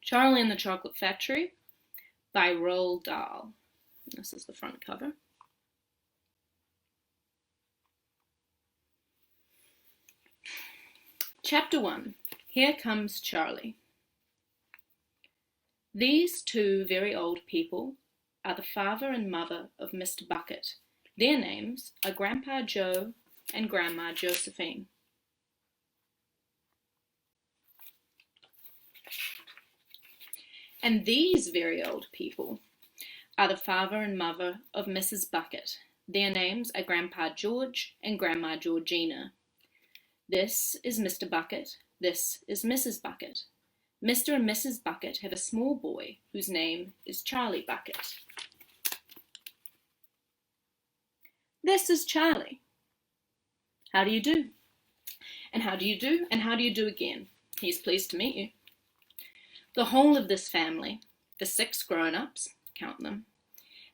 Charlie and the Chocolate Factory by Roald Dahl. This is the front cover. Chapter 1. Here Comes Charlie. These two very old people are the father and mother of Mr. Bucket. Their names are Grandpa Joe and Grandma Josephine. And these very old people are the father and mother of Mrs. Bucket. Their names are Grandpa George and Grandma Georgina. This is Mr. Bucket. This is Mrs. Bucket. Mr. and Mrs. Bucket have a small boy whose name is Charlie Bucket. This is Charlie. How do you do? And how do you do? And how do you do again? He's pleased to meet you. The whole of this family, the 6 grown-ups, count them,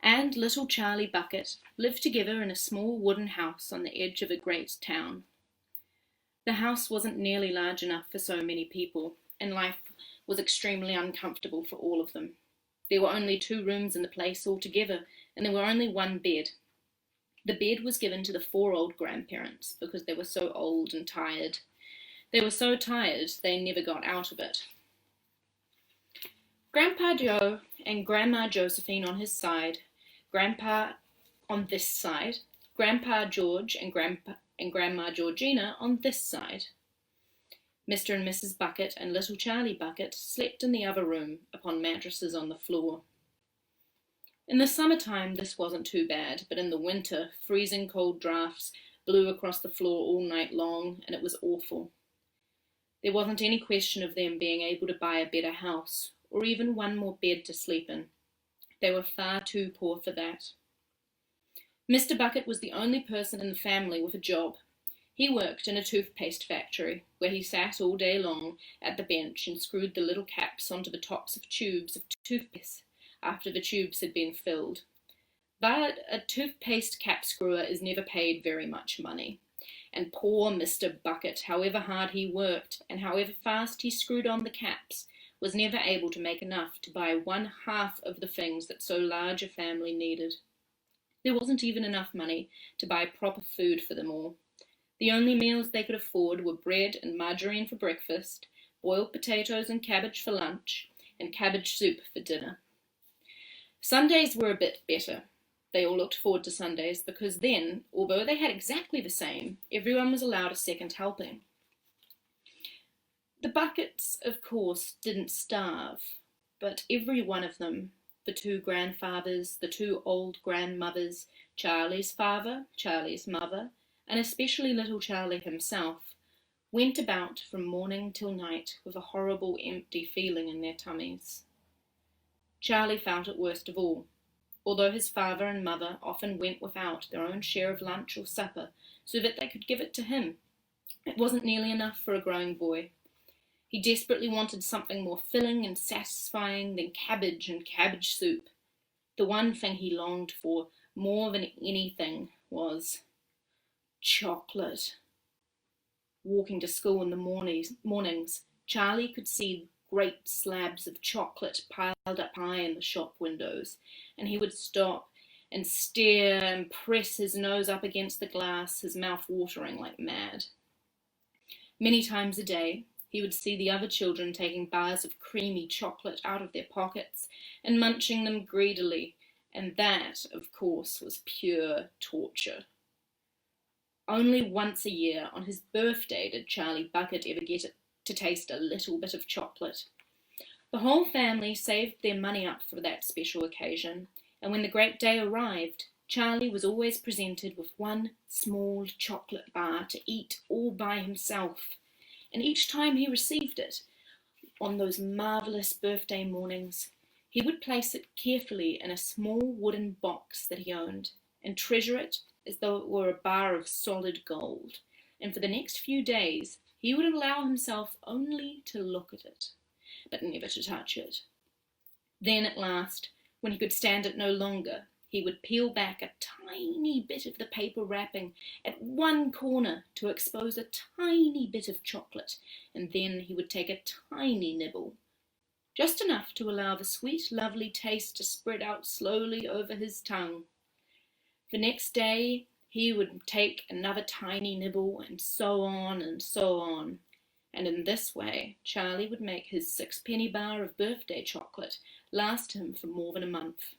and little Charlie Bucket live together in a small wooden house on the edge of a great town. The house wasn't nearly large enough for so many people, and life was extremely uncomfortable for all of them. There were only 2 rooms in the place altogether, and there were only 1 bed. The bed was given to the 4 old grandparents because they were so old and tired. They were so tired they never got out of it. Grandpa Joe and Grandma Josephine on his side, Grandpa on this side, Grandpa George and Grandma Georgina on this side. Mr. and Mrs. Bucket and little Charlie Bucket slept in the other room upon mattresses on the floor. In the summertime this wasn't too bad, but in the winter freezing cold draughts blew across the floor all night long, and it was awful. There wasn't any question of them being able to buy a better house, or even 1 more bed to sleep in. They were far too poor for that. Mr. Bucket was the only person in the family with a job. He worked in a toothpaste factory, where he sat all day long at the bench and screwed the little caps onto the tops of tubes of toothpaste after the tubes had been filled. But a toothpaste cap screwer is never paid very much money, and poor Mr. Bucket, however hard he worked and however fast he screwed on the caps, was never able to make enough to buy 1/2 of the things that so large a family needed. There wasn't even enough money to buy proper food for them all. The only meals they could afford were bread and margarine for breakfast, boiled potatoes and cabbage for lunch, and cabbage soup for dinner. Sundays were a bit better. They all looked forward to Sundays because then, although they had exactly the same, everyone was allowed a second helping. The Buckets, of course, didn't starve, but every one of them, the 2 grandfathers, the 2 old grandmothers, Charlie's father, Charlie's mother, and especially little Charlie himself, went about from morning till night with a horrible empty feeling in their tummies. Charlie felt it worst of all, although his father and mother often went without their own share of lunch or supper so that they could give it to him. It wasn't nearly enough for a growing boy. He desperately wanted something more filling and satisfying than cabbage and cabbage soup. The one thing he longed for more than anything was chocolate. Walking to school in the mornings, Charlie could see great slabs of chocolate piled up high in the shop windows, and he would stop and stare and press his nose up against the glass, his mouth watering like mad. Many times a day, he would see the other children taking bars of creamy chocolate out of their pockets and munching them greedily, and that, of course, was pure torture. Only once a year, on his birthday, did Charlie Bucket ever get to taste a little bit of chocolate. The whole family saved their money up for that special occasion, and when the great day arrived, Charlie was always presented with 1 small chocolate bar to eat all by himself. And each time he received it, on those marvellous birthday mornings, he would place it carefully in a small wooden box that he owned, and treasure it as though it were a bar of solid gold, and for the next few days he would allow himself only to look at it, but never to touch it. Then at last, when he could stand it no longer, he would peel back a tiny bit of the paper wrapping at one corner to expose a tiny bit of chocolate, and then he would take a tiny nibble, just enough to allow the sweet, lovely taste to spread out slowly over his tongue. The next day he would take another tiny nibble, and so on and so on. And in this way Charlie would make his 6-penny bar of birthday chocolate last him for more than a month.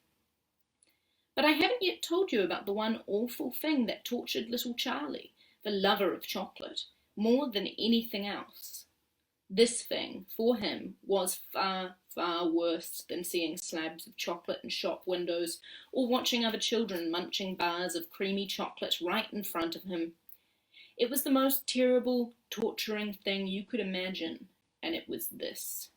But I haven't yet told you about the one awful thing that tortured little Charlie, the lover of chocolate, more than anything else. This thing, for him, was far, far worse than seeing slabs of chocolate in shop windows or watching other children munching bars of creamy chocolate right in front of him. It was the most terrible, torturing thing you could imagine, and it was this.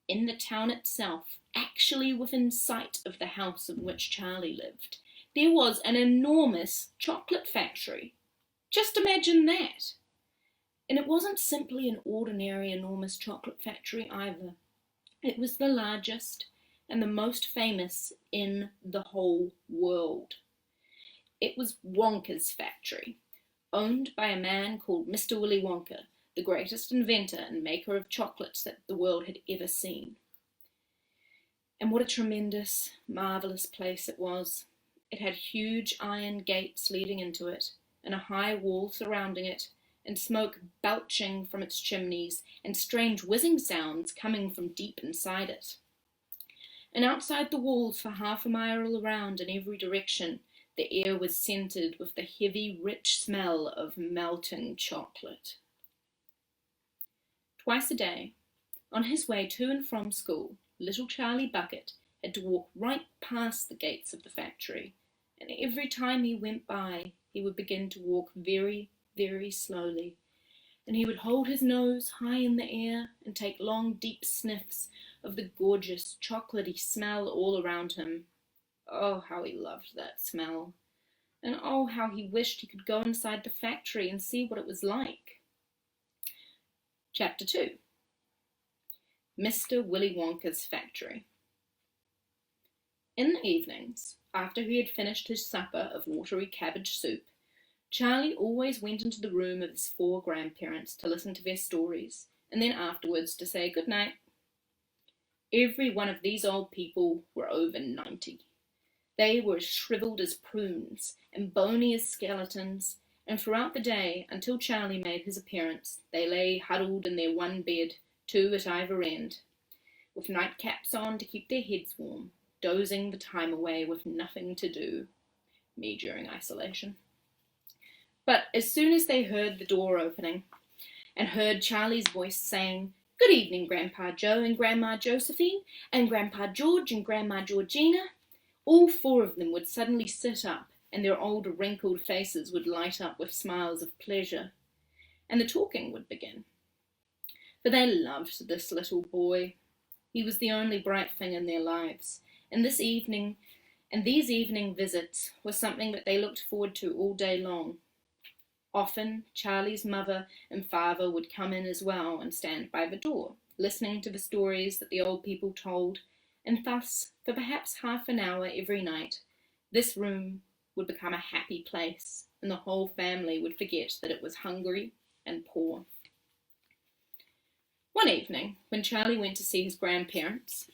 In the town itself, actually within sight of the house in which Charlie lived, there was an enormous chocolate factory. Just imagine that. And it wasn't simply an ordinary enormous chocolate factory either. It was the largest and the most famous in the whole world. It was Wonka's factory, owned by a man called Mr. Willy Wonka, the greatest inventor and maker of chocolates that the world had ever seen. And what a tremendous, marvellous place it was. It had huge iron gates leading into it, and a high wall surrounding it, and smoke belching from its chimneys, and strange whizzing sounds coming from deep inside it. And outside the walls for half a mile around in every direction, the air was scented with the heavy, rich smell of melting chocolate. Twice a day, on his way to and from school, little Charlie Bucket had to walk right past the gates of the factory, and every time he went by, he would begin to walk very, very slowly, and he would hold his nose high in the air and take long, deep sniffs of the gorgeous, chocolatey smell all around him. Oh, how he loved that smell, and oh, how he wished he could go inside the factory and see what it was like. Chapter 2. Mr. Willy Wonka's Factory. In the evenings, after he had finished his supper of watery cabbage soup, Charlie always went into the room of his 4 grandparents to listen to their stories, and then afterwards to say good night. Every one of these old people were over 90. They were as shriveled as prunes and bony as skeletons, and throughout the day, until Charlie made his appearance, they lay huddled in their one bed, 2 at either end, with nightcaps on to keep their heads warm, dozing the time away with nothing to do. Me during isolation. But as soon as they heard the door opening, and heard Charlie's voice saying, "Good evening, Grandpa Joe and Grandma Josephine, and Grandpa George and Grandma Georgina," all 4 of them would suddenly sit up, and their old wrinkled faces would light up with smiles of pleasure, and the talking would begin. For they loved this little boy. He was the only bright thing in their lives, and these evening visits were something that they looked forward to all day long. Often Charlie's mother and father would come in as well and stand by the door, listening to the stories that the old people told, and thus, for perhaps half an hour every night, this room would become a happy place, and the whole family would forget that it was hungry and poor. One evening, when Charlie went to see his grandparents,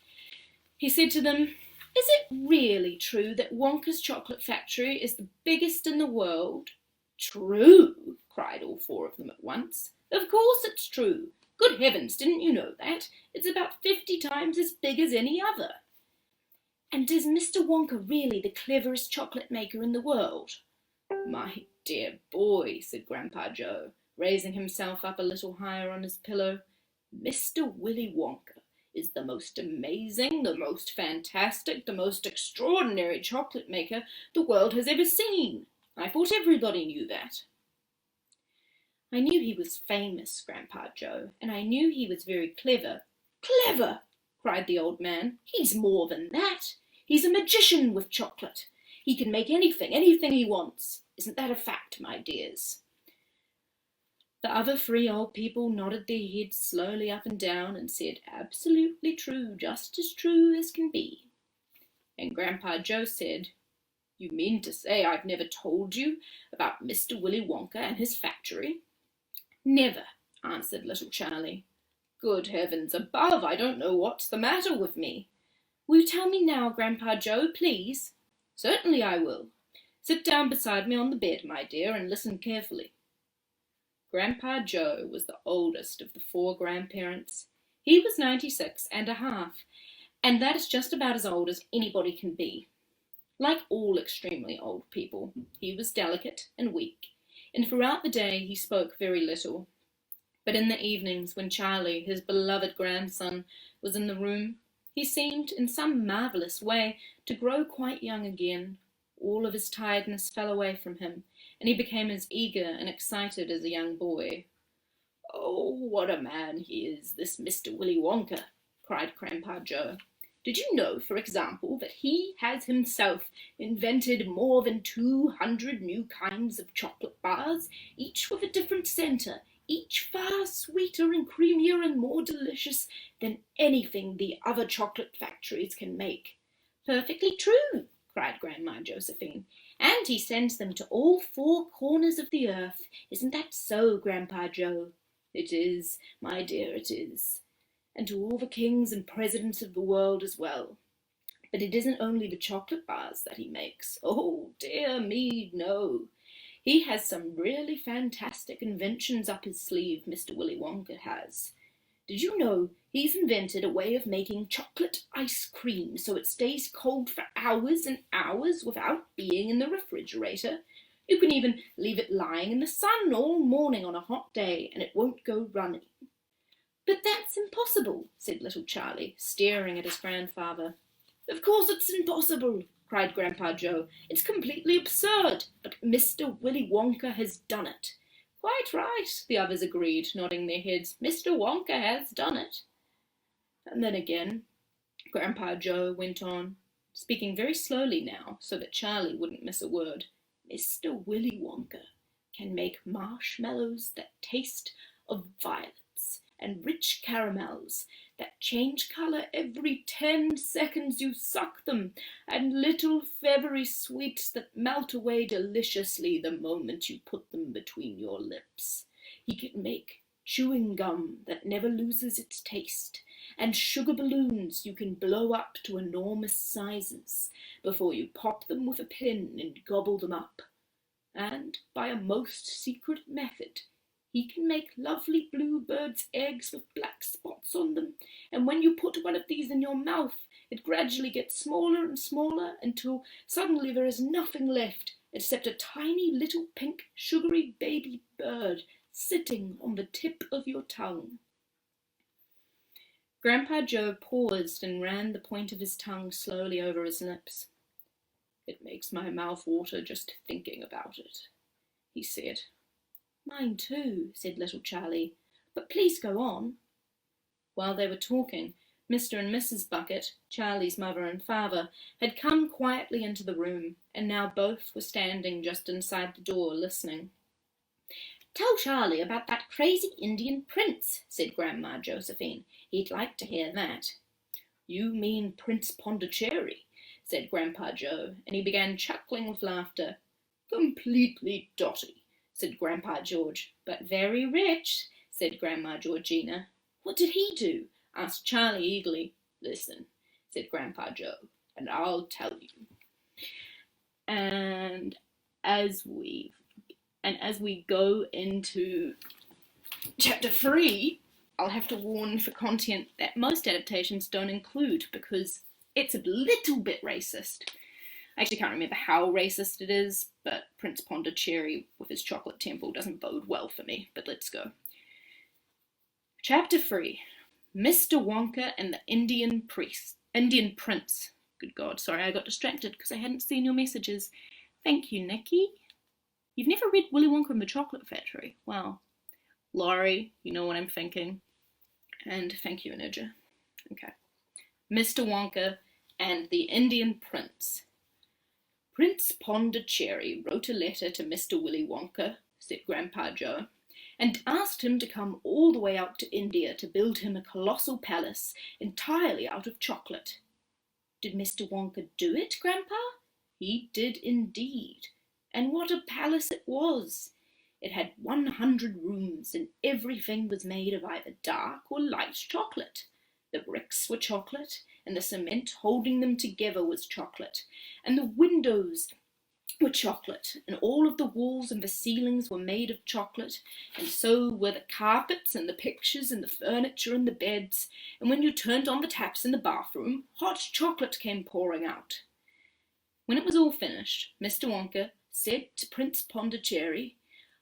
he said to them, "Is it really true that Wonka's chocolate factory is the biggest in the world?" "True!" cried all 4 of them at once. "Of course it's true. Good heavens, didn't you know that? It's about 50 times as big as any other." "And is Mr. Wonka really the cleverest chocolate maker in the world?" "My dear boy," said Grandpa Joe, raising himself up a little higher on his pillow, "Mr. Willy Wonka is the most amazing, the most fantastic, the most extraordinary chocolate maker the world has ever seen. I thought everybody knew that." "I knew he was famous, Grandpa Joe, and I knew he was very clever." "Clever!" cried the old man. "He's more than that. He's a magician with chocolate. He can make anything he wants. Isn't that a fact, my dears?" The other 3 old people nodded their heads slowly up and down and said, "Absolutely true, just as true as can be." And Grandpa Joe said, "You mean to say I've never told you about Mr. Willy Wonka and his factory?" "Never," answered little Charlie. Good heavens above, I don't know what's the matter with me. Will you tell me now, Grandpa Joe, please? Certainly I will. Sit down beside me on the bed, my dear, and listen carefully. Grandpa Joe was the oldest of the 4 grandparents. He was 96 and a half, and that is just about as old as anybody can be. Like all extremely old people, he was delicate and weak, and throughout the day he spoke very little. But in the evenings, when Charlie, his beloved grandson, was in the room, he seemed, in some marvellous way, to grow quite young again. All of his tiredness fell away from him, and he became as eager and excited as a young boy. "Oh, what a man he is, this Mr. Willy Wonka!" cried Grandpa Joe. "Did you know, for example, that he has himself invented more than 200 new kinds of chocolate bars, each with a different centre, each far sweeter and creamier and more delicious than anything the other chocolate factories can make?" "Perfectly true," cried Grandma Josephine. "And he sends them to all 4 corners of the earth. Isn't that so, Grandpa Joe?" "It is, my dear, it is. And to all the kings and presidents of the world as well. But it isn't only the chocolate bars that he makes. Oh, dear me, no. He has some really fantastic inventions up his sleeve, Mr. Willy Wonka has. Did you know he's invented a way of making chocolate ice cream so it stays cold for hours and hours without being in the refrigerator? You can even leave it lying in the sun all morning on a hot day and it won't go runny." "But that's impossible," said little Charlie, staring at his grandfather. "Of course it's impossible," cried Grandpa Joe. "It's completely absurd, but Mr. Willy Wonka has done it." "Quite right," the others agreed, nodding their heads. "Mr. Wonka has done it." And then again, Grandpa Joe went on, speaking very slowly now, so that Charlie wouldn't miss a word. "Mr. Willy Wonka can make marshmallows that taste of violets, and rich caramels that change colour every 10 seconds you suck them, and little feathery sweets that melt away deliciously the moment you put them between your lips. He can make chewing gum that never loses its taste, and sugar balloons you can blow up to enormous sizes before you pop them with a pin and gobble them up. And by a most secret method, he can make lovely bluebirds' eggs with black spots on them, and when you put one of these in your mouth, it gradually gets smaller and smaller until suddenly there is nothing left except a tiny little pink sugary baby bird sitting on the tip of your tongue." Grandpa Joe paused and ran the point of his tongue slowly over his lips. "It makes my mouth water just thinking about it," he said. "Mine too," said little Charlie, "but please go on." While they were talking, Mr. and Mrs. Bucket, Charlie's mother and father, had come quietly into the room, and now both were standing just inside the door listening. "Tell Charlie about that crazy Indian prince," said Grandma Josephine. "He'd like to hear that." "You mean Prince Pondicherry," said Grandpa Joe, and he began chuckling with laughter. "Completely dotty," said Grandpa George. "But very rich," said Grandma Georgina. "What did he do?" asked Charlie eagerly. "Listen," said Grandpa Joe, "and I'll tell you. And as we go into chapter 3, I'll have to warn for content that most adaptations don't include because it's a little bit racist. I actually can't remember how racist it is, but Prince Pondicherry with his chocolate temple doesn't bode well for me, but let's go. Chapter 3, Mr. Wonka and the Indian Prince. Good God, sorry, I got distracted because I hadn't seen your messages. Thank you, Nikki. You've never read Willy Wonka and the Chocolate Factory? Wow. Laurie, you know what I'm thinking. And thank you, Anija. Okay. Mr. Wonka and the Indian Prince. Prince Pondicherry wrote a letter to Mr. Willy Wonka, said Grandpa Joe, and asked him to come all the way out to India to build him a colossal palace entirely out of chocolate. Did Mr. Wonka do it, Grandpa? He did indeed. And what a palace it was! It had 100 rooms, and everything was made of either dark or light chocolate. The bricks were chocolate, and the cement holding them together was chocolate, and the windows were chocolate, and all of the walls and the ceilings were made of chocolate, and so were the carpets and the pictures and the furniture and the beds, and when you turned on the taps in the bathroom, hot chocolate came pouring out. When it was all finished, Mr. Wonka said to Prince Pondicherry,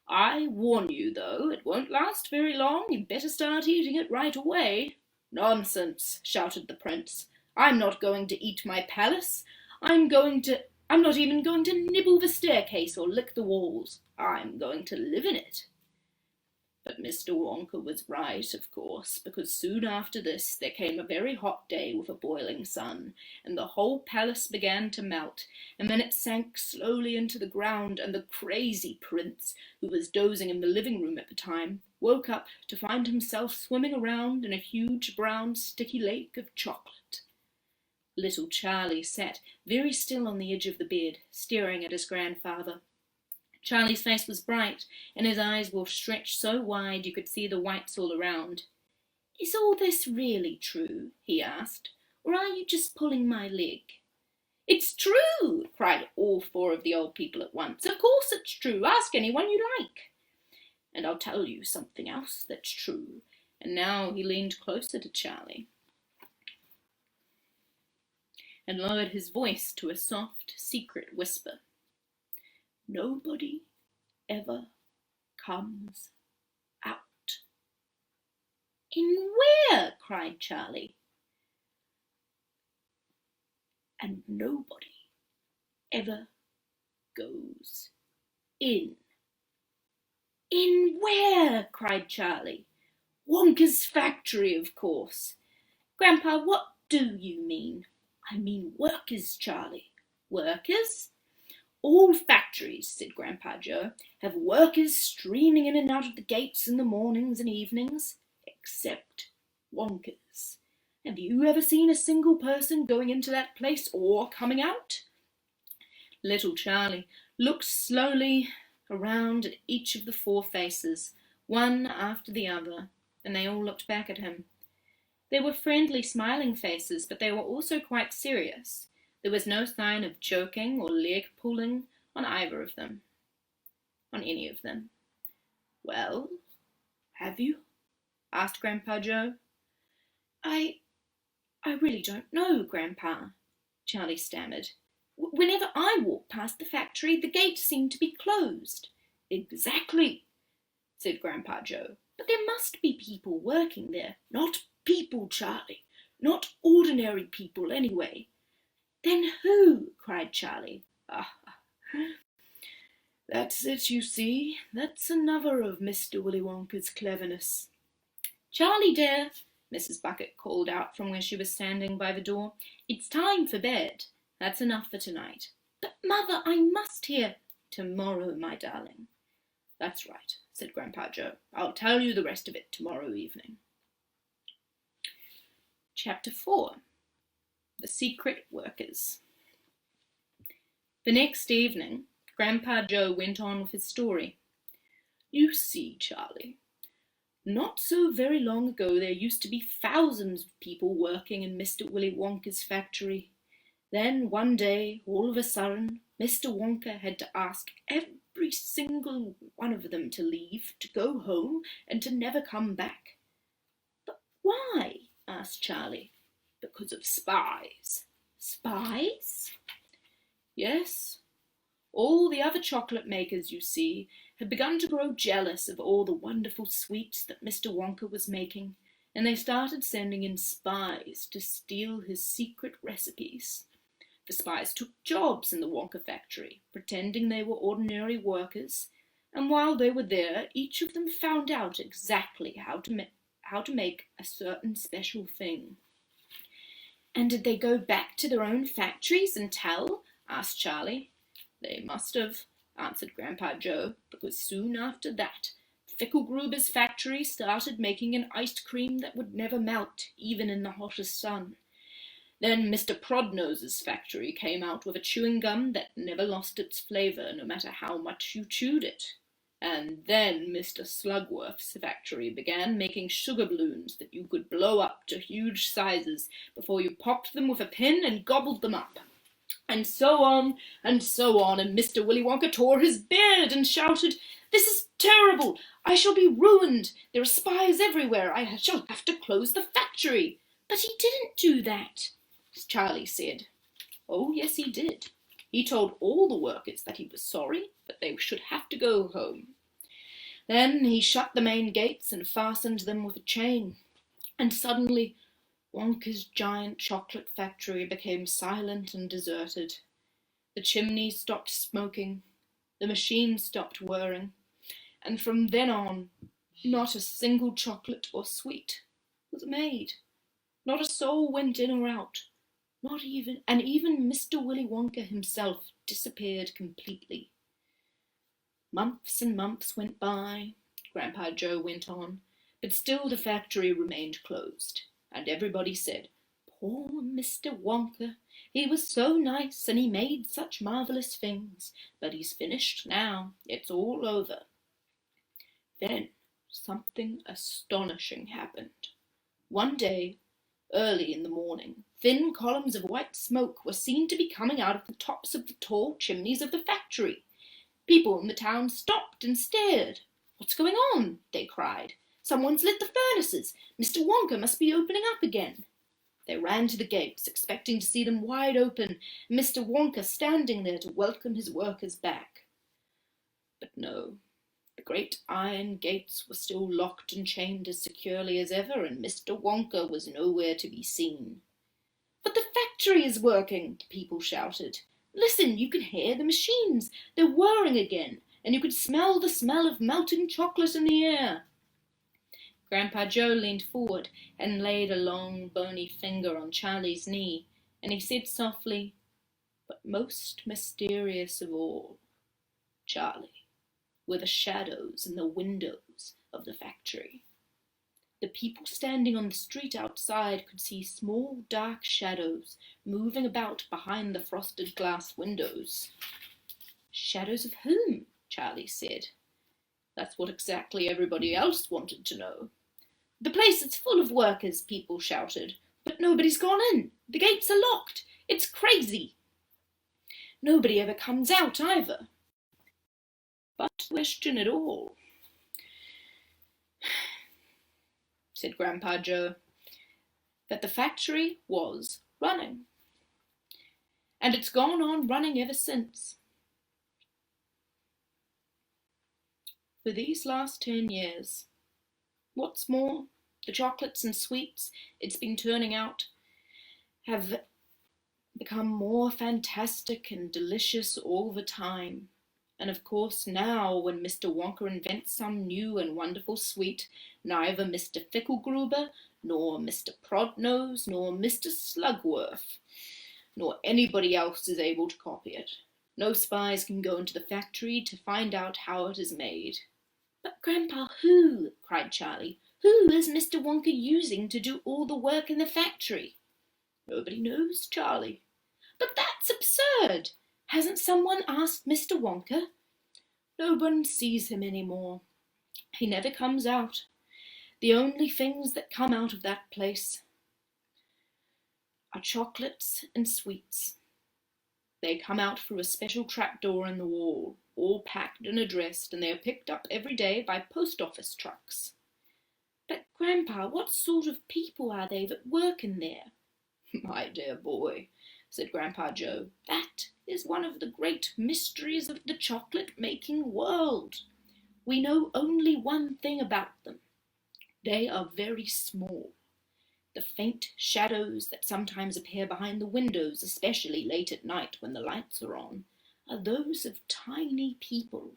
"I warn you, though, it won't last very long. You'd better start eating it right away." "Nonsense," shouted the prince. "I'm not going to eat my palace. I'm not even going to nibble the staircase or lick the walls. I'm going to live in it." But Mr. Wonka was right, of course, because soon after this there came a very hot day with a boiling sun, and the whole palace began to melt, and then it sank slowly into the ground, and the crazy prince, who was dozing in the living room at the time, woke up to find himself swimming around in a huge brown sticky lake of chocolate. Little Charlie sat very still on the edge of the bed, staring at his grandfather. Charlie's face was bright, and his eyes were stretched so wide you could see the whites all around. "Is all this really true?" he asked, "or are you just pulling my leg?" "It's true!" cried all 4 of the old people at once. "Of course it's true. Ask anyone you like." "And I'll tell you something else that's true." And now he leaned closer to Charlie and lowered his voice to a soft, secret whisper. "Nobody ever comes out." "In where?" cried Charlie. "And nobody ever goes in." "In where?" cried Charlie. "Wonka's factory, of course." "Grandpa, what do you mean?" "I mean workers, Charlie." "Workers?" "All factories," said Grandpa Joe, "have workers streaming in and out of the gates in the mornings and evenings, except Wonka's. Have you ever seen a single person going into that place or coming out?" Little Charlie looked slowly around at each of the 4 faces, one after the other, and they all looked back at him. They were friendly, smiling faces, but they were also quite serious. There was no sign of joking or leg pulling on either of them, on any of them. "Well, have you?" asked Grandpa Joe. I really don't know, Grandpa," Charlie stammered. "Whenever I walk past the factory, the gates seem to be closed." "Exactly," said Grandpa Joe. "But there must be people working there." "Not people, Charlie. Not ordinary people, anyway." "Then who?" cried Charlie. "Ah, that's it, you see. That's another of Mr. Willy Wonka's cleverness." "Charlie, dear," Mrs. Bucket called out from where she was standing by the door, "it's time for bed. That's enough for tonight." "But, Mother, I must hear." "Tomorrow, my darling." "That's right," said Grandpa Joe. "I'll tell you the rest of it tomorrow evening." Chapter 4. The Secret Workers. The next evening, Grandpa Joe went on with his story. "You see, Charlie, not so very long ago there used to be thousands of people working in Mr. Willy Wonka's factory. Then one day, all of a sudden, Mr. Wonka had to ask every single one of them to leave, to go home, and to never come back." "But why?" asked Charlie. "Because of spies." "Spies?" "Yes. All the other chocolate makers, you see, had begun to grow jealous of all the wonderful sweets that Mr. Wonka was making, and they started sending in spies to steal his secret recipes. The spies took jobs in the Wonka factory, pretending they were ordinary workers, and while they were there, each of them found out exactly how to make a certain special thing." "And did they go back to their own factories and tell?" asked Charlie. "They must have," answered Grandpa Joe, "because soon after that, Fickelgruber's factory started making an ice cream that would never melt, even in the hottest sun. Then Mr. Prodnose's factory came out with a chewing gum that never lost its flavour, no matter how much you chewed it. And then Mr. Slugworth's factory began making sugar balloons that you could blow up to huge sizes before you popped them with a pin and gobbled them up. And so on, and so on, and Mr. Willy Wonka tore his beard and shouted, "This is terrible! I shall be ruined! There are spies everywhere! I shall have to close the factory!" "But he didn't do that," Charlie said. "Oh, yes, he did. He told all the workers that he was sorry, but they should have to go home. Then he shut the main gates and fastened them with a chain. And suddenly Wonka's giant chocolate factory became silent and deserted. The chimneys stopped smoking, the machines stopped whirring, and from then on, not a single chocolate or sweet was made. Not a soul went in or out, even Mr. Willy Wonka himself disappeared completely. Months and months went by, Grandpa Joe went on, but still the factory remained closed, and everybody said, "Poor Mr. Wonka, he was so nice and he made such marvellous things, but he's finished now, it's all over." Then something astonishing happened. One day, early in the morning, thin columns of white smoke were seen to be coming out of the tops of the tall chimneys of the factory. People in the town stopped and stared. "What's going on?" they cried. "Someone's lit the furnaces. Mr. Wonka must be opening up again." They ran to the gates, expecting to see them wide open, and Mr. Wonka standing there to welcome his workers back. But no, the great iron gates were still locked and chained as securely as ever, and Mr. Wonka was nowhere to be seen. "But the factory is working," the people shouted. "Listen, you can hear the machines. They're whirring again, and you could smell the smell of melting chocolate in the air." Grandpa Joe leaned forward and laid a long, bony finger on Charlie's knee, and he said softly, "But most mysterious of all, Charlie, were the shadows in the windows of the factory. The people standing on the street outside could see small, dark shadows moving about behind the frosted glass windows." "Shadows of whom?" Charlie said. That's what exactly everybody else wanted to know. "The place is full of workers," people shouted, "but nobody's gone in. The gates are locked. It's crazy. Nobody ever comes out either." "But question it all," said Grandpa Joe, "that the factory was running. And it's gone on running ever since. For these last 10 years. What's more, the chocolates and sweets it's been turning out have become more fantastic and delicious all the time. And of course now, when Mr. Wonka invents some new and wonderful sweet, neither Mr. Ficklegruber, nor Mr. Prodnose, nor Mr. Slugworth, nor anybody else is able to copy it. No spies can go into the factory to find out how it is made." "But Grandpa, who," cried Charlie, "who is Mr. Wonka using to do all the work in the factory?" "Nobody knows, Charlie." "But that's absurd. Hasn't someone asked Mr. Wonka?" "No one sees him any more. He never comes out. The only things that come out of that place are chocolates and sweets. They come out through a special trapdoor in the wall, all packed and addressed, and they are picked up every day by post office trucks." "But Grandpa, what sort of people are they that work in there?" "My dear boy," said Grandpa Joe, "that is one of the great mysteries of the chocolate-making world. We know only one thing about them. They are very small. The faint shadows that sometimes appear behind the windows, especially late at night when the lights are on, are those of tiny people,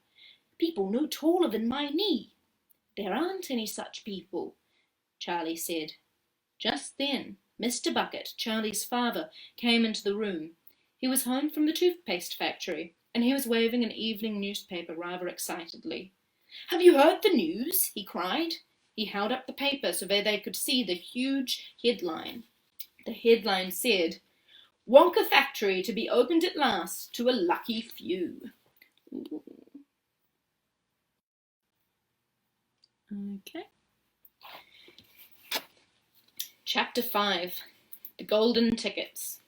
people no taller than my knee." "There aren't any such people," Charlie said. Just then, Mr. Bucket, Charlie's father, came into the room. He was home from the toothpaste factory, and he was waving an evening newspaper rather excitedly. "Have you heard the news?" he cried. He held up the paper so that they could see the huge headline. The headline said, "Wonka Factory to be opened at last to a lucky few." Ooh. Okay. Chapter 5. The Golden Tickets.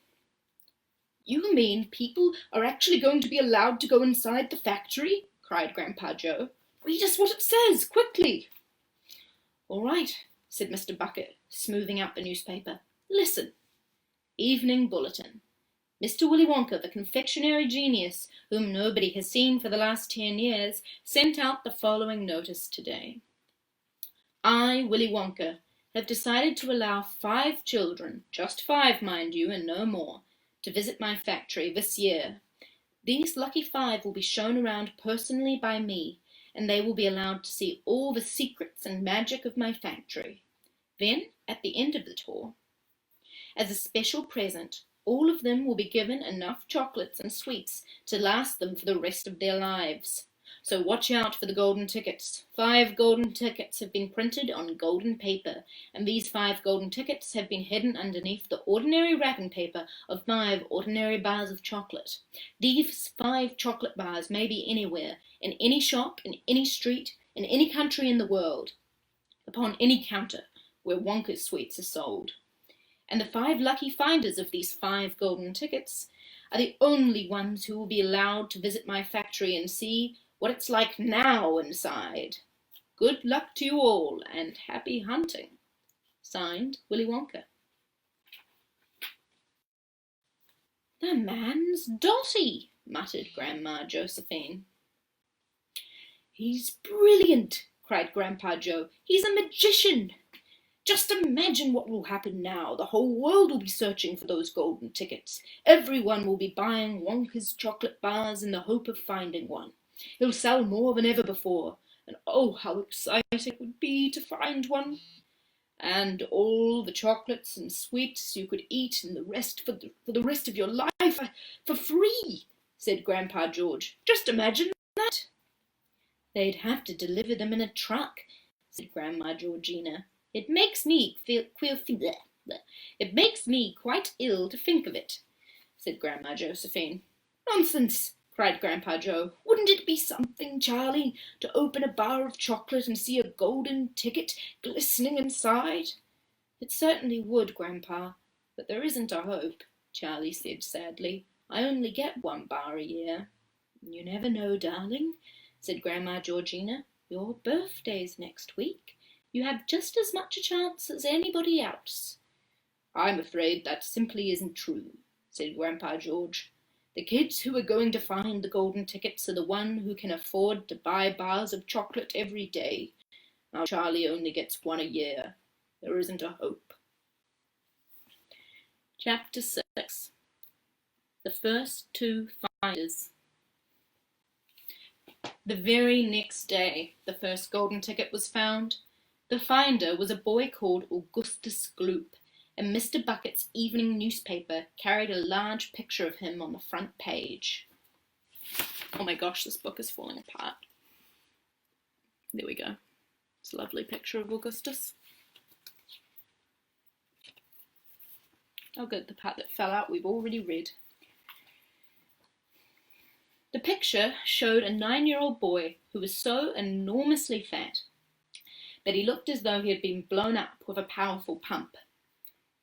You mean people are actually going to be allowed to go inside the factory? Cried Grandpa Joe. Read us what it says, quickly. All right, said Mr. Bucket, smoothing out the newspaper. Listen. Evening Bulletin. Mr. Willy Wonka, the confectionery genius, whom nobody has seen for the last 10 years, sent out the following notice today. I, Willy Wonka, have decided to allow 5 children, just 5, mind you, and no more, to visit my factory this year. These lucky 5 will be shown around personally by me, and they will be allowed to see all the secrets and magic of my factory. Then, at the end of the tour, as a special present, all of them will be given enough chocolates and sweets to last them for the rest of their lives. So watch out for the golden tickets. 5 golden tickets have been printed on golden paper, and these 5 golden tickets have been hidden underneath the ordinary wrapping paper of 5 ordinary bars of chocolate. These 5 chocolate bars may be anywhere, in any shop, in any street, in any country in the world, upon any counter where Wonka's sweets are sold. And the 5 lucky finders of these 5 golden tickets are the only ones who will be allowed to visit my factory and see what it's like now inside. Good luck to you all, and happy hunting. Signed, Willy Wonka. The man's dotty, muttered Grandma Josephine. He's brilliant, cried Grandpa Joe. He's a magician. Just imagine what will happen now. The whole world will be searching for those golden tickets. Everyone will be buying Wonka's chocolate bars in the hope of finding one. He'll sell more than ever before, and oh, how exciting it would be to find one. And all the chocolates and sweets you could eat and the rest for the rest of your life for free, said Grandpa George. Just imagine that. They'd have to deliver them in a truck, said Grandma Georgina. It makes me quite ill to think of it, said Grandma Josephine. Nonsense, cried Grandpa Joe. Wouldn't it be something, Charlie, to open a bar of chocolate and see a golden ticket glistening inside? It certainly would, Grandpa, but there isn't a hope, Charlie said sadly. I only get 1 bar a year. You never know, darling, said Grandma Georgina. Your birthday's next week. You have just as much a chance as anybody else. I'm afraid that simply isn't true, said Grandpa George. The kids who are going to find the golden tickets are the ones who can afford to buy bars of chocolate every day. Now Charlie only gets 1 a year. There isn't a hope. Chapter 6. The First 2 Finders. The very next day the first golden ticket was found. The finder was a boy called Augustus Gloop, and Mr. Bucket's evening newspaper carried a large picture of him on the front page. Oh my gosh, this book is falling apart. There we go. It's a lovely picture of Augustus. Oh good, the part that fell out we've already read. The picture showed a 9-year-old boy who was so enormously fat that he looked as though he had been blown up with a powerful pump.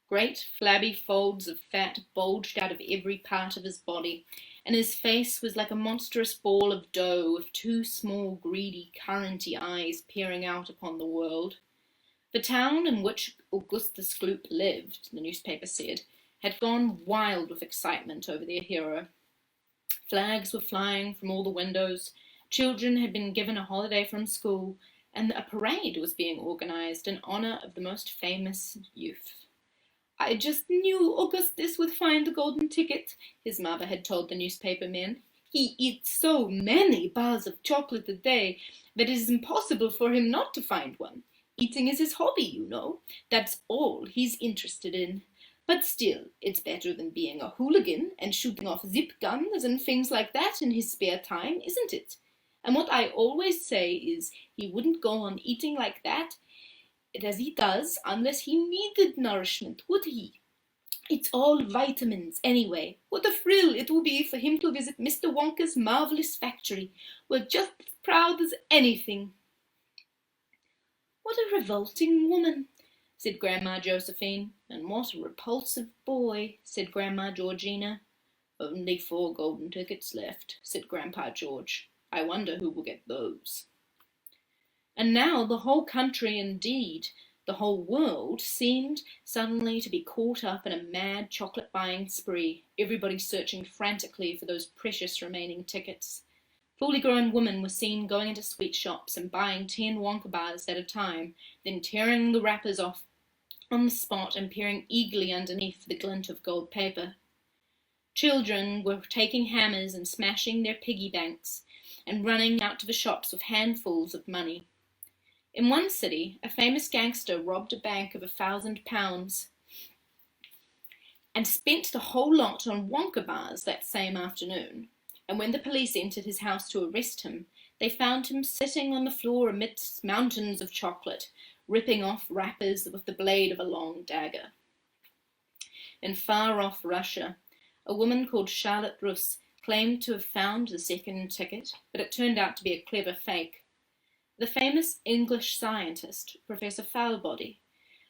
Great flabby folds of fat bulged out of every part of his body, and his face was like a monstrous ball of dough with 2 small, greedy, curranty eyes peering out upon the world. The town in which Augustus Gloop lived, the newspaper said, had gone wild with excitement over their hero. Flags were flying from all the windows, children had been given a holiday from school, and a parade was being organised in honour of the most famous youth. I just knew Augustus would find the golden ticket, his mother had told the newspaper men. He eats so many bars of chocolate a day that it is impossible for him not to find one. Eating is his hobby, you know. That's all he's interested in. But still, it's better than being a hooligan and shooting off zip guns and things like that in his spare time, isn't it? And what I always say is he wouldn't go on eating like that as he does unless he needed nourishment, would he? It's all vitamins anyway. What a thrill it will be for him to visit Mr. Wonka's marvellous factory. We're just as proud as anything. "What a revolting woman," said Grandma Josephine. "And what a repulsive boy," said Grandma Georgina. "Only 4 golden tickets left," said Grandpa George. "I wonder who will get those." And now the whole country, indeed the whole world, seemed suddenly to be caught up in a mad chocolate-buying spree, everybody searching frantically for those precious remaining tickets. Fully grown women were seen going into sweet shops and buying 10 Wonka bars at a time, then tearing the wrappers off on the spot and peering eagerly underneath the glint of gold paper. Children were taking hammers and smashing their piggy banks and running out to the shops with handfuls of money. In one city, a famous gangster robbed a bank of £1,000 and spent the whole lot on Wonka bars that same afternoon. And when the police entered his house to arrest him, they found him sitting on the floor amidst mountains of chocolate, ripping off wrappers with the blade of a long dagger. In far-off Russia, a woman called Charlotte Russe claimed to have found the second ticket, but it turned out to be a clever fake. The famous English scientist, Professor Foulbody,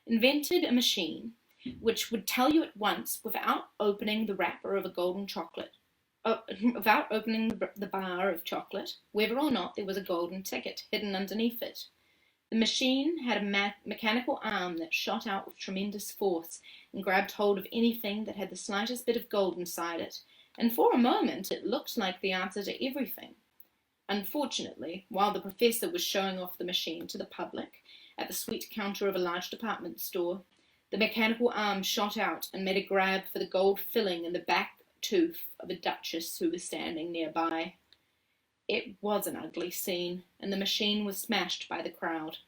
invented a machine which would tell you at once, without opening the wrapper of a golden chocolate, without opening the bar of chocolate, whether or not there was a golden ticket hidden underneath it. The machine had a mechanical arm that shot out with tremendous force and grabbed hold of anything that had the slightest bit of gold inside it, and for a moment it looked like the answer to everything. Unfortunately, while the professor was showing off the machine to the public at the sweet counter of a large department store, the mechanical arm shot out and made a grab for the gold filling in the back tooth of a duchess who was standing nearby. It was an ugly scene, and the machine was smashed by the crowd.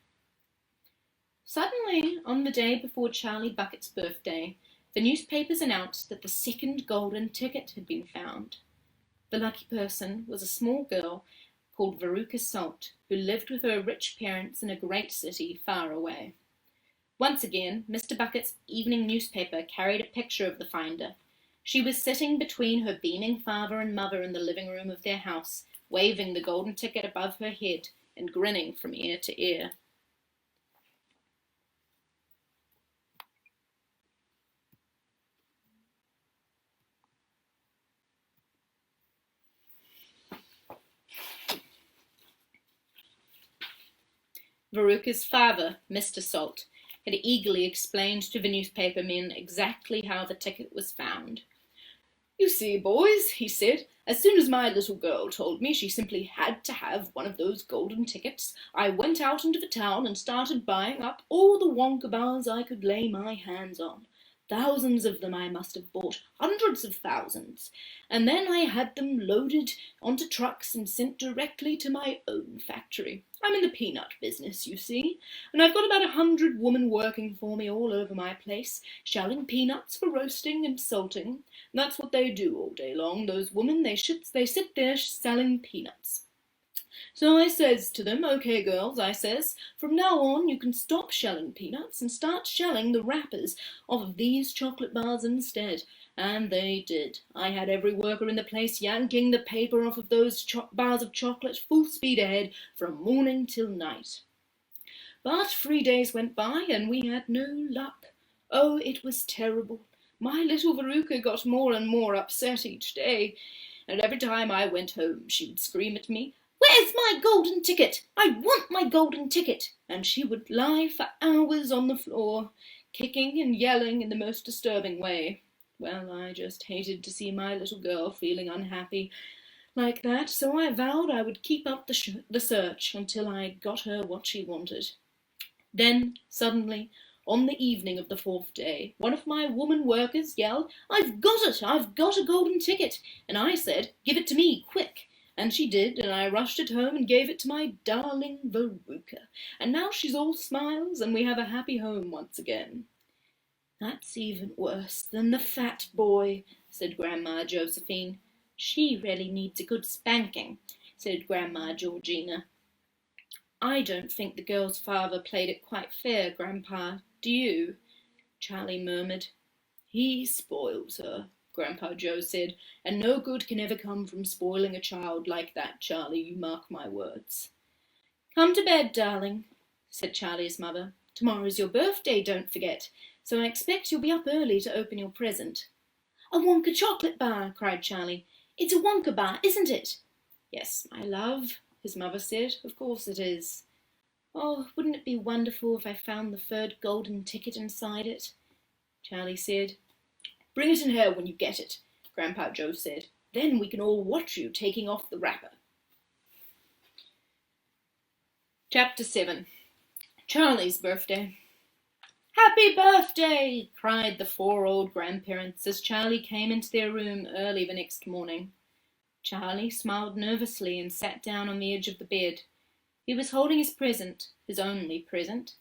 Suddenly, on the day before Charlie Bucket's birthday, the newspapers announced that the second golden ticket had been found. The lucky person was a small girl called Veruca Salt, who lived with her rich parents in a great city far away. Once again, Mr. Bucket's evening newspaper carried a picture of the finder. She was sitting between her beaming father and mother in the living room of their house, waving the golden ticket above her head and grinning from ear to ear. Veruca's father, Mr. Salt, had eagerly explained to the newspaper men exactly how the ticket was found. "You see, boys," he said, "as soon as my little girl told me she simply had to have one of those golden tickets, I went out into the town and started buying up all the Wonka bars I could lay my hands on. Thousands of them I must have bought, hundreds of thousands, and then I had them loaded onto trucks and sent directly to my own factory. I'm in the peanut business, you see, and I've got about 100 women working for me all over my place, shelling peanuts for roasting and salting. That's what they do all day long, those women. They sit there selling peanuts. So I says to them, 'Okay, girls,' I says, 'from now on you can stop shelling peanuts and start shelling the wrappers of these chocolate bars instead.' And they did. I had every worker in the place yanking the paper off of those bars of chocolate full speed ahead from morning till night. But 3 days went by and we had no luck. Oh, it was terrible. My little Veruca got more and more upset each day, and every time I went home she would scream at me, 'Where's my golden ticket? I want my golden ticket!' And she would lie for hours on the floor, kicking and yelling in the most disturbing way. Well, I just hated to see my little girl feeling unhappy like that, so I vowed I would keep up the search until I got her what she wanted. Then, suddenly, on the evening of the 4th day, one of my woman workers yelled, 'I've got it! I've got a golden ticket!' And I said, 'Give it to me, quick!' And she did, and I rushed it home and gave it to my darling Veruca. And now she's all smiles, and we have a happy home once again." "That's even worse than the fat boy," said Grandma Josephine. "She really needs a good spanking," said Grandma Georgina. "I don't think the girl's father played it quite fair, Grandpa. Do you?" Charlie murmured. "He spoils her," Grandpa Joe said, "and no good can ever come from spoiling a child like that, Charlie, you mark my words." "Come to bed, darling," said Charlie's mother. "Tomorrow's your birthday, don't forget, so I expect you'll be up early to open your present." "A Wonka chocolate bar!" cried Charlie. "It's a Wonka bar, isn't it?" "Yes, my love," his mother said. "Of course it is." "Oh, wouldn't it be wonderful if I found the third golden ticket inside it?" Charlie said. "Bring it in here when you get it," Grandpa Joe said. "Then we can all watch you taking off the wrapper." Chapter 7. Charlie's Birthday. "Happy birthday!" cried the 4 old grandparents as Charlie came into their room early the next morning. Charlie smiled nervously and sat down on the edge of the bed. He was holding his present, his only present,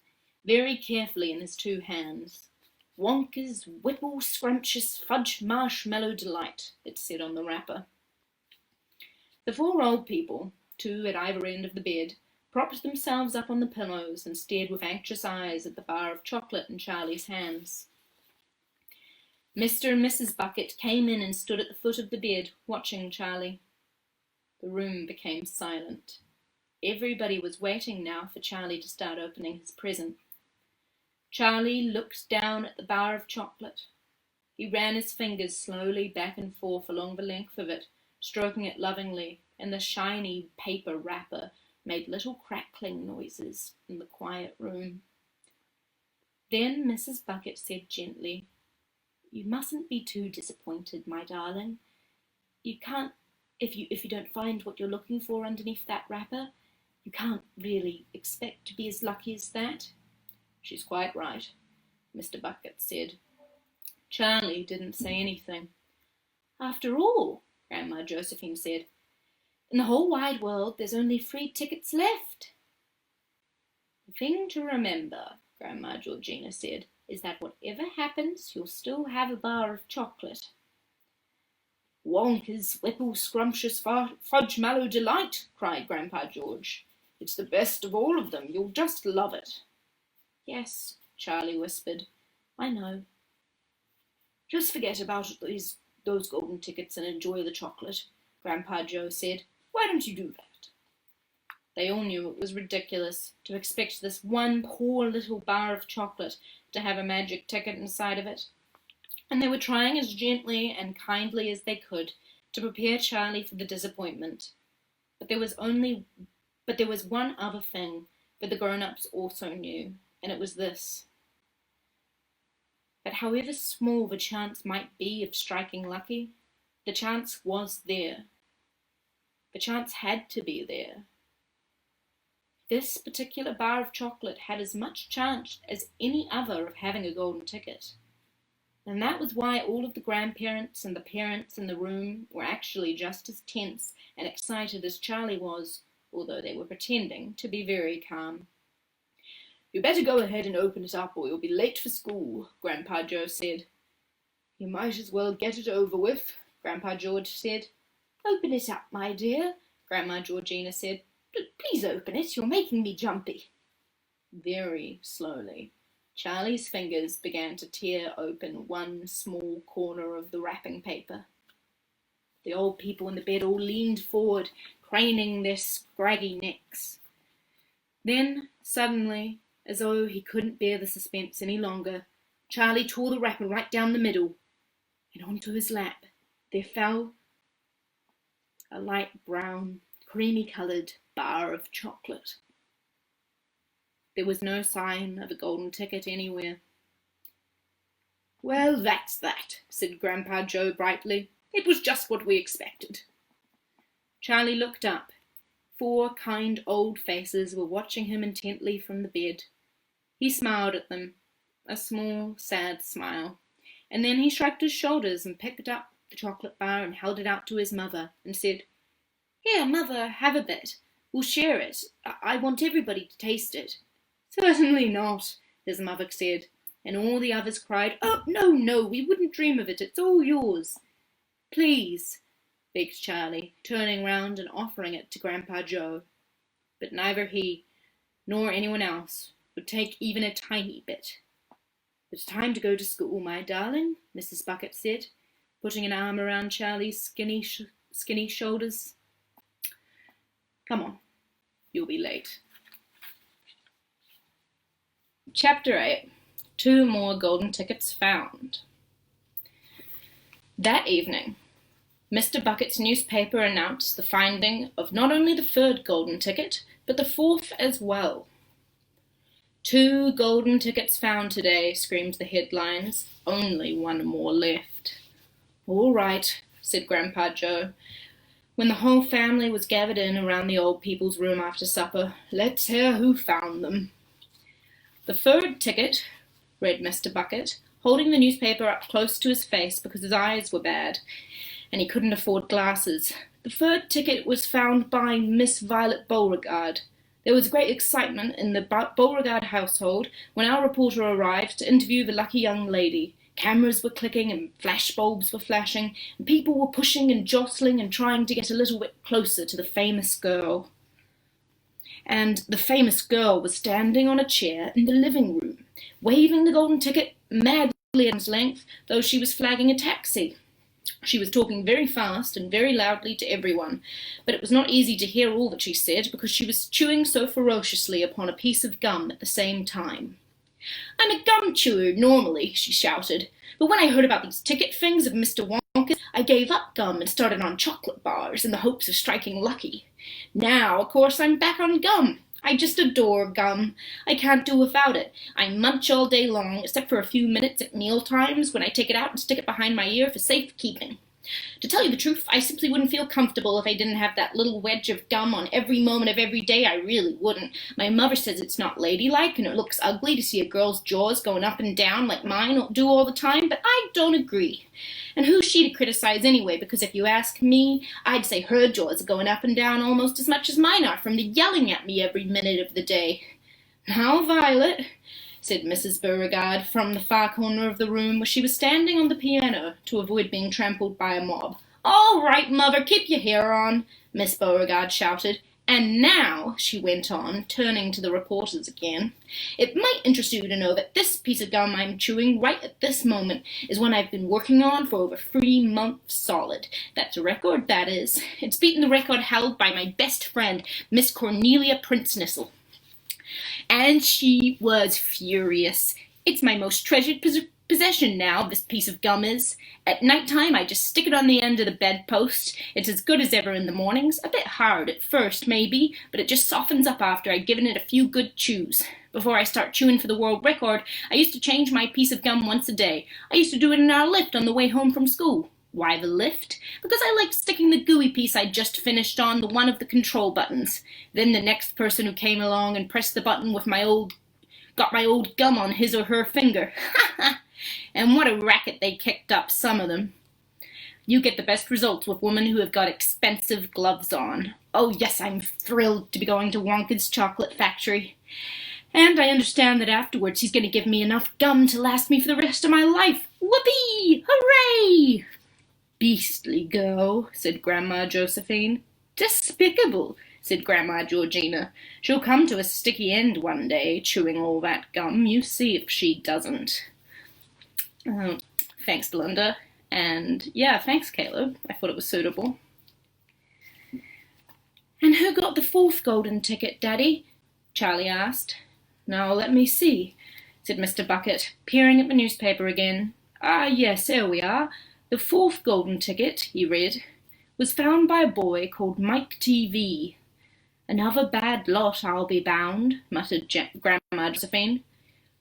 very carefully in his 2 hands. "Wonka's Whipple Scrumptious Fudge Marshmallow Delight," it said on the wrapper. The 4 old people, 2 at either end of the bed, propped themselves up on the pillows and stared with anxious eyes at the bar of chocolate in Charlie's hands. Mr. and Mrs. Bucket came in and stood at the foot of the bed, watching Charlie. The room became silent. Everybody was waiting now for Charlie to start opening his present. Charlie looked down at the bar of chocolate. He ran his fingers slowly back and forth along the length of it, stroking it lovingly, and the shiny paper wrapper made little crackling noises in the quiet room. Then Mrs. Bucket said gently, "You mustn't be too disappointed, my darling. You can't, if you don't find what you're looking for underneath that wrapper, you can't really expect to be as lucky as that." "She's quite right," Mr. Bucket said. Charlie didn't say anything. "After all," Grandma Josephine said, "in the whole wide world there's only 3 tickets left." "The thing to remember," Grandma Georgina said, "is that whatever happens, you'll still have a bar of chocolate." "Wonka's Whipple Scrumptious Fudge Mallow Delight," cried Grandpa George. "It's the best of all of them. You'll just love it." "Yes," Charlie whispered. "I know." "Just forget about those golden tickets and enjoy the chocolate," Grandpa Joe said. "Why don't you do that?" They all knew it was ridiculous to expect this one poor little bar of chocolate to have a magic ticket inside of it, and they were trying as gently and kindly as they could to prepare Charlie for the disappointment. But there was one other thing that the grown-ups also knew, and it was this: that however small the chance might be of striking lucky, the chance was there. The chance had to be there. This particular bar of chocolate had as much chance as any other of having a golden ticket. And that was why all of the grandparents and the parents in the room were actually just as tense and excited as Charlie was, although they were pretending to be very calm. "You better go ahead and open it up or you'll be late for school," Grandpa Joe said. "You might as well get it over with," Grandpa George said. "Open it up, my dear," Grandma Georgina said. "Please open it, you're making me jumpy." Very slowly, Charlie's fingers began to tear open one small corner of the wrapping paper. The old people in the bed all leaned forward, craning their scraggy necks. Then, suddenly, as though he couldn't bear the suspense any longer, Charlie tore the wrapper right down the middle, and onto his lap there fell a light brown, creamy-coloured bar of chocolate. There was no sign of a golden ticket anywhere. "Well, that's that," said Grandpa Joe brightly. "It was just what we expected." Charlie looked up. 4 kind old faces were watching him intently from the bed. He smiled at them, a small, sad smile, and then he shrugged his shoulders and picked up the chocolate bar and held it out to his mother and said, "Here, Mother, have a bit. We'll share it. I want everybody to taste it." "Certainly not," his mother said, and all the others cried, "Oh, no, we wouldn't dream of it. It's all yours." "Please," begged Charlie, turning round and offering it to Grandpa Joe. But neither he nor anyone else would take even a tiny bit. "It's time to go to school, my darling," Mrs. Bucket said, putting an arm around Charlie's skinny shoulders. "Come on, you'll be late." Chapter 8. 2 more golden tickets found. That evening, Mr. Bucket's newspaper announced the finding of not only the 3rd golden ticket, but the 4th as well. 2 golden tickets found today, screamed the headlines. Only 1 more left. All right, said Grandpa Joe, when the whole family was gathered in around the old people's room after supper. Let's hear who found them. The 3rd ticket, read Mr. Bucket, holding the newspaper up close to his face because his eyes were bad, and he couldn't afford glasses. The 3rd ticket was found by Miss Violet Beauregard. There was great excitement in the Beauregard household when our reporter arrived to interview the lucky young lady. Cameras were clicking and flash bulbs were flashing, and people were pushing and jostling and trying to get a little bit closer to the famous girl. And the famous girl was standing on a chair in the living room, waving the golden ticket madly at arm's length, though she was flagging a taxi. She was talking very fast and very loudly to everyone, but it was not easy to hear all that she said because she was chewing so ferociously upon a piece of gum at the same time. I'm a gum chewer normally, she shouted, but when I heard about these ticket things of Mr. Wonka's, I gave up gum and started on chocolate bars in the hopes of striking lucky. Now, of course, I'm back on gum. I just adore gum. I can't do without it. I munch all day long, except for a few minutes at meal times when I take it out and stick it behind my ear for safekeeping. To tell you the truth, I simply wouldn't feel comfortable if I didn't have that little wedge of gum on every moment of every day. I really wouldn't. My mother says it's not ladylike and it looks ugly to see a girl's jaws going up and down like mine do all the time, but I don't agree. And who's she to criticize anyway? Because if you ask me, I'd say her jaws are going up and down almost as much as mine are from the yelling at me every minute of the day. Now, Violet, said Mrs. Beauregard from the far corner of the room where she was standing on the piano to avoid being trampled by a mob. All right, Mother, keep your hair on, Miss Beauregard shouted. And now, she went on, turning to the reporters again, it might interest you to know that this piece of gum I'm chewing right at this moment is one I've been working on for over 3 months solid. That's a record, that is. It's beaten the record held by my best friend, Miss Cornelia Prince-Nissel. And she was furious. It's my most treasured possession now, this piece of gum is. At night time, I just stick it on the end of the bedpost. It's as good as ever in the mornings. A bit hard at first, maybe, but it just softens up after I've given it a few good chews. Before I start chewing for the world record, I used to change my piece of gum once a day. I used to do it in our lift on the way home from school. Why the lift? Because I liked sticking the gooey piece I'd just finished on the one of the control buttons. Then the next person who came along and pressed the button with got my old gum on his or her finger. Ha ha! And what a racket they kicked up, some of them. You get the best results with women who have got expensive gloves on. Oh yes, I'm thrilled to be going to Wonka's chocolate factory. And I understand that afterwards he's going to give me enough gum to last me for the rest of my life. Whoopee! Hooray! Beastly girl, said Grandma Josephine. Despicable, said Grandma Georgina. She'll come to a sticky end one day, chewing all that gum. You see if she doesn't. Thanks, Belinda. And yeah, thanks, Caleb. I thought it was suitable. And who got the 4th golden ticket, Daddy? Charlie asked. Now let me see, said Mr. Bucket, peering at the newspaper again. Ah, yes, here we are. The 4th golden ticket, he read, was found by a boy called Mike TV. Another bad lot, I'll be bound, muttered Grandma Josephine.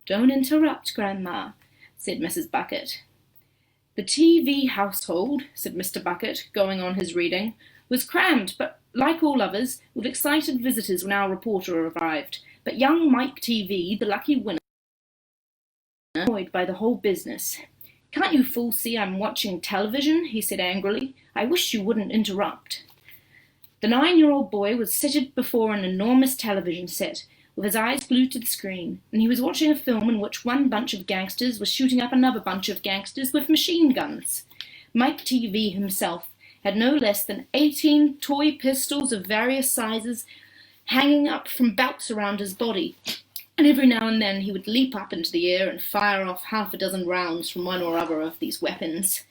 Don't interrupt, Grandma, said Mrs. Bucket. The TV household, said Mr. Bucket, going on his reading, was crammed, but like all others, with excited visitors when our reporter arrived. But young Mike TV, the lucky winner, was annoyed by the whole business. Can't you fools see I'm watching television? He said angrily. I wish you wouldn't interrupt. The 9-year-old boy was seated before an enormous television set, with his eyes glued to the screen, and he was watching a film in which one bunch of gangsters was shooting up another bunch of gangsters with machine guns. Mike TV himself had no less than 18 toy pistols of various sizes hanging up from belts around his body, and every now and then he would leap up into the air and fire off half a dozen rounds from one or other of these weapons.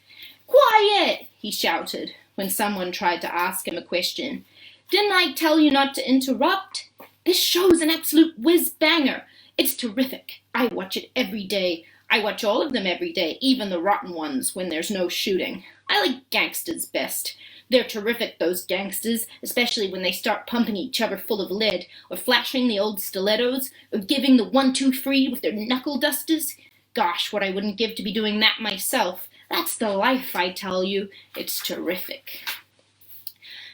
Quiet! He shouted, when someone tried to ask him a question. Didn't I tell you not to interrupt? This show's an absolute whiz-banger. It's terrific. I watch it every day. I watch all of them every day, even the rotten ones when there's no shooting. I like gangsters best. They're terrific, those gangsters, especially when they start pumping each other full of lead, or flashing the old stilettos, or giving the 1-2-3 with their knuckle dusters. Gosh, what I wouldn't give to be doing that myself. That's the life, I tell you. It's terrific.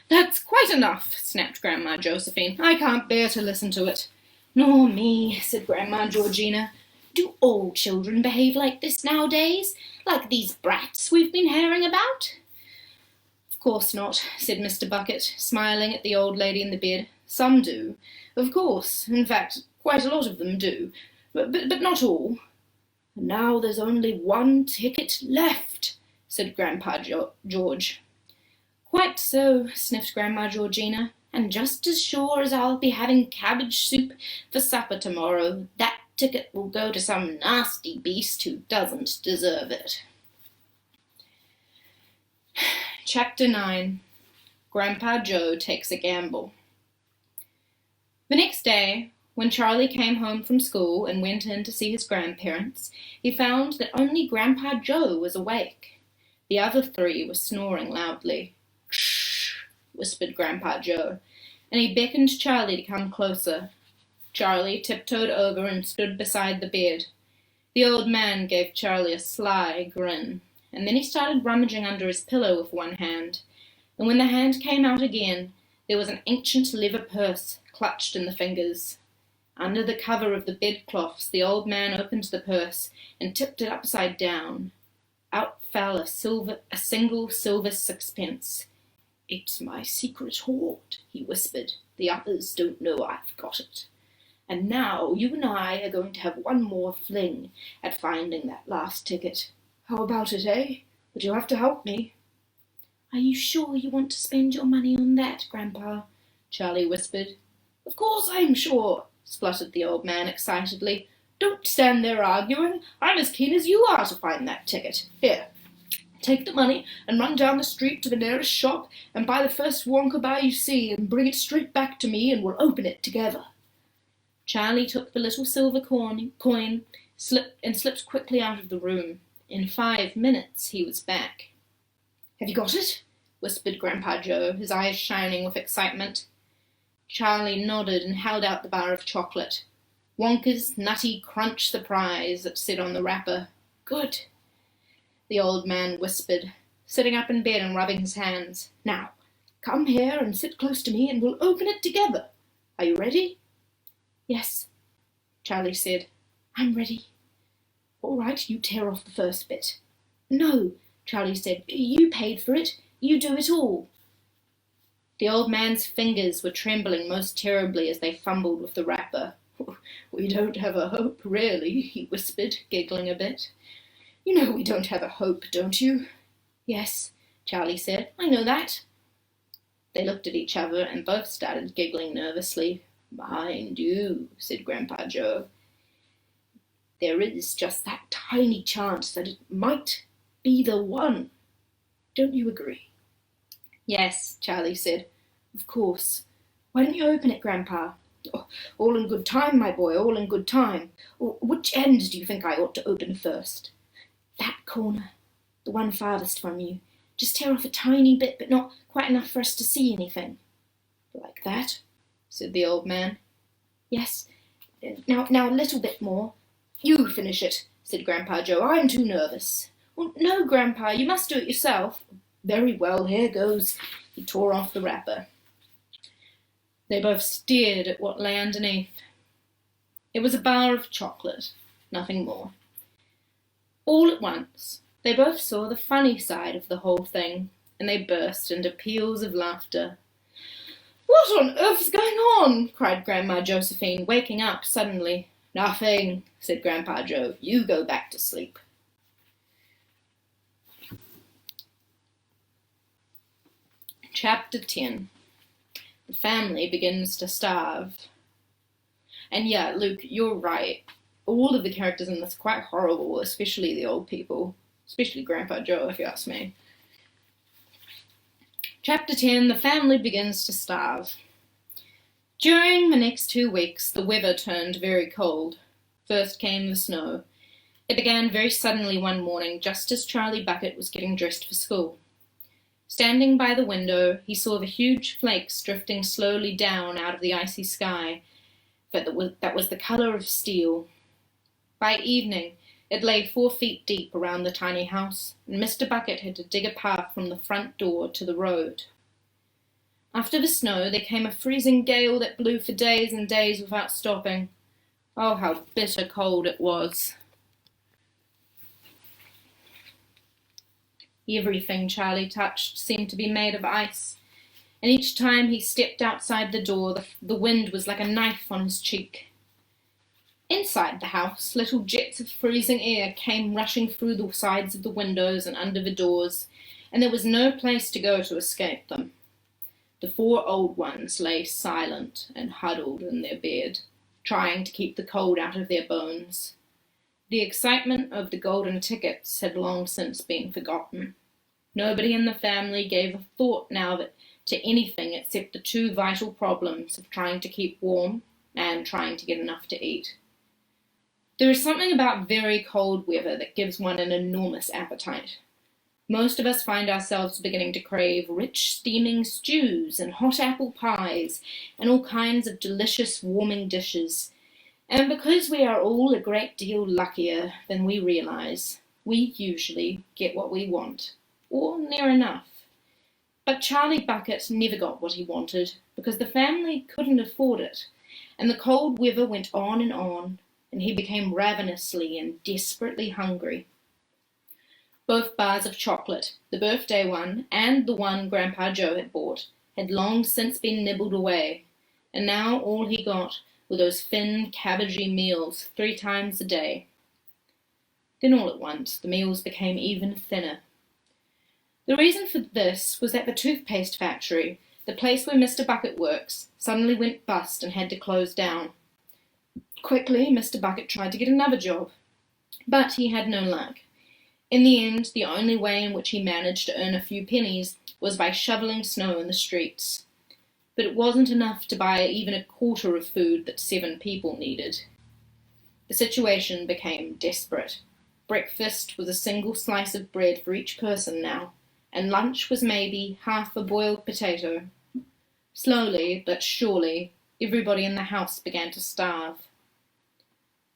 That's quite enough, snapped Grandma Josephine. I can't bear to listen to it. Nor me, said Grandma Georgina. Do all children behave like this nowadays? Like these brats we've been hearing about? Of course not, said Mr. Bucket, smiling at the old lady in the bed. Some do. Of course. In fact, quite a lot of them do. But not all. And now there's only one ticket left, said Grandpa George. Quite so, sniffed Grandma Georgina. And just as sure as I'll be having cabbage soup for supper tomorrow, that ticket will go to some nasty beast who doesn't deserve it. Chapter 9. Grandpa Joe Takes a Gamble. The next day, when Charlie came home from school and went in to see his grandparents, he found that only Grandpa Joe was awake. The other three were snoring loudly. "Shh," whispered Grandpa Joe, and he beckoned Charlie to come closer. Charlie tiptoed over and stood beside the bed. The old man gave Charlie a sly grin, and then he started rummaging under his pillow with one hand, and when the hand came out again, there was an ancient leather purse clutched in the fingers. Under the cover of the bedclothes, the old man opened the purse and tipped it upside down. Out fell a single silver sixpence. "It's my secret hoard," he whispered. "The others don't know I've got it. And now you and I are going to have one more fling at finding that last ticket. How about it, eh? But you'll have to help me." "Are you sure you want to spend your money on that, Grandpa?" Charlie whispered. "Of course I'm sure," spluttered the old man excitedly. "Don't stand there arguing. I'm as keen as you are to find that ticket. Here, take the money and run down the street to the nearest shop and buy the first Wonka bar you see and bring it straight back to me and we'll open it together." Charlie took the little silver coin, slipped quickly out of the room. In 5 minutes he was back. "Have you got it?" whispered Grandpa Joe, his eyes shining with excitement. Charlie nodded and held out the bar of chocolate. "Wonka's Nutty Crunch Surprise," it said on the wrapper. "Good," the old man whispered, sitting up in bed and rubbing his hands. "Now, come here and sit close to me and we'll open it together. Are you ready?" "Yes," Charlie said. "I'm ready." "All right, you tear off the first bit." "No," Charlie said. "You paid for it. You do it all." The old man's fingers were trembling most terribly as they fumbled with the wrapper. "We don't have a hope, really," he whispered, giggling a bit. "You know we don't have a hope, don't you?" "Yes," Charlie said. "I know that." They looked at each other and both started giggling nervously. "Mind you," said Grandpa Joe, "there is just that tiny chance that it might be the one. Don't you agree?" "Yes," Charlie said. "Of course. Why don't you open it, Grandpa?" "Oh, all in good time, my boy, all in good time. Which end do you think I ought to open first?" "That corner, the one farthest from you. Just tear off a tiny bit, but not quite enough for us to see anything." "Like that?" said the old man. "Yes. Now a little bit more." "You finish it," said Grandpa Joe. "I'm too nervous." "Well, no, Grandpa, you must do it yourself." "Very well, here goes." He tore off the wrapper. They both stared at what lay underneath. It was a bar of chocolate, nothing more. All at once, they both saw the funny side of the whole thing, and they burst into peals of laughter. "What on earth's going on?" cried Grandma Josephine, waking up suddenly. "Nothing," said Grandpa Joe. "You go back to sleep." Chapter 10. The family begins to starve. And yeah, Luke, you're right. All of the characters in this are quite horrible, especially the old people. Especially Grandpa Joe, if you ask me. Chapter 10. The family begins to starve. During the next 2 weeks, the weather turned very cold. First came the snow. It began very suddenly one morning, just as Charlie Bucket was getting dressed for school. Standing by the window, he saw the huge flakes drifting slowly down out of the icy sky, but that was the colour of steel. By evening, it lay 4 feet deep around the tiny house, and Mr. Bucket had to dig a path from the front door to the road. After the snow, there came a freezing gale that blew for days and days without stopping. Oh, how bitter cold it was. Everything Charlie touched seemed to be made of ice, and each time he stepped outside the door, the wind was like a knife on his cheek. Inside the house, little jets of freezing air came rushing through the sides of the windows and under the doors, and there was no place to go to escape them. The 4 old ones lay silent and huddled in their bed, trying to keep the cold out of their bones. The excitement of the golden tickets had long since been forgotten. Nobody in the family gave a thought now to anything except the 2 vital problems of trying to keep warm and trying to get enough to eat. There is something about very cold weather that gives one an enormous appetite. Most of us find ourselves beginning to crave rich steaming stews and hot apple pies and all kinds of delicious warming dishes. And because we are all a great deal luckier than we realize, we usually get what we want, or near enough. But Charlie Bucket never got what he wanted because the family couldn't afford it, and the cold weather went on, and he became ravenously and desperately hungry. Both bars of chocolate, the birthday one and the one Grandpa Joe had bought, had long since been nibbled away, and now all he got were those thin, cabbagey meals 3 times a day. Then all at once the meals became even thinner. The reason for this was that the toothpaste factory, the place where Mr. Bucket works, suddenly went bust and had to close down. Quickly, Mr. Bucket tried to get another job, but he had no luck. In the end, the only way in which he managed to earn a few pennies was by shoveling snow in the streets. But it wasn't enough to buy even a quarter of food that 7 people needed. The situation became desperate. Breakfast was a single slice of bread for each person now, and lunch was maybe half a boiled potato. Slowly, but surely, everybody in the house began to starve.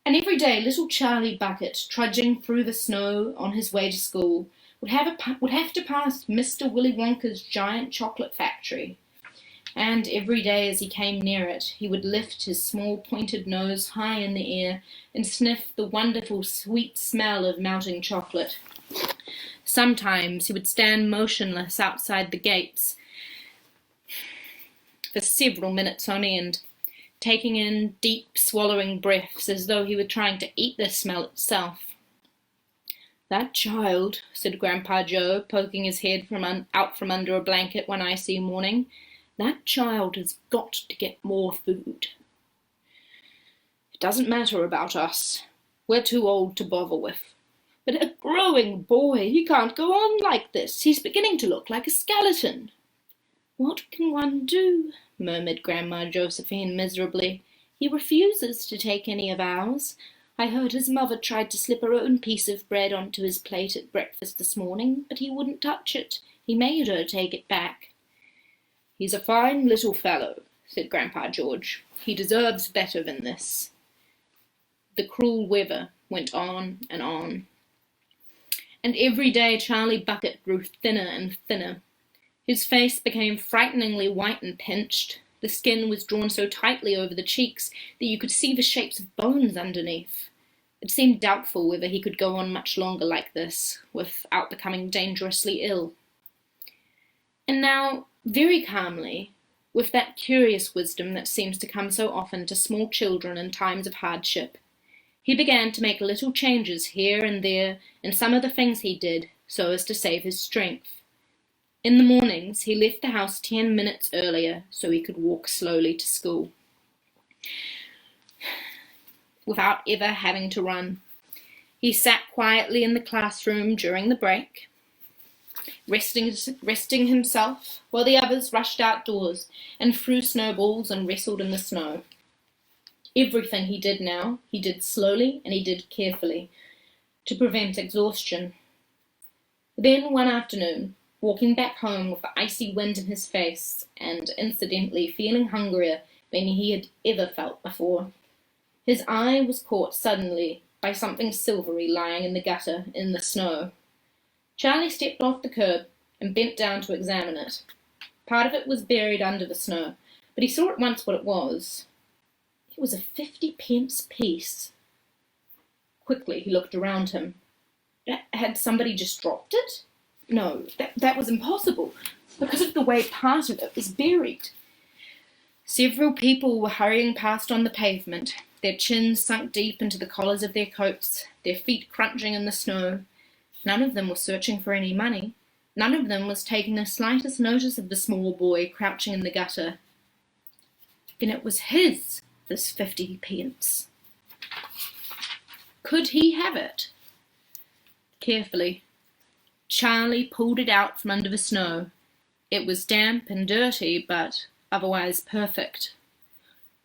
And every day little Charlie Bucket, trudging through the snow on his way to school, would have to pass Mr. Willy Wonka's giant chocolate factory. And every day as he came near it, he would lift his small pointed nose high in the air and sniff the wonderful sweet smell of melting chocolate. Sometimes he would stand motionless outside the gates for several minutes on end, taking in deep, swallowing breaths as though he were trying to eat the smell itself. "That child," said Grandpa Joe, poking his head out from under a blanket one icy morning, "that child has got to get more food. It doesn't matter about us. We're too old to bother with. But a growing boy, he can't go on like this. He's beginning to look like a skeleton." "What can one do?" murmured Grandma Josephine miserably. "He refuses to take any of ours. I heard his mother tried to slip her own piece of bread onto his plate at breakfast this morning, but he wouldn't touch it. He made her take it back." "He's a fine little fellow," said Grandpa George. "He deserves better than this." The cruel weather went on, and every day Charlie Bucket grew thinner and thinner. His face became frighteningly white and pinched. The skin was drawn so tightly over the cheeks that you could see the shapes of bones underneath. It seemed doubtful whether he could go on much longer like this, without becoming dangerously ill. And now, very calmly, with that curious wisdom that seems to come so often to small children in times of hardship, he began to make little changes here and there in some of the things he did, so as to save his strength. In the mornings, he left the house 10 minutes earlier so he could walk slowly to school, without ever having to run. He sat quietly in the classroom during the break, resting himself, while the others rushed outdoors and threw snowballs and wrestled in the snow. Everything he did now, he did slowly and he did carefully, to prevent exhaustion. Then one afternoon, walking back home with the icy wind in his face, and incidentally feeling hungrier than he had ever felt before, his eye was caught suddenly by something silvery lying in the gutter in the snow. Charlie stepped off the curb and bent down to examine it. Part of it was buried under the snow, but he saw at once what it was. It was a 50p piece. Quickly he looked around him. Had somebody just dropped it? No, that was impossible, because of the way part of it was buried. Several people were hurrying past on the pavement, their chins sunk deep into the collars of their coats, their feet crunching in the snow. None of them was searching for any money. None of them was taking the slightest notice of the small boy crouching in the gutter. Then it was his, this 50p. Could he have it? Carefully, Charlie pulled it out from under the snow. It was damp and dirty, but otherwise perfect.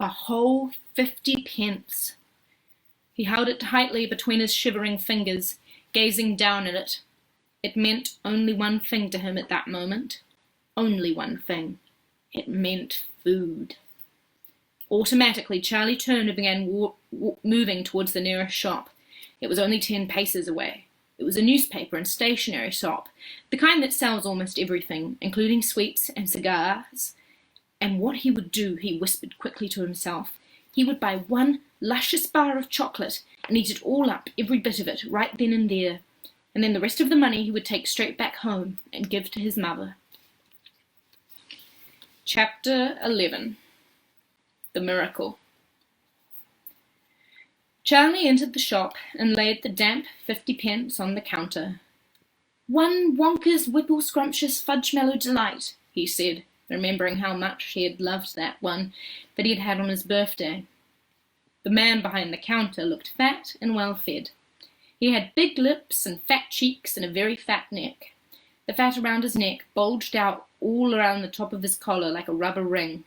A whole 50p. He held it tightly between his shivering fingers, gazing down at it. It meant only one thing to him at that moment. Only one thing. It meant food. Automatically, Charlie turned and began moving towards the nearest shop. It was only 10 paces away. It was a newspaper and stationery shop, the kind that sells almost everything, including sweets and cigars. And what he would do, he whispered quickly to himself. He would buy one luscious bar of chocolate and eat it all up, every bit of it, right then and there. And then the rest of the money he would take straight back home and give to his mother. Chapter 11. The Miracle. Charlie entered the shop and laid the damp 50p on the counter. "One Wonka's whipple scrumptious fudge mellow delight," he said, remembering how much he had loved that one that he had had on his birthday. The man behind the counter looked fat and well-fed. He had big lips and fat cheeks and a very fat neck. The fat around his neck bulged out all around the top of his collar like a rubber ring.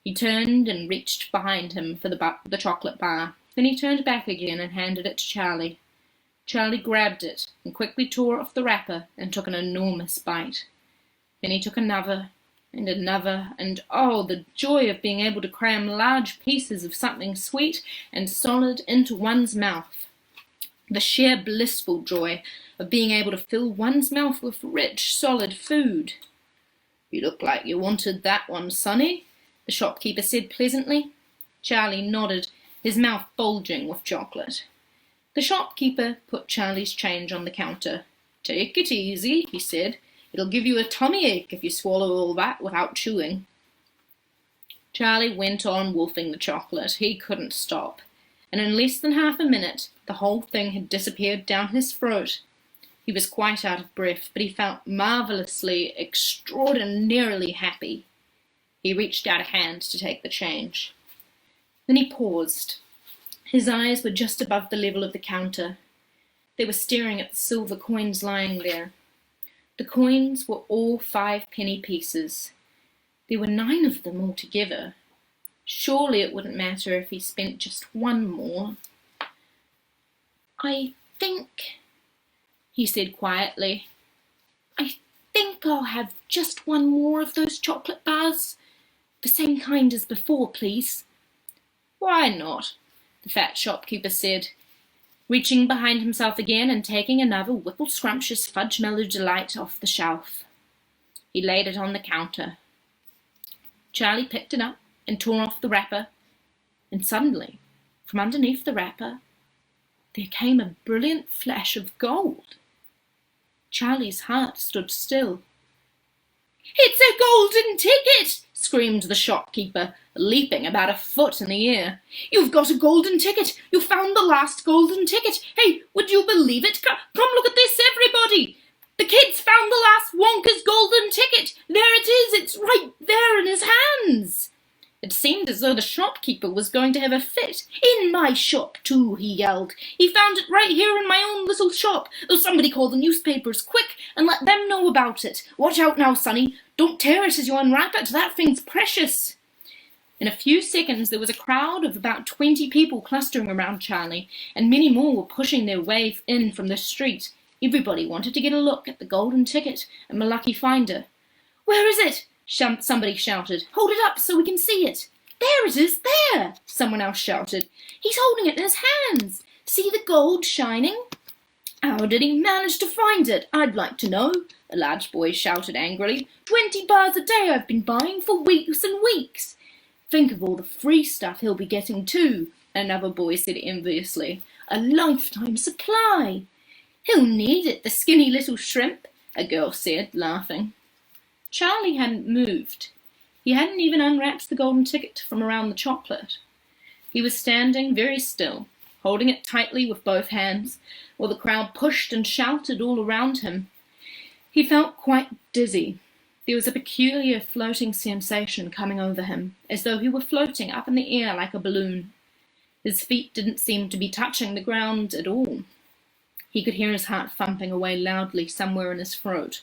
He turned and reached behind him for the chocolate bar. Then he turned back again and handed it to Charlie. Charlie grabbed it and quickly tore off the wrapper and took an enormous bite. Then he took another and another, and oh, the joy of being able to cram large pieces of something sweet and solid into one's mouth. The sheer blissful joy of being able to fill one's mouth with rich, solid food. "You look like you wanted that one, sonny," the shopkeeper said pleasantly. Charlie nodded, his mouth bulging with chocolate. The shopkeeper put Charlie's change on the counter. "Take it easy," he said. "It'll give you a tummy ache if you swallow all that without chewing." Charlie went on wolfing the chocolate. He couldn't stop, and in less than half a minute the whole thing had disappeared down his throat. He was quite out of breath, but he felt marvellously, extraordinarily happy. He reached out a hand to take the change. Then he paused. His eyes were just above the level of the counter. They were staring at the silver coins lying there. The coins were all 5p pieces. There were 9 of them altogether. Surely it wouldn't matter if he spent just one more. "I think," he said quietly, "I think I'll have just one more of those chocolate bars. The same kind as before, please." "Why not?" the fat shopkeeper said, reaching behind himself again and taking another whipple scrumptious fudge mellow delight off the shelf. He laid it on the counter. Charlie picked it up and tore off the wrapper, and suddenly, from underneath the wrapper, there came a brilliant flash of gold. Charlie's heart stood still. "It's a golden ticket!" screamed the shopkeeper, leaping about a foot in the air. "You've got a golden ticket! You found the last golden ticket! Hey, would you believe it? Come look at this, everybody! The kid's found the last Wonka's golden ticket! There it is! It's right there in his hands!" It seemed as though the shopkeeper was going to have a fit. "In my shop, too," he yelled. "He found it right here in my own little shop. Oh, somebody call the newspapers, quick, and let them know about it. Watch out now, sonny. Don't tear it as you unwrap it. That thing's precious." In a few seconds there was a crowd of about 20 people clustering around Charlie, and many more were pushing their way in from the street. Everybody wanted to get a look at the golden ticket and my lucky finder. "Where is it?" somebody shouted. "Hold it up so we can see it." "There it is, there!" someone else shouted. "He's holding it in his hands. See the gold shining?" "How did he manage to find it, I'd like to know?" a large boy shouted angrily. 20 bars a day I've been buying for weeks and weeks." "Think of all the free stuff he'll be getting too," another boy said enviously. "A lifetime supply." "He'll need it, the skinny little shrimp," a girl said, laughing. Charlie hadn't moved. He hadn't even unwrapped the golden ticket from around the chocolate. He was standing very still, holding it tightly with both hands, while the crowd pushed and shouted all around him. He felt quite dizzy. There was a peculiar floating sensation coming over him, as though he were floating up in the air like a balloon. His feet didn't seem to be touching the ground at all. He could hear his heart thumping away loudly somewhere in his throat.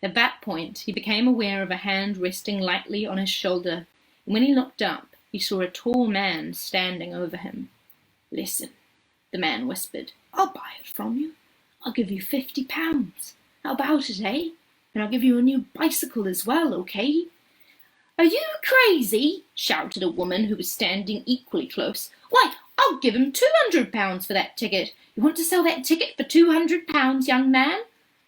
At that point, he became aware of a hand resting lightly on his shoulder, and when he looked up, he saw a tall man standing over him. "Listen," the man whispered. "I'll buy it from you. I'll give you £50. How about it, eh? And I'll give you a new bicycle as well, okay?" "Are you crazy?" shouted a woman who was standing equally close. "Why, I'll give him £200 for that ticket. You want to sell that ticket for £200, young man?"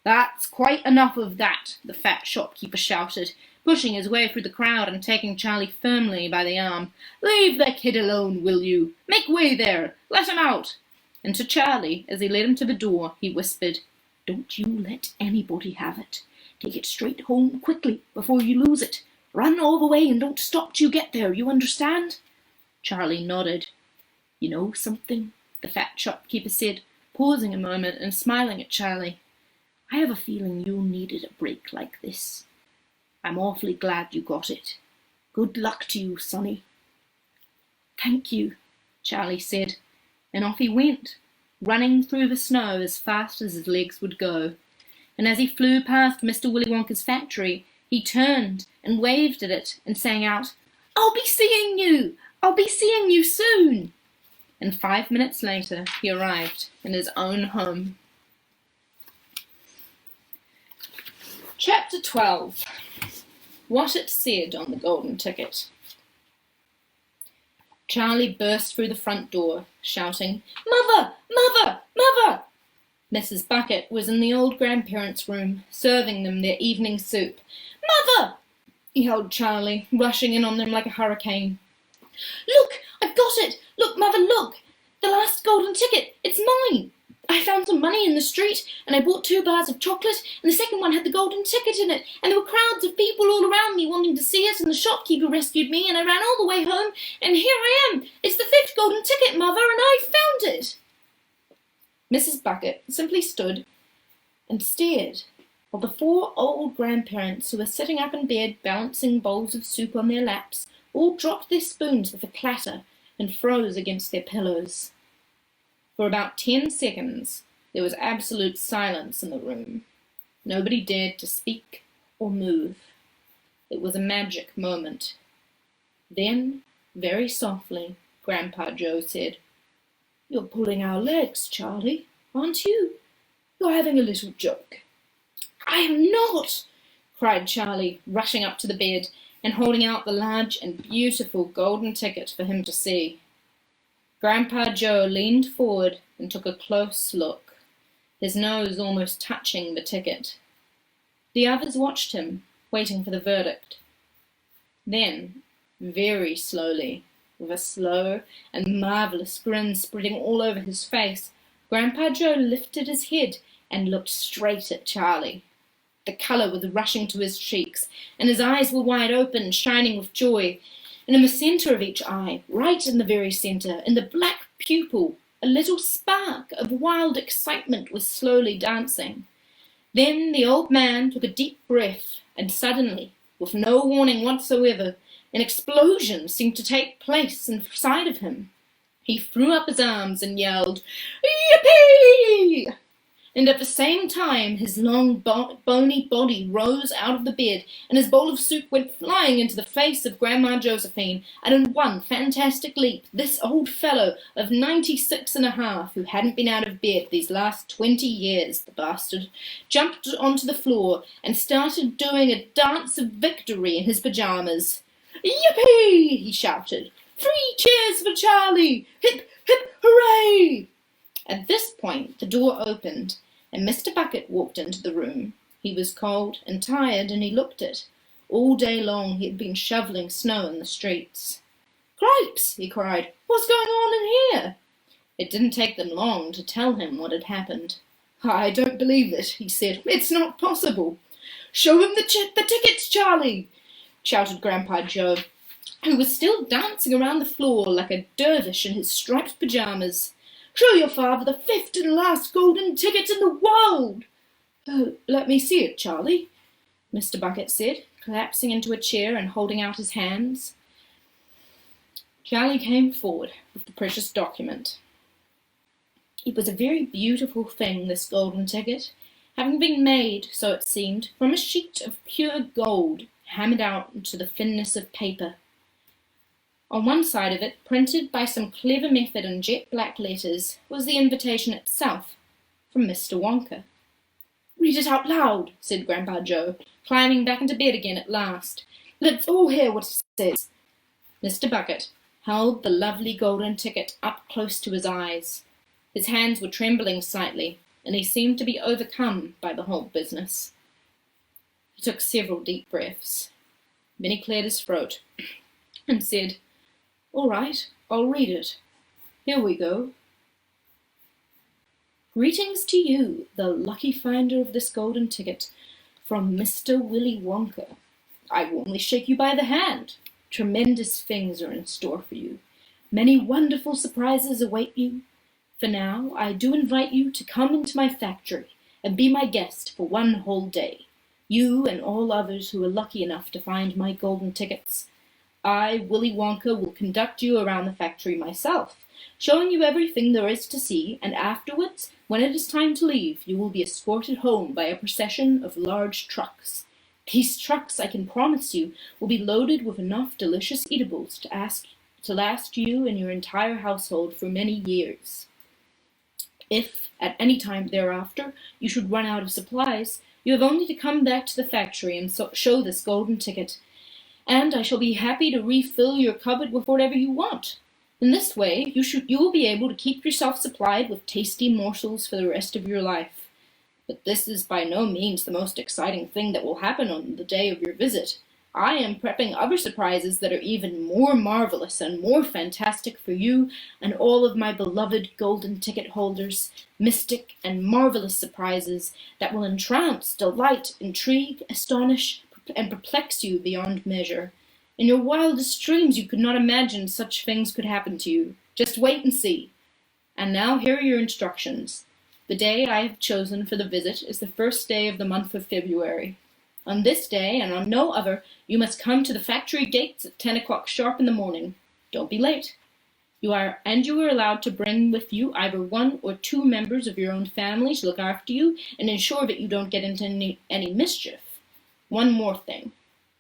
"That's quite enough of that," the fat shopkeeper shouted, pushing his way through the crowd and taking Charlie firmly by the arm. "Leave the kid alone, will you? Make way there. Let him out." And to Charlie, as he led him to the door, he whispered, "Don't you let anybody have it. Take it straight home quickly before you lose it. Run all the way and don't stop till you get there, you understand?" Charlie nodded. "You know something?" the fat shopkeeper said, pausing a moment and smiling at Charlie. "I have a feeling you needed a break like this. I'm awfully glad you got it. Good luck to you, sonny." "Thank you," Charlie said, and off he went, running through the snow as fast as his legs would go. And as he flew past Mr. Willy Wonka's factory, he turned and waved at it and sang out, "I'll be seeing you! I'll be seeing you soon!" And 5 minutes later, he arrived in his own home. Chapter 12. What it said on the golden ticket. Charlie burst through the front door, shouting, "Mother! Mother! Mother!" Mrs. Bucket was in the old grandparents' room, serving them their evening soup. "Mother!" yelled Charlie, rushing in on them like a hurricane. "Look! I've got it! Look, Mother, look! The last golden ticket! It's mine! I found some money in the street, and I bought 2 bars of chocolate, and the second one had the golden ticket in it, and there were crowds of people all around me wanting to see it, and the shopkeeper rescued me, and I ran all the way home, and here I am! It's the 5th golden ticket, Mother, and I found it!" Mrs. Bucket simply stood and stared, while the 4 old grandparents who were sitting up in bed balancing bowls of soup on their laps all dropped their spoons with a clatter and froze against their pillows. For about 10 seconds, there was absolute silence in the room. Nobody dared to speak or move. It was a magic moment. Then, very softly, Grandpa Joe said, "You're pulling our legs, Charlie, aren't you? You're having a little joke." "I am not!" cried Charlie, rushing up to the bed and holding out the large and beautiful golden ticket for him to see. Grandpa Joe leaned forward and took a close look, his nose almost touching the ticket. The others watched him, waiting for the verdict. Then, very slowly, with a slow and marvellous grin spreading all over his face, Grandpa Joe lifted his head and looked straight at Charlie. The colour was rushing to his cheeks, and his eyes were wide open, shining with joy. And in the centre of each eye, right in the very centre, in the black pupil, a little spark of wild excitement was slowly dancing. Then the old man took a deep breath, and suddenly, with no warning whatsoever, an explosion seemed to take place inside of him. He threw up his arms and yelled, "Yippee!" and at the same time his long bony body rose out of the bed, and his bowl of soup went flying into the face of Grandma Josephine, and in one fantastic leap this old fellow of 96.5, who hadn't been out of bed these last 20 years, the bastard, jumped onto the floor and started doing a dance of victory in his pyjamas. "Yippee!" he shouted. "3 cheers for Charlie! Hip, hip, hooray!" At this point the door opened, and Mr. Bucket walked into the room. He was cold and tired, and he looked it. All day long he had been shoveling snow in the streets. "Cripes!" he cried. "What's going on in here?" It didn't take them long to tell him what had happened. "I don't believe it," he said. "It's not possible." "Show him the tickets, Charlie!" shouted Grandpa Joe, who was still dancing around the floor like a dervish in his striped pyjamas. "Show your father the 5th and last golden ticket in the world." Let me see it, Charlie," Mr. Bucket said, collapsing into a chair and holding out his hands. Charlie came forward with the precious document. It was a very beautiful thing, this golden ticket, having been made, so it seemed, from a sheet of pure gold, hammered out into the thinness of paper. On one side of it, printed by some clever method in jet-black letters, was the invitation itself, from Mr. Wonka. "Read it out loud," said Grandpa Joe, climbing back into bed again at last. "Let's all hear what it says." Mr. Bucket held the lovely golden ticket up close to his eyes. His hands were trembling slightly, and he seemed to be overcome by the whole business. He took several deep breaths. Then he cleared his throat and said, "All right, I'll read it. Here we go. Greetings to you, the lucky finder of this golden ticket, from Mr. Willy Wonka. I warmly shake you by the hand. Tremendous things are in store for you. Many wonderful surprises await you. For now, I do invite you to come into my factory and be my guest for one whole day. You and all others who are lucky enough to find my golden tickets. I, Willy Wonka, will conduct you around the factory myself, showing you everything there is to see, and afterwards, when it is time to leave, you will be escorted home by a procession of large trucks. These trucks, I can promise you, will be loaded with enough delicious eatables to last you and your entire household for many years. If, at any time thereafter, you should run out of supplies, you have only to come back to the factory and show this golden ticket, and I shall be happy to refill your cupboard with whatever you want. In this way, you will be able to keep yourself supplied with tasty morsels for the rest of your life. But this is by no means the most exciting thing that will happen on the day of your visit. I am prepping other surprises that are even more marvelous and more fantastic for you and all of my beloved golden ticket holders, mystic and marvelous surprises that will entrance, delight, intrigue, astonish, and perplex you beyond measure. In your wildest dreams you could not imagine such things could happen to you. Just wait and see. And now here are your instructions. The day I have chosen for the visit is the first day of the month of February. On this day, and on no other, you must come to the factory gates at 10 o'clock sharp in the morning. Don't be late. You are allowed to bring with you either 1 or 2 members of your own family to look after you and ensure that you don't get into any mischief. One more thing.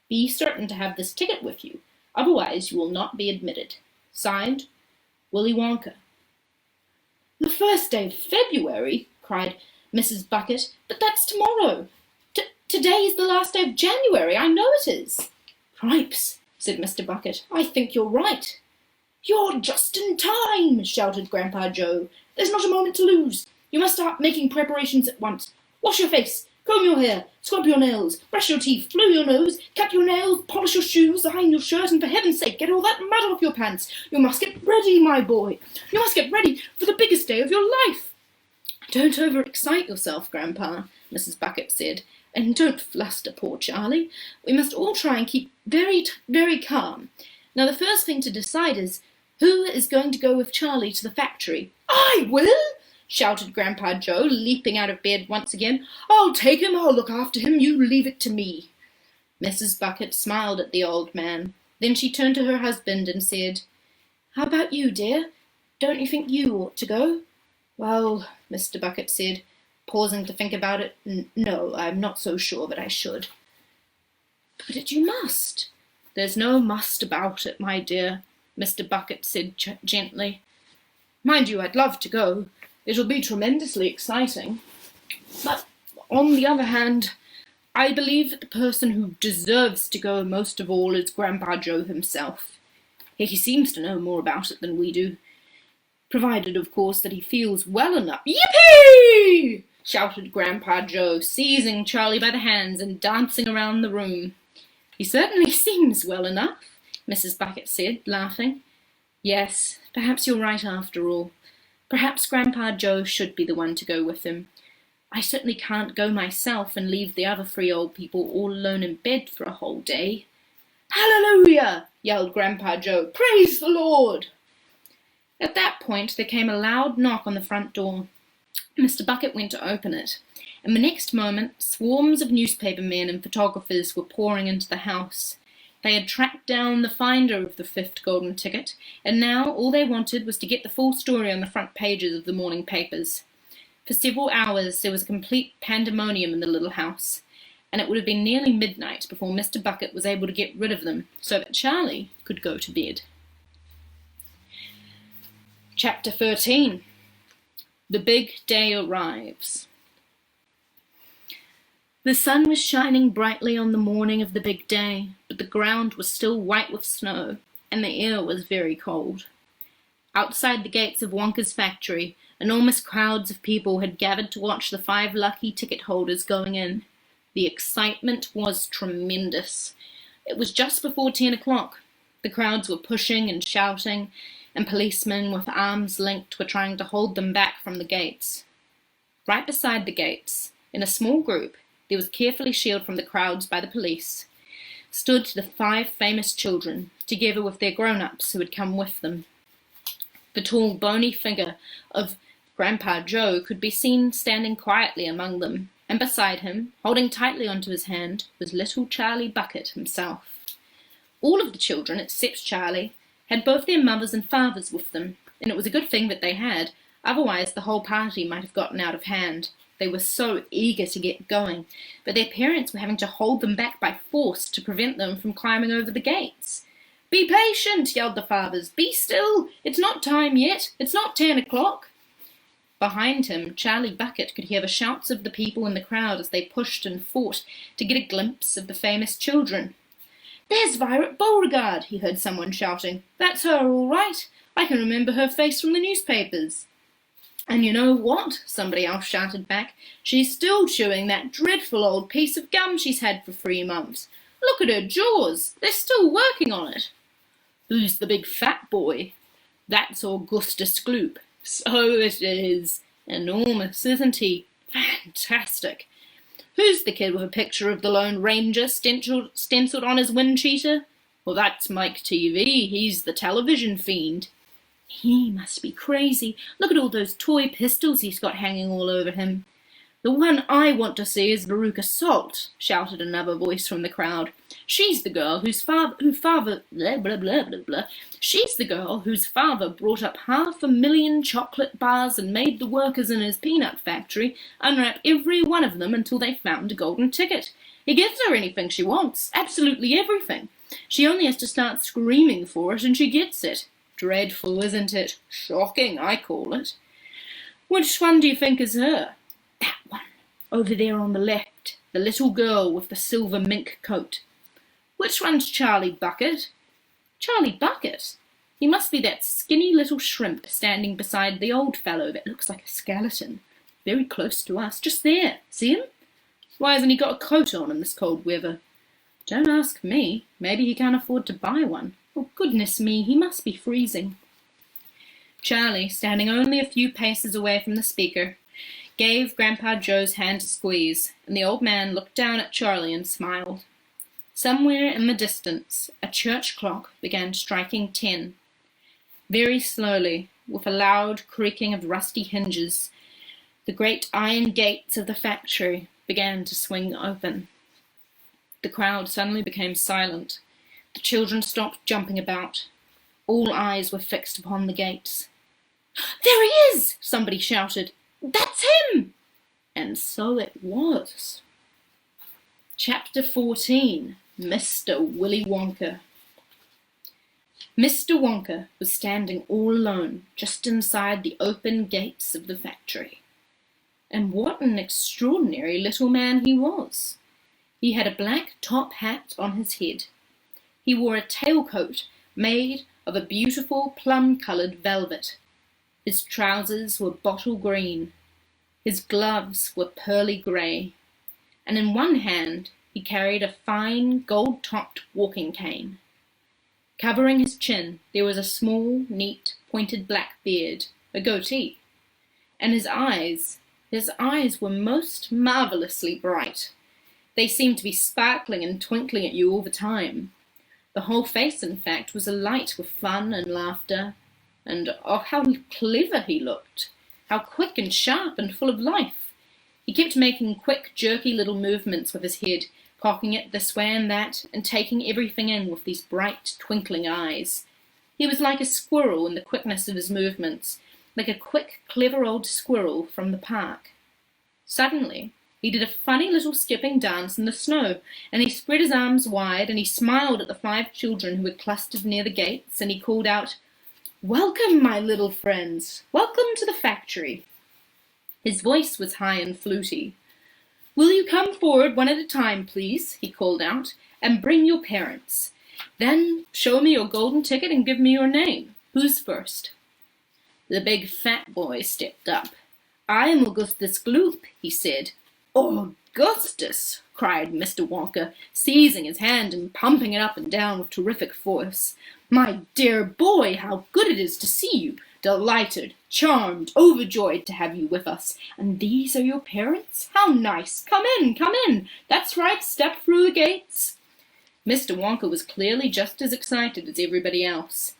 Be certain to have this ticket with you, otherwise you will not be admitted. Signed, Willy Wonka. The first day of February, cried Mrs. Bucket, but that's tomorrow. Today is the last day of January, I know it is. Cripes, said Mr. Bucket, I think you're right. You're just in time, shouted Grandpa Joe. There's not a moment to lose. You must start making preparations at once. Wash your face, comb your hair, scrub your nails, brush your teeth, blow your nose, cut your nails, polish your shoes, iron your shirt, and for heaven's sake, get all that mud off your pants. You must get ready, my boy. You must get ready for the biggest day of your life. Don't overexcite yourself, Grandpa, Mrs. Bucket said, and don't fluster poor Charlie. We must all try and keep very, very calm. Now the first thing to decide is, who is going to go with Charlie to the factory? I will, shouted Grandpa Joe, leaping out of bed once again. I'll take him, I'll look after him, you leave it to me. Mrs. Bucket smiled at the old man. Then she turned to her husband and said, How about you, dear? Don't you think you ought to go? Well, Mr. Bucket said, pausing to think about it. No, I'm not so sure that I should. But you must. There's no must about it, my dear, Mr. Bucket said gently. Mind you, I'd love to go. It'll be tremendously exciting. But on the other hand, I believe that the person who deserves to go most of all is Grandpa Joe himself. He seems to know more about it than we do. Provided, of course, that he feels well enough. Yippee! Shouted Grandpa Joe, seizing Charlie by the hands and dancing around the room. He certainly seems well enough, Mrs. Bucket said, laughing. Yes, perhaps you're right after all. Perhaps Grandpa Joe should be the one to go with him. I certainly can't go myself and leave the other 3 old people all alone in bed for a whole day. Hallelujah! Yelled Grandpa Joe. Praise the Lord! At that point there came a loud knock on the front door. Mr. Bucket went to open it, and the next moment swarms of newspaper men and photographers were pouring into the house. They had tracked down the finder of the 5th golden ticket, and now all they wanted was to get the full story on the front pages of the morning papers. For several hours there was a complete pandemonium in the little house, and it would have been nearly midnight before Mr. Bucket was able to get rid of them so that Charlie could go to bed. Chapter 13. The Big Day Arrives. The sun was shining brightly on the morning of the big day, but the ground was still white with snow, and the air was very cold. Outside the gates of Wonka's factory, enormous crowds of people had gathered to watch the 5 lucky ticket holders going in. The excitement was tremendous. It was just before 10 o'clock. The crowds were pushing and shouting, and policemen with arms linked were trying to hold them back from the gates. Right beside the gates, in a small group, there was carefully shielded from the crowds by the police, stood the 5 famous children, together with their grown-ups who had come with them. The tall, bony figure of Grandpa Joe could be seen standing quietly among them, and beside him, holding tightly onto his hand, was little Charlie Bucket himself. All of the children, except Charlie, had both their mothers and fathers with them, and it was a good thing that they had, otherwise the whole party might have gotten out of hand. They were so eager to get going, but their parents were having to hold them back by force to prevent them from climbing over the gates. Be patient, yelled the fathers. Be still. It's not time yet. It's not 10 o'clock. Behind him, Charlie Bucket could hear the shouts of the people in the crowd as they pushed and fought to get a glimpse of the famous children. There's Violet Beauregard, he heard someone shouting. That's her all right. I can remember her face from the newspapers. And you know what? Somebody else shouted back. She's still chewing that dreadful old piece of gum she's had for 3 months. Look at her jaws. They're still working on it. Who's the big fat boy? That's Augustus Gloop. So it is. Enormous, isn't he? Fantastic. Who's the kid with a picture of the Lone Ranger stenciled on his wind cheater? Well, that's Mike TV. He's the television fiend. He must be crazy. Look at all those toy pistols he's got hanging all over him. The one I want to see is Veruca Salt, shouted another voice from the crowd. She's the girl whose father blah, blah, blah, blah, blah. She's the girl whose father brought up 500,000 chocolate bars and made the workers in his peanut factory unwrap every one of them until they found a golden ticket. He gives her anything she wants, absolutely everything. She only has to start screaming for it and she gets it. Dreadful, isn't it? Shocking, I call it. Which one do you think is her? That one, over there on the left, the little girl with the silver mink coat. Which one's Charlie Bucket? Charlie Bucket? He must be that skinny little shrimp standing beside the old fellow that looks like a skeleton. Very close to us, just there. See him? Why hasn't he got a coat on in this cold weather? Don't ask me. Maybe he can't afford to buy one. Oh, goodness me, he must be freezing. Charlie, standing only a few paces away from the speaker, gave Grandpa Joe's hand a squeeze, and the old man looked down at Charlie and smiled. Somewhere in the distance, a church clock began striking 10. Very slowly, with a loud creaking of rusty hinges, the great iron gates of the factory began to swing open. The crowd suddenly became silent. The children stopped jumping about. All eyes were fixed upon the gates. There he is! Somebody shouted. That's him! And so it was. Chapter 14. Mr. Willy Wonka. Mr. Wonka was standing all alone just inside the open gates of the factory. And what an extraordinary little man he was! He had a black top hat on his head. He wore a tailcoat made of a beautiful plum-coloured velvet. His trousers were bottle green. His gloves were pearly grey. And in one hand he carried a fine gold-topped walking cane. Covering his chin there was a small, neat, pointed black beard, a goatee. And his eyes were most marvellously bright. They seemed to be sparkling and twinkling at you all the time. The whole face, in fact, was alight with fun and laughter. And oh, how clever he looked! How quick and sharp and full of life! He kept making quick, jerky little movements with his head, cocking it this way and that, and taking everything in with these bright, twinkling eyes. He was like a squirrel in the quickness of his movements, like a quick, clever old squirrel from the park. Suddenly, he did a funny little skipping dance in the snow, and he spread his arms wide, and he smiled at the 5 children who had clustered near the gates, and he called out, "Welcome, my little friends! Welcome to the factory!" His voice was high and fluty. "Will you come forward one at a time, please," he called out, "and bring your parents. Then show me your golden ticket and give me your name. Who's first?" The big fat boy stepped up. "I am Augustus Gloop," he said. "Augustus!" cried Mr. Wonka, seizing his hand and pumping it up and down with terrific force. "My dear boy, how good it is to see you! Delighted, charmed, overjoyed to have you with us. And these are your parents? How nice! Come in, come in! That's right, step through the gates." Mr. Wonka was clearly just as excited as everybody else.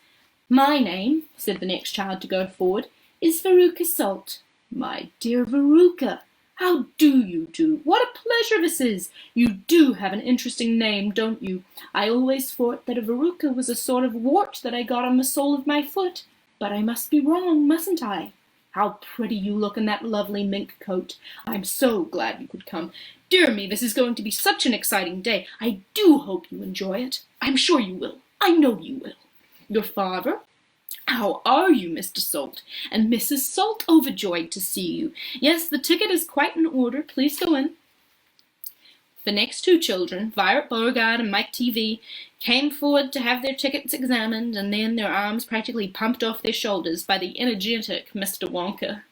"My name," said the next child to go forward, "is Veruca Salt." "My dear Veruca, how do you do? What a pleasure this is! You do have an interesting name, don't you? I always thought that a verruca was a sort of wart that I got on the sole of my foot. But I must be wrong, mustn't I? How pretty you look in that lovely mink coat. I'm so glad you could come. Dear me, this is going to be such an exciting day. I do hope you enjoy it. I'm sure you will. I know you will. Your father? How are you, Mr. Salt? And Mrs. Salt, overjoyed to see you. Yes, the ticket is quite in order. Please go in." The next 2 children, Violet Beauregard and Mike TV, came forward to have their tickets examined, and then their arms practically pumped off their shoulders by the energetic Mr. Wonka.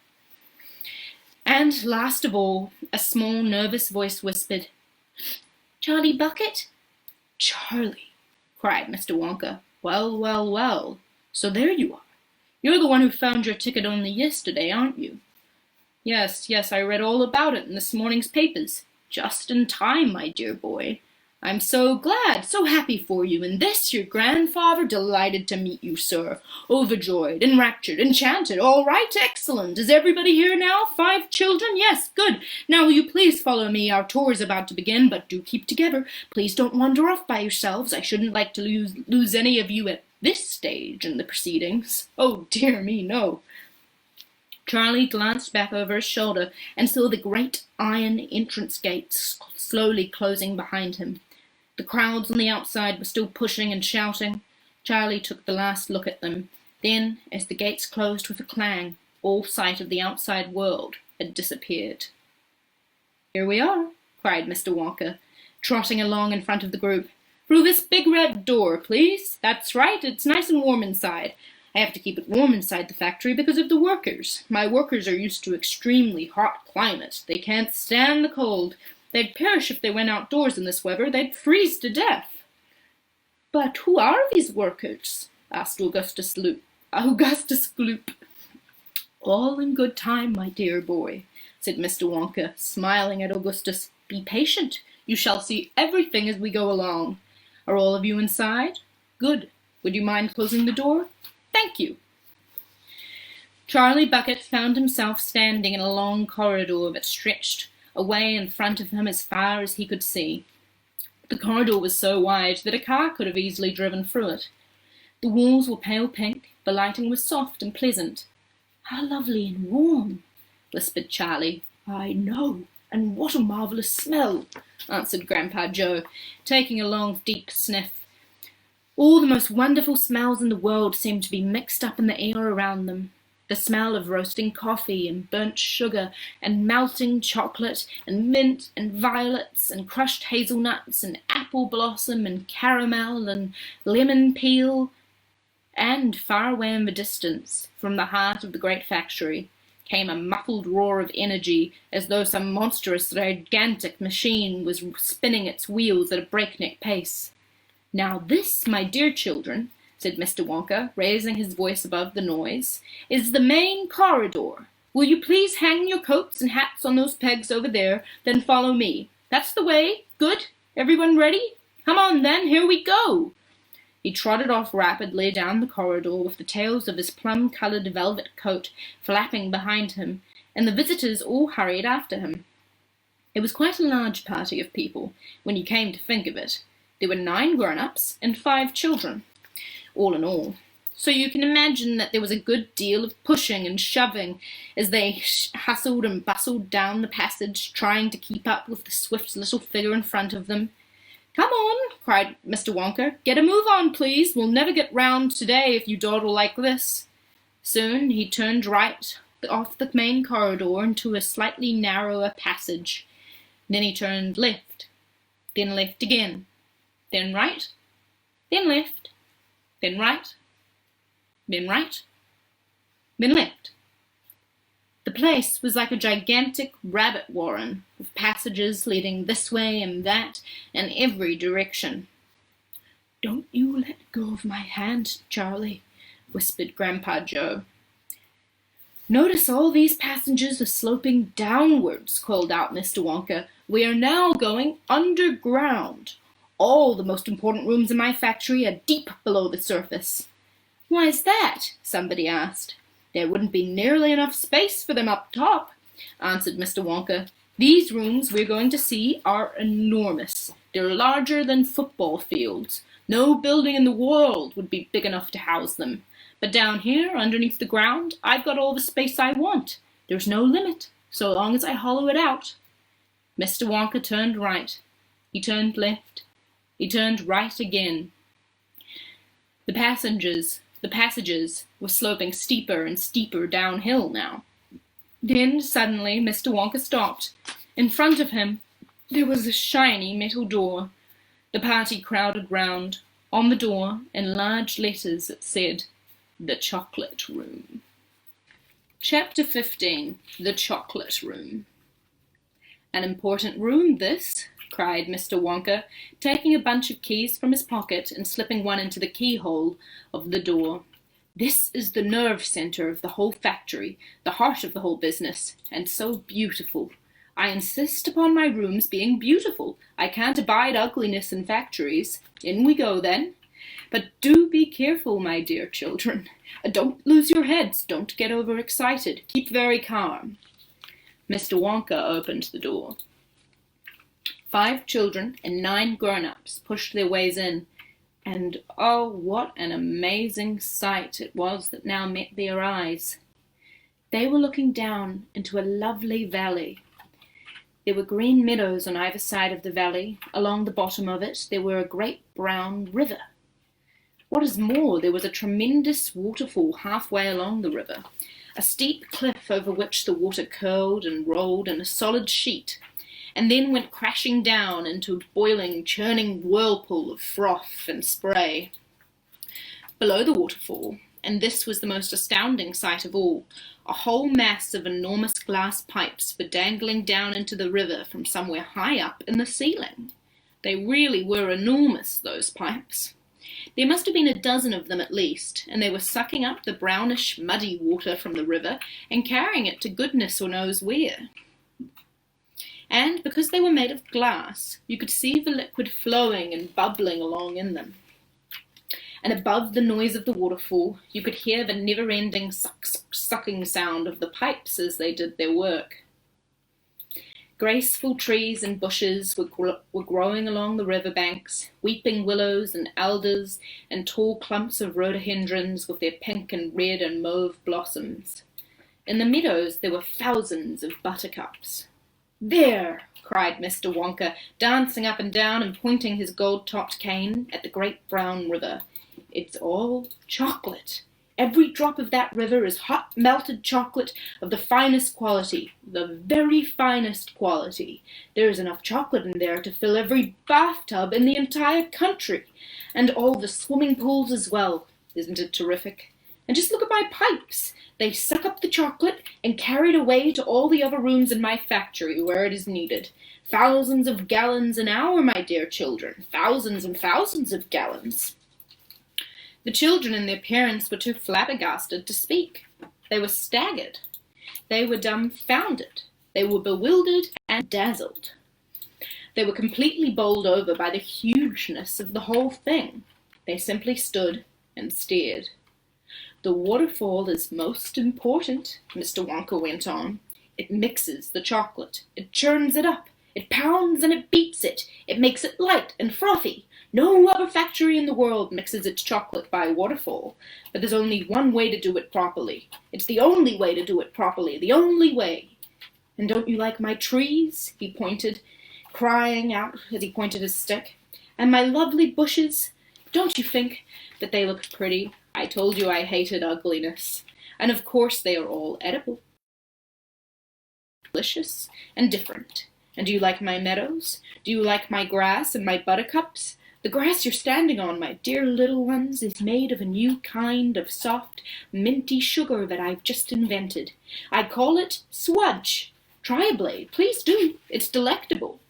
And last of all, a small, nervous voice whispered, "Charlie Bucket?" "Charlie!" cried Mr. Wonka. "Well, well, well. So there you are. You're the one who found your ticket only yesterday, aren't you?" Yes, I read all about it in this morning's papers. Just in time, my dear boy. I'm so glad, so happy for you, and this your grandfather, delighted to meet you, sir. Overjoyed, enraptured, enchanted. All right, excellent. Is everybody here now? 5 children? Yes, good. Now will you please follow me? Our tour is about to begin, but do keep together. Please don't wander off by yourselves. I shouldn't like to lose any of you at this stage in the proceedings. Oh, dear me, no." Charlie glanced back over his shoulder and saw the great iron entrance gates slowly closing behind him. The crowds on the outside were still pushing and shouting. Charlie took the last look at them. Then, as the gates closed with a clang, all sight of the outside world had disappeared. "Here we are," cried Mr. Wonka, trotting along in front of the group. "Through this big red door, please. That's right, it's nice and warm inside. I have to keep it warm inside the factory because of the workers. My workers are used to extremely hot climate. They can't stand the cold. They'd perish if they went outdoors in this weather. They'd freeze to death." "But who are these workers?" asked Augustus Gloop. "All in good time, my dear boy," said Mr. Wonka, smiling at Augustus. "Be patient. You shall see everything as we go along. Are all of you inside? Good. Would you mind closing the door? Thank you." Charlie Bucket found himself standing in a long corridor that stretched away in front of him as far as he could see. The corridor was so wide that a car could have easily driven through it. The walls were pale pink, the lighting was soft and pleasant. "How lovely and warm," whispered Charlie. I know, and what a marvellous smell, answered Grandpa Joe, taking a long, deep sniff. All the most wonderful smells in the world seemed to be mixed up in the air around them. The smell of roasting coffee and burnt sugar and melting chocolate and mint and violets and crushed hazelnuts and apple blossom and caramel and lemon peel. And far away in the distance, from the heart of the great factory, came a muffled roar of energy, as though some monstrous, gigantic machine was spinning its wheels at a breakneck pace. Now this, my dear children, said Mr. Wonka, raising his voice above the noise, is the main corridor. Will you please hang your coats and hats on those pegs over there, then follow me. That's the way. Good. Everyone ready? Come on, then. Here we go. He trotted off rapidly down the corridor with the tails of his plum-coloured velvet coat flapping behind him, and the visitors all hurried after him. It was quite a large party of people, when you came to think of it. There were 9 grown-ups and 5 children, all in all. So you can imagine that there was a good deal of pushing and shoving as they hustled and bustled down the passage, trying to keep up with the swift little figure in front of them. Come on, cried Mr. Wonka. Get a move on, please. We'll never get round today if you dawdle like this. Soon he turned right off the main corridor into a slightly narrower passage. Then he turned left, then left again, then right, then left, then right, then right, then left. The place was like a gigantic rabbit warren, with passages leading this way and that, in every direction. Don't you let go of my hand, Charlie, whispered Grandpa Joe. Notice all these passages are sloping downwards, called out Mr. Wonka. We are now going underground. All the most important rooms in my factory are deep below the surface. Why's that? Somebody asked. There wouldn't be nearly enough space for them up top, answered Mr. Wonka. These rooms we're going to see are enormous. They're larger than football fields. No building in the world would be big enough to house them. But down here, underneath the ground, I've got all the space I want. There's no limit, so long as I hollow it out. Mr. Wonka turned right. He turned left. He turned right again. The passages were sloping steeper and steeper downhill now. Then suddenly Mr. Wonka stopped. In front of him there was a shiny metal door. The party crowded round. On the door, in large letters, it said, "The Chocolate Room." Chapter 15. The Chocolate Room. An important room, this, cried Mr. Wonka, taking a bunch of keys from his pocket and slipping one into the keyhole of the door. This is the nerve centre of the whole factory, the heart of the whole business, and so beautiful. I insist upon my rooms being beautiful. I can't abide ugliness in factories. In we go, then. But do be careful, my dear children. Don't lose your heads. Don't get overexcited. Keep very calm. Mr. Wonka opened the door. 5 children and 9 grown-ups pushed their ways in, and oh, what an amazing sight it was that now met their eyes. They were looking down into a lovely valley. There were green meadows on either side of the valley. Along the bottom of it there were a great brown river. What is more, there was a tremendous waterfall halfway along the river, a steep cliff over which the water curled and rolled in a solid sheet, and then went crashing down into a boiling, churning whirlpool of froth and spray. Below the waterfall, and this was the most astounding sight of all, a whole mass of enormous glass pipes were dangling down into the river from somewhere high up in the ceiling. They really were enormous, those pipes. There must have been a dozen of them at least, and they were sucking up the brownish, muddy water from the river and carrying it to goodness or knows where. And because they were made of glass, you could see the liquid flowing and bubbling along in them. And above the noise of the waterfall, you could hear the never-ending sucking sound of the pipes as they did their work. Graceful trees and bushes were growing along the river banks, weeping willows and alders and tall clumps of rhododendrons with their pink and red and mauve blossoms. In the meadows there were thousands of buttercups. "There!" cried Mr. Wonka, dancing up and down and pointing his gold-topped cane at the great brown river. "It's all chocolate. Every drop of that river is hot melted chocolate of the finest quality, the very finest quality. There is enough chocolate in there to fill every bathtub in the entire country, and all the swimming pools as well. Isn't it terrific? And just look at my pipes. They suck up the chocolate and carry it away to all the other rooms in my factory where it is needed. Thousands of gallons an hour, my dear children, thousands and thousands of gallons." The children and their parents were too flabbergasted to speak. They were staggered. They were dumbfounded. They were bewildered and dazzled. They were completely bowled over by the hugeness of the whole thing. They simply stood and stared. "The waterfall is most important," Mr. Wonka went on. "It mixes the chocolate. It churns it up. It pounds and it beats it. It makes it light and frothy. No other factory in the world mixes its chocolate by waterfall, but there's only one way to do it properly. It's the only way to do it properly, the only way. And don't you like my trees?" he pointed, crying out as he pointed his stick. "And my lovely bushes? Don't you think that they look pretty? I told you I hated ugliness. And of course they are all edible, delicious, and different. And do you like my meadows? Do you like my grass and my buttercups? The grass you're standing on, my dear little ones, is made of a new kind of soft, minty sugar that I've just invented. I call it swudge. Try a blade, please do. It's delectable."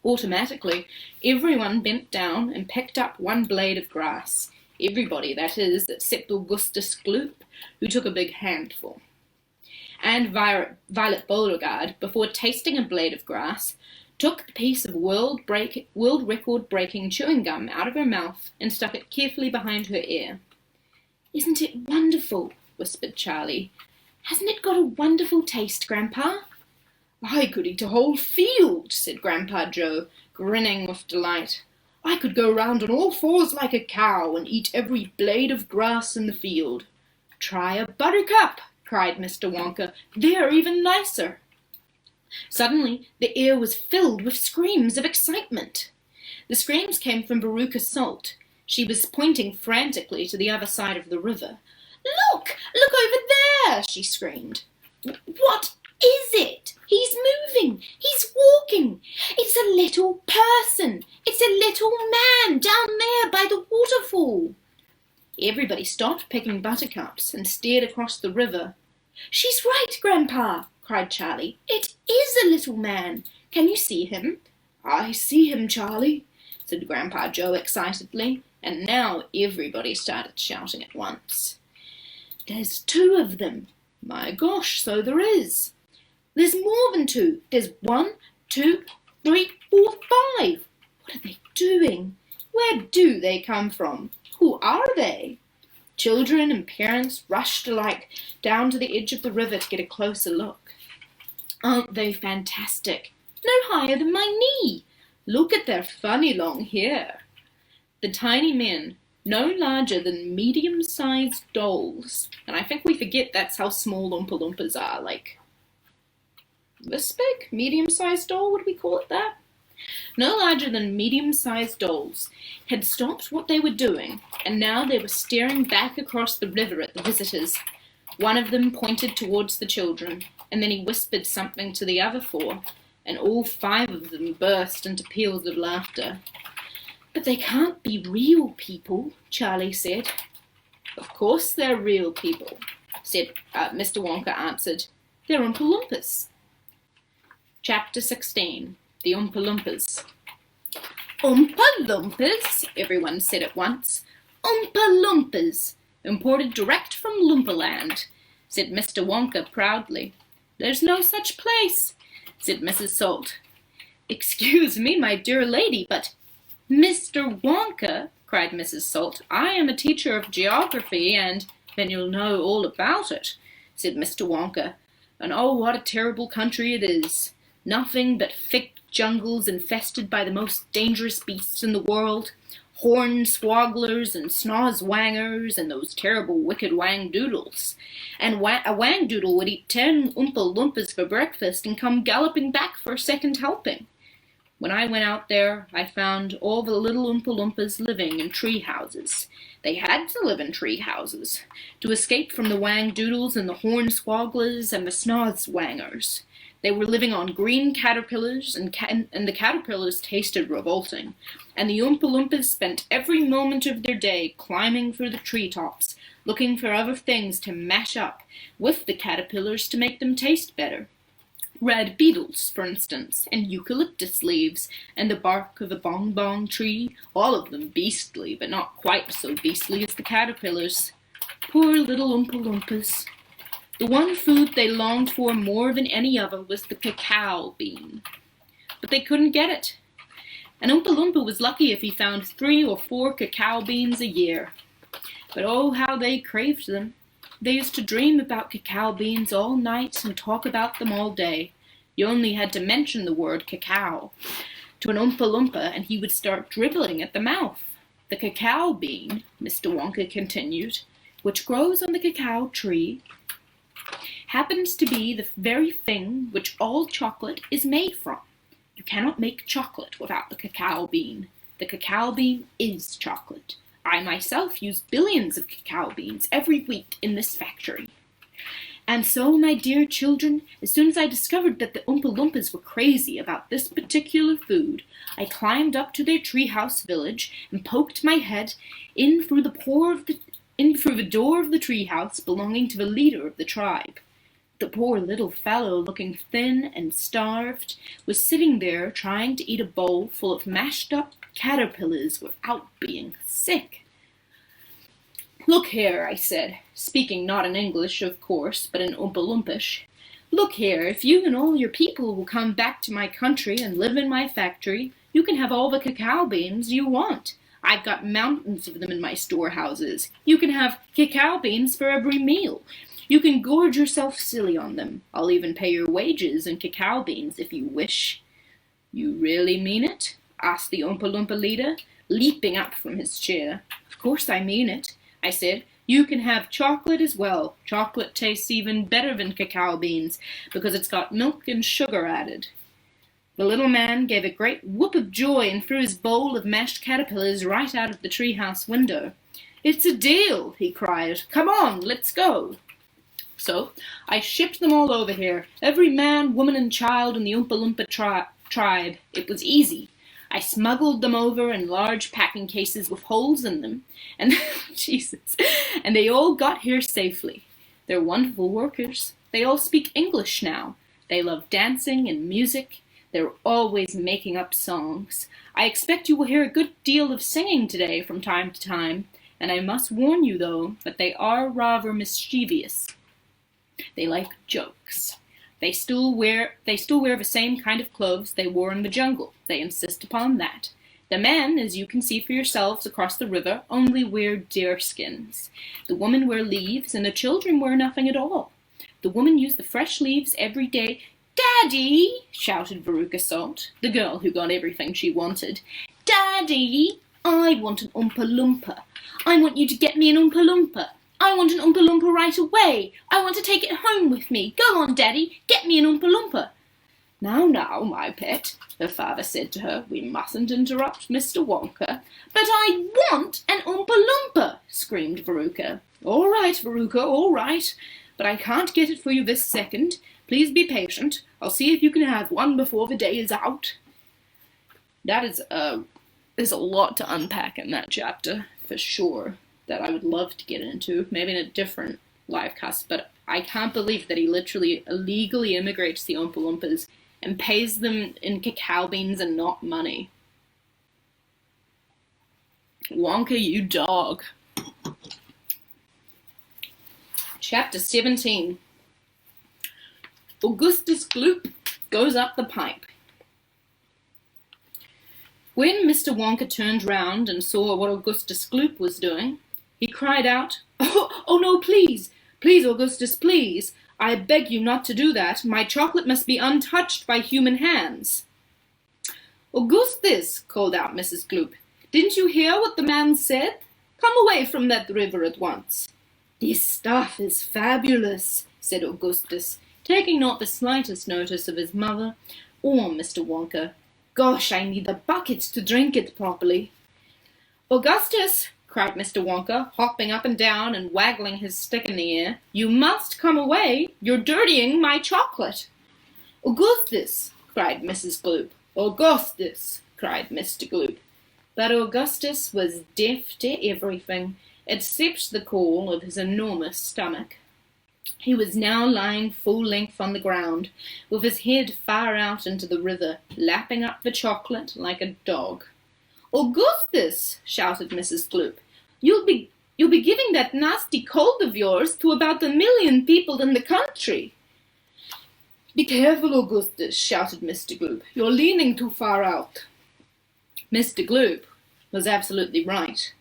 Automatically, everyone bent down and picked up one blade of grass. Everybody, that is, except Augustus Gloop, who took a big handful. And Violet Beauregard, before tasting a blade of grass, took the piece of world record-breaking chewing gum out of her mouth and stuck it carefully behind her ear. "Isn't it wonderful?" whispered Charlie. "Hasn't it got a wonderful taste, Grandpa?" "I could eat a whole field," said Grandpa Joe, grinning with delight. "I could go round on all fours like a cow and eat every blade of grass in the field." "Try a buttercup," cried Mr. Wonka. "They're even nicer." Suddenly, the air was filled with screams of excitement. The screams came from Veruca Salt. She was pointing frantically to the other side of the river. Look over there!" she screamed. "What is it? He's moving! He's walking! It's a little person! It's a little man down there by the waterfall!" Everybody stopped picking buttercups and stared across the river. "She's right, Grandpa!" cried Charlie. "It is a little man. Can you see him?" "I see him, Charlie," said Grandpa Joe excitedly, and now everybody started shouting at once. "There's two of them." "My gosh, so there is." "There's more than two. There's 1, 2, 3, 4, 5. What are they doing? Where do they come from? Who are they?" Children and parents rushed alike down to the edge of the river to get a closer look. "Aren't they fantastic? No higher than my knee. Look at their funny long hair." The tiny men, no larger than medium-sized dolls, and I think we forget that's how small Oompa Loompas are, like this big? Medium-sized doll, would we call it that? No larger than medium-sized dolls, had stopped what they were doing, and now they were staring back across the river at the visitors. One of them pointed towards the children, and then he whispered something to the other 4, and all 5 of them burst into peals of laughter. "But they can't be real people," Charlie said. "Of course they're real people," said Mr. Wonka answered. "They're Oompa Loompas." Chapter 16. The Oompa Loompas. "Oompa Loompas," everyone said at once. "Oompa Loompas, imported direct from Loompaland," said Mr. Wonka proudly. "There's no such place," said Mrs. Salt. "Excuse me, my dear lady, but—" "Mr. Wonka," cried Mrs. Salt, "I am a teacher of geography, and—" "Then you'll know all about it," said Mr. Wonka. "And oh, what a terrible country it is. Nothing but thick jungles infested by the most dangerous beasts in the world, hornswogglers and snozwangers and those terrible wicked wangdoodles. And a wangdoodle would eat 10 Oompa Loompas for breakfast and come galloping back for a second helping. When I went out there, I found all the little Oompa Loompas living in tree houses. They had to live in tree houses to escape from the wangdoodles and the hornswogglers and the snozwangers. They were living on green caterpillars, and the caterpillars tasted revolting, and the Oompa Loompas spent every moment of their day climbing through the treetops, looking for other things to mash up with the caterpillars to make them taste better. Red beetles, for instance, and eucalyptus leaves, and the bark of a bong-bong tree, all of them beastly, but not quite so beastly as the caterpillars. Poor little Oompa Loompas. The one food they longed for more than any other was the cacao bean. But they couldn't get it. An Oompa Loompa was lucky if he found 3 or 4 cacao beans a year. But oh, how they craved them. They used to dream about cacao beans all night and talk about them all day. You only had to mention the word cacao to an Oompa Loompa and he would start dribbling at the mouth. The cacao bean, Mr. Wonka continued, which grows on the cacao tree, happens to be the very thing which all chocolate is made from. You cannot make chocolate without the cacao bean. The cacao bean is chocolate. I myself use billions of cacao beans every week in this factory. And so, my dear children, as soon as I discovered that the Oompa Loompas were crazy about this particular food, I climbed up to their treehouse village and poked my head in through the door of the treehouse belonging to the leader of the tribe. The poor little fellow, looking thin and starved, was sitting there trying to eat a bowl full of mashed up caterpillars without being sick. "Look here," I said, speaking not in English, of course, but in Oompa Loompish. "Look here, if you and all your people will come back to my country and live in my factory, you can have all the cacao beans you want. I've got mountains of them in my storehouses. You can have cacao beans for every meal. You can gorge yourself silly on them. I'll even pay your wages in cacao beans if you wish." "You really mean it?" asked the Oompa Loompa leader, leaping up from his chair. "Of course I mean it," I said. "You can have chocolate as well. Chocolate tastes even better than cacao beans because it's got milk and sugar added." The little man gave a great whoop of joy and threw his bowl of mashed caterpillars right out of the treehouse window. "It's a deal," he cried. "Come on, let's go." So I shipped them all over here, every man, woman, and child in the Oompa Loompa tribe. It was easy. I smuggled them over in large packing cases with holes in them, and Jesus, and they all got here safely. They're wonderful workers. They all speak English now. They love dancing and music. They're always making up songs. I expect you will hear a good deal of singing today from time to time, and I must warn you, though, that they are rather mischievous. They like jokes. They still wear the same kind of clothes they wore in the jungle. They insist upon that. The men, as you can see for yourselves across the river, only wear deerskins. The women wear leaves, and the children wear nothing at all. The women use the fresh leaves every day. "Daddy!" shouted Veruca Salt, the girl who got everything she wanted. "Daddy, I want an Oompa Loompa. I want you to get me an Oompa Loompa. I want an Oompa Loompa right away. I want to take it home with me. Go on, Daddy, get me an Oompa Loompa." "Now, my pet," her father said to her, "we mustn't interrupt Mr. Wonka." "But I want an Oompa Loompa," screamed Veruca. "All right, Veruca, all right, but I can't get it for you this second. Please be patient. I'll see if you can have one before the day is out." There's a lot to unpack in that chapter, for sure, that I would love to get into, maybe in a different live cast, but I can't believe that he literally illegally immigrates the Oompa Loompas and pays them in cacao beans and not money. Wonka, you dog. Chapter 17. Augustus Gloop goes up the pipe. When Mr. Wonka turned round and saw what Augustus Gloop was doing, he cried out, "Oh no, please! Please, Augustus, please! I beg you not to do that. My chocolate must be untouched by human hands." "Augustus," called out Mrs. Gloop, Didn't you hear what the man said? Come away from that river at once." "This stuff is fabulous," said Augustus, taking not the slightest notice of his mother or Mr. Wonka. "Gosh, I need a bucket to drink it properly." "Augustus," cried Mr. Wonka, hopping up and down and waggling his stick in the air, "you must come away. You're dirtying my chocolate." "Augustus," cried Mrs. Gloop. "Augustus," cried Mr. Gloop. But Augustus was deaf to everything except the call of his enormous stomach. He was now lying full length on the ground, with his head far out into the river, lapping up the chocolate like a dog. "Augustus," shouted Mrs. Gloop, you'll be giving that nasty cold of yours to about 1,000,000 people in the country." "Be careful, Augustus," shouted Mr. Gloop. "You're leaning too far out." Mr. Gloop was absolutely right,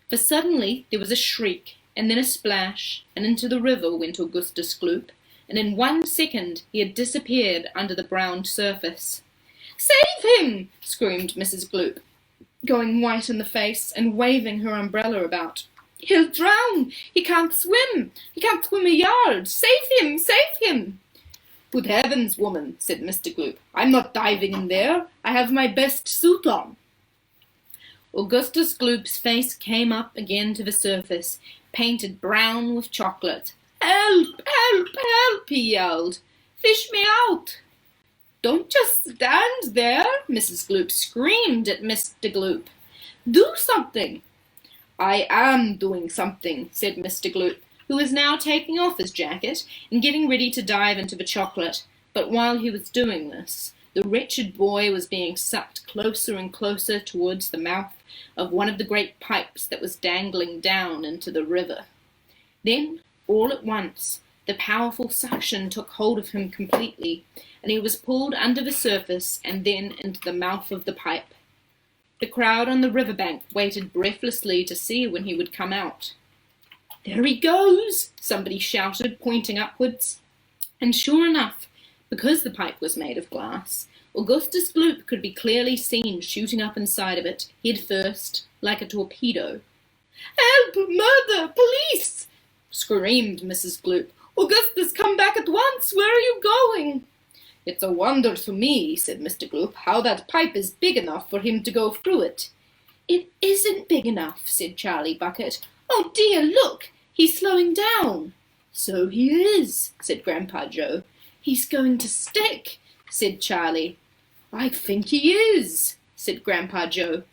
for suddenly there was a shriek, and then a splash, and into the river went Augustus Gloop, and in 1 second he had disappeared under the brown surface. "Save him!" screamed Mrs. Gloop, going white in the face and waving her umbrella about. "He'll drown! He can't swim! He can't swim a yard! Save him! Save him!" "Good heavens, woman," said Mr. Gloop. "I'm not diving in there. I have my best suit on." Augustus Gloop's face came up again to the surface, painted brown with chocolate. "Help! Help! Help!" he yelled. "Fish me out!" "Don't just stand there!" Mrs. Gloop screamed at Mr. Gloop. "Do something!" "I am doing something," said Mr. Gloop, who was now taking off his jacket and getting ready to dive into the chocolate. But while he was doing this, the wretched boy was being sucked closer and closer towards the mouth of one of the great pipes that was dangling down into the river. Then, all at once, the powerful suction took hold of him completely, and he was pulled under the surface and then into the mouth of the pipe. The crowd on the riverbank waited breathlessly to see when he would come out. "There he goes!" somebody shouted, pointing upwards. And sure enough, because the pipe was made of glass, Augustus Gloop could be clearly seen shooting up inside of it, head first, like a torpedo. "Help! Murder! Police!" screamed Mrs. Gloop. "Augustus, come back at once! Where are you going?" "It's a wonder to me," said Mr. Gloop, "how that pipe is big enough for him to go through it." "It isn't big enough," said Charlie Bucket. "Oh dear, look! He's slowing down." "So he is," said Grandpa Joe. "He's going to stick," said Charlie. "I think he is," said Grandpa Joe.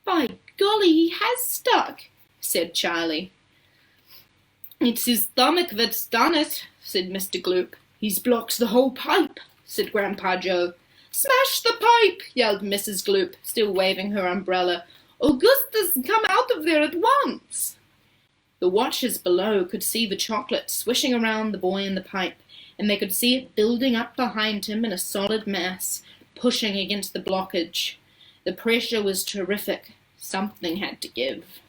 "By golly, he has stuck," said Charlie. "It's his stomach that's done it," said Mr. Gloop. "He's blocked the whole pipe," said Grandpa Joe. "Smash the pipe!" yelled Mrs. Gloop, still waving her umbrella. "Augustus, come out of there at once!" The watchers below could see the chocolate swishing around the boy in the pipe, and they could see it building up behind him in a solid mass, pushing against the blockage. The pressure was terrific. Something had to give.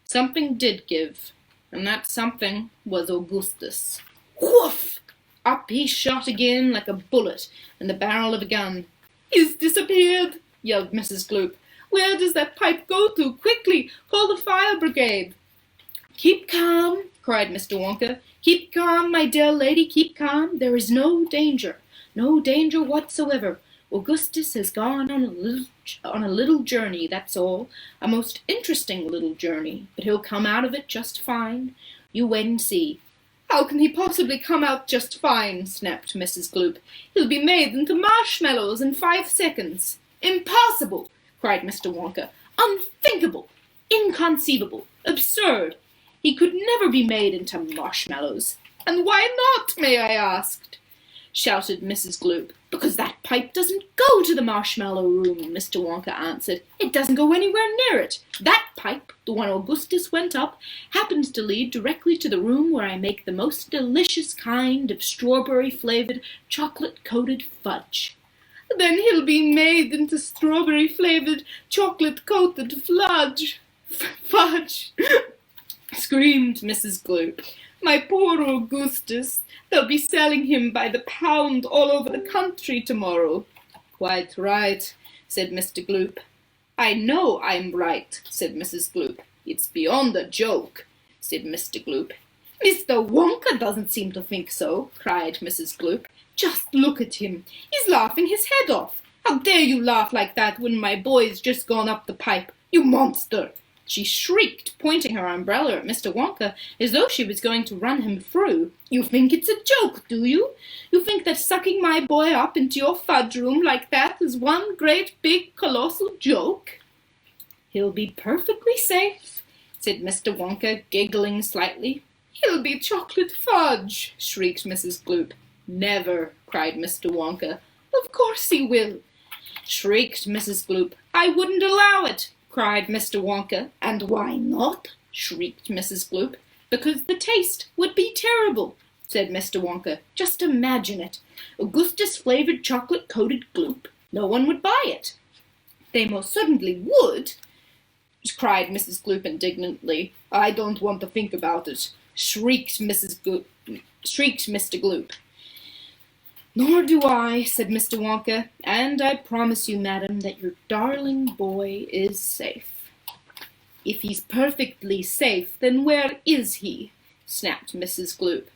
Something did give, and that something was Augustus. Whoof! Up he shot again like a bullet in the barrel of a gun. "He's disappeared!" yelled Mrs. Gloop. "Where does that pipe go to? Quickly, call the fire brigade!" "Keep calm," cried Mr. Wonka. "Keep calm, my dear lady, keep calm. There is no danger whatsoever. Augustus has gone on a little journey, that's all. A most interesting little journey, but he'll come out of it just fine. You wait and see." "How can he possibly come out just fine?" snapped Mrs. Gloop. "He'll be made into marshmallows in 5 seconds." "Impossible!" cried Mr. Wonka. "Unthinkable! Inconceivable! Absurd! He could never be made into marshmallows." "And why not, may I ask?" shouted Mrs. Gloop. "Because that pipe doesn't go to the marshmallow room," Mr. Wonka answered. "It doesn't go anywhere near it. That pipe, the one Augustus went up, happens to lead directly to the room where I make the most delicious kind of strawberry-flavoured, chocolate-coated fudge." "Then he'll be made into strawberry-flavoured, chocolate-coated fudge," screamed Mrs. Gloop. "My poor Augustus. They'll be selling him by the pound all over the country tomorrow." "Quite right," said Mr. Gloop. "I know I'm right," said Mrs. Gloop. "It's beyond a joke," said Mr. Gloop. "Mr. Wonka doesn't seem to think so," cried Mrs. Gloop. "Just look at him. He's laughing his head off. How dare you laugh like that when my boy's just gone up the pipe? You monster!" She shrieked, pointing her umbrella at Mr. Wonka as though she was going to run him through. "You think it's a joke, do you? You think that sucking my boy up into your fudge room like that is one great big colossal joke?" "He'll be perfectly safe," said Mr. Wonka, giggling slightly. "He'll be chocolate fudge," shrieked Mrs. Gloop. "Never," cried Mr. Wonka. "Of course he will," shrieked Mrs. Gloop. "I wouldn't allow it," cried Mr. Wonka. "And why not?" shrieked Mrs. Gloop. "Because the taste would be terrible," said Mr. Wonka. "Just imagine it. Augustus-flavoured chocolate-coated Gloop. No one would buy it." "They most certainly would," cried Mrs. Gloop indignantly. "I don't want to think about it," shrieked Mr. Gloop. "Nor do I," said Mr. Wonka, "and I promise you, madam, that your darling boy is safe." "If he's perfectly safe, then where is he?" snapped Mrs. Gloop.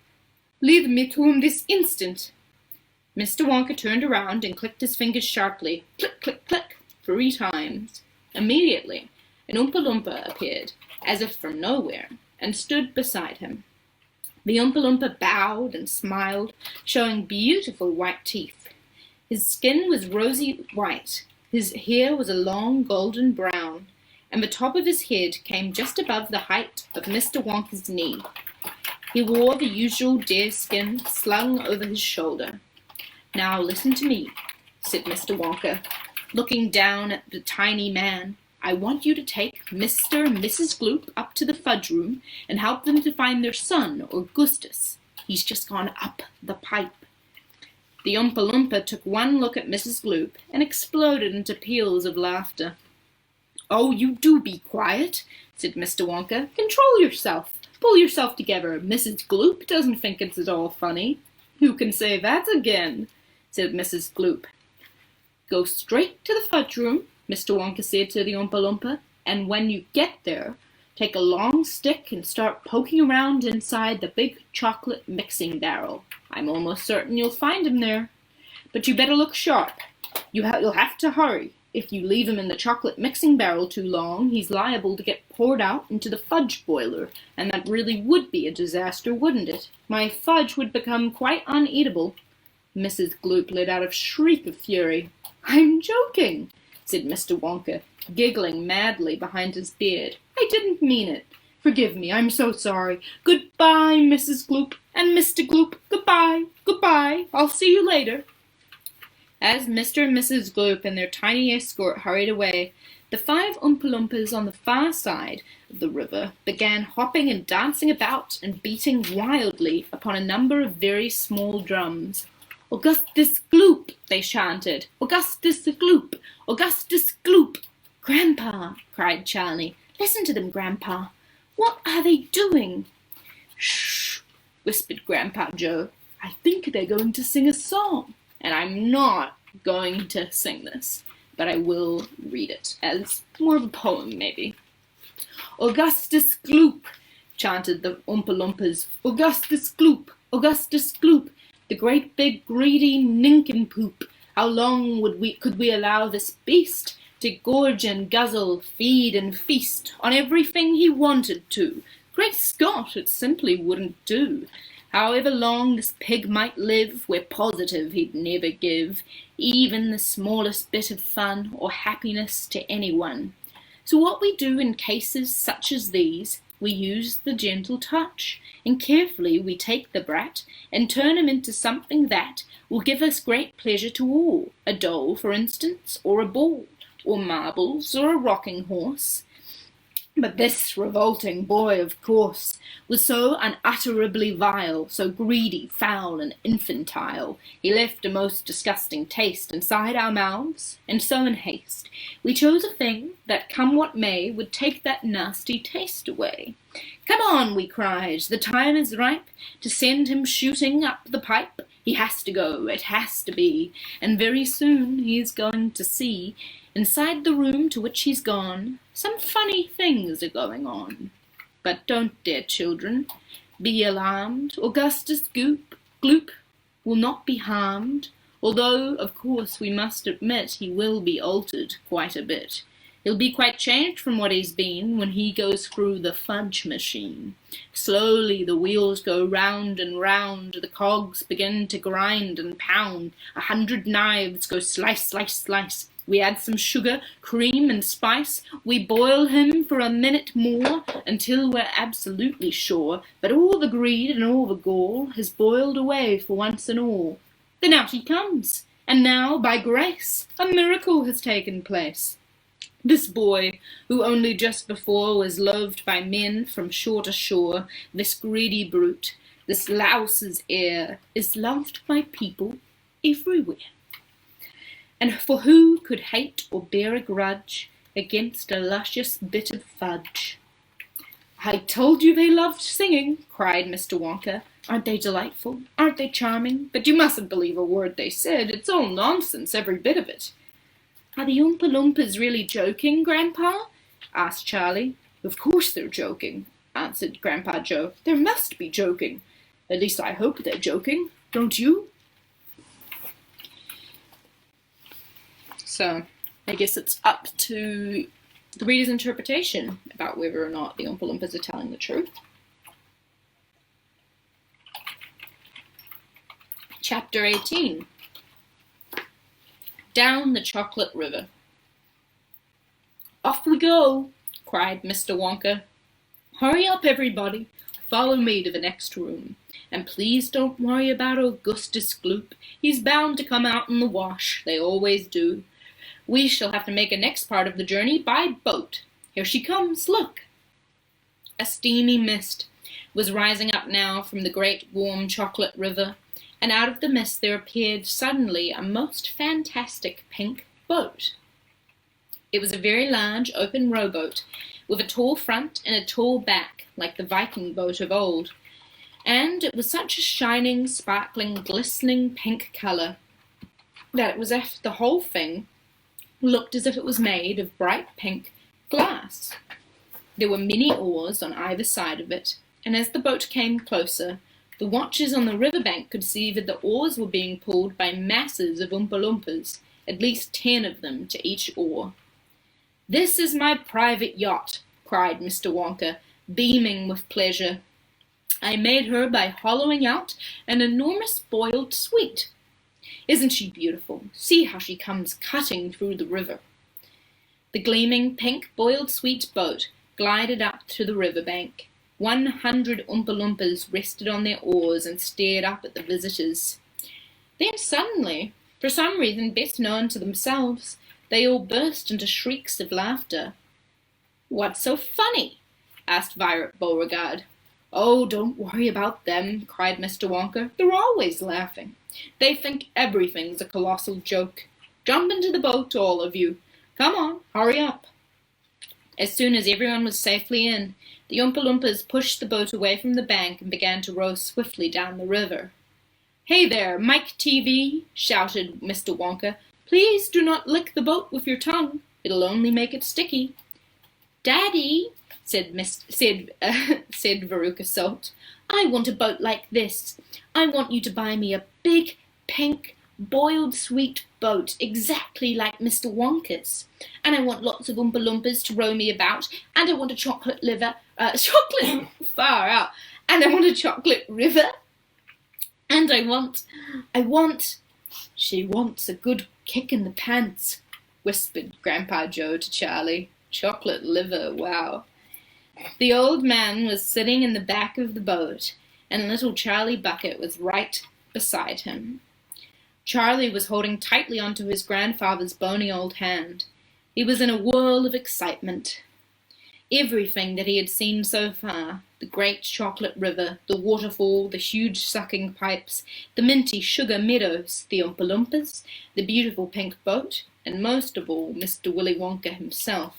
"Lead me to him this instant." Mr. Wonka turned around and clicked his fingers sharply, click, click, click, 3 times. Immediately, an Oompa Loompa appeared, as if from nowhere, and stood beside him. The Oompa Loompa bowed and smiled, showing beautiful white teeth. His skin was rosy white, his hair was a long golden brown, and the top of his head came just above the height of Mr. Wonka's knee. He wore the usual deerskin slung over his shoulder. "Now listen to me," said Mr. Wonka, looking down at the tiny man. "I want you to take Mr. and Mrs. Gloop up to the fudge room and help them to find their son, Augustus. He's just gone up the pipe." The Oompa Loompa took one look at Mrs. Gloop and exploded into peals of laughter. "Oh, you do be quiet," said Mr. Wonka. "Control yourself. Pull yourself together. Mrs. Gloop doesn't think it's at all funny." "Who can say that again?" said Mrs. Gloop. "Go straight to the fudge room," Mr. Wonka said to the Oompa Loompa, "and when you get there, take a long stick and start poking around inside the big chocolate mixing barrel. I'm almost certain you'll find him there. But you better look sharp. You'll have to hurry. If you leave him in the chocolate mixing barrel too long, he's liable to get poured out into the fudge boiler, and that really would be a disaster, wouldn't it? My fudge would become quite uneatable." Mrs. Gloop let out a shriek of fury. "I'm joking," said Mr. Wonka, giggling madly behind his beard. "I didn't mean it. Forgive me, I'm so sorry. Goodbye, Mrs. Gloop and Mr. Gloop. Goodbye, goodbye. I'll see you later." As Mr. and Mrs. Gloop and their tiny escort hurried away, the 5 Oompa Loompas on the far side of the river began hopping and dancing about and beating wildly upon a number of very small drums. "Augustus Gloop," they chanted. "Augustus Gloop! Augustus Gloop!" "Grandpa," cried Charlie. "Listen to them, Grandpa. What are they doing?" "Shh," whispered Grandpa Joe. "I think they're going to sing a song. And I'm not going to sing this, but I will read it as more of a poem, maybe." "Augustus Gloop," chanted the Oompa Loompas. "Augustus Gloop! Augustus Gloop! The great big greedy nincompoop! How long could we allow this beast to gorge and guzzle, feed and feast on everything he wanted to? Great Scott, it simply wouldn't do. However long this pig might live, we're positive he'd never give even the smallest bit of fun or happiness to anyone. So what we do in cases such as these, we use the gentle touch, and carefully we take the brat and turn him into something that will give us great pleasure to all, a doll, for instance, or a ball, or marbles, or a rocking horse. But this revolting boy, of course, was so unutterably vile, so greedy, foul, and infantile, he left a most disgusting taste inside our mouths, and so in haste we chose a thing that, come what may, would take that nasty taste away. "Come on," we cried, "the time is ripe to send him shooting up the pipe. He has to go, it has to be, and very soon he's going to see Inside the room to which he's gone, some funny things are going on. But don't, dear children, be alarmed. Augustus Gloop will not be harmed, although, of course, we must admit he will be altered quite a bit. He'll be quite changed from what he's been when he goes through the fudge machine. Slowly the wheels go round and round, the cogs begin to grind and pound, 100 knives go slice, slice, slice. We add some sugar, cream and spice, we boil him for a minute more until we're absolutely sure that all the greed and all the gall has boiled away for once and all. Then out he comes, and now, by grace, a miracle has taken place. This boy, who only just before was loved by men from shore to shore, this greedy brute, this louse's heir, is loved by people everywhere. And for who could hate or bear a grudge against a luscious bit of fudge? I told you they loved singing, cried Mr. Wonka. Aren't they delightful? Aren't they charming? But you mustn't believe a word they said. It's all nonsense, every bit of it. Are the Oompa Loompas really joking, Grandpa? Asked Charlie. Of course they're joking, answered Grandpa Joe. They must be joking. At least I hope they're joking. Don't you? So, I guess it's up to the reader's interpretation about whether or not the Oompa Loompas are telling the truth. Chapter 18. Down the Chocolate River. Off we go, cried Mr. Wonka. Hurry up, everybody. Follow me to the next room. And please don't worry about Augustus Gloop. He's bound to come out in the wash. They always do. We shall have to make a next part of the journey by boat. Here she comes, look. A steamy mist was rising up now from the great warm chocolate river, and out of the mist there appeared suddenly a most fantastic pink boat. It was a very large open rowboat, with a tall front and a tall back, like the Viking boat of old, and it was such a shining, sparkling, glistening pink colour that it was as if the whole thing looked as if it was made of bright pink glass. There were many oars on either side of it, and as the boat came closer, the watchers on the riverbank could see that the oars were being pulled by masses of Oompa Loompas, at least 10 of them to each oar. This is my private yacht, cried Mr. Wonka, beaming with pleasure. I made her by hollowing out an enormous boiled sweet. Isn't she beautiful? See how she comes cutting through the river. The gleaming pink boiled sweet boat glided up to the riverbank. 100 Oompa Loompas rested on their oars and stared up at the visitors. Then suddenly, for some reason best known to themselves, they all burst into shrieks of laughter. What's so funny? Asked Violet Beauregard. Oh, don't worry about them, cried Mr. Wonka. They're always laughing. They think everything's a colossal joke. Jump into the boat, all of you. Come on, hurry up. As soon as everyone was safely in, the Oompa Loompas pushed the boat away from the bank and began to row swiftly down the river. Hey there, Mike TV, shouted Mr. Wonka. Please do not lick the boat with your tongue. It'll only make it sticky. Daddy, said Veruca Salt, I want a boat like this. I want you to buy me a big, pink, boiled sweet boat exactly like Mr. Wonka's. And I want lots of Oompa Loompas to row me about, and I want a chocolate river, far out, and I want a chocolate river, and I want, she wants a good kick in the pants, whispered Grandpa Joe to Charlie. Chocolate liver, wow. The old man was sitting in the back of the boat, and little Charlie Bucket was right beside him. Charlie was holding tightly onto his grandfather's bony old hand. He was in a whirl of excitement. Everything that he had seen so far, the great chocolate river, the waterfall, the huge sucking pipes, the minty sugar meadows, the Oompa Loompas, the beautiful pink boat, and most of all Mr. Willy Wonka himself,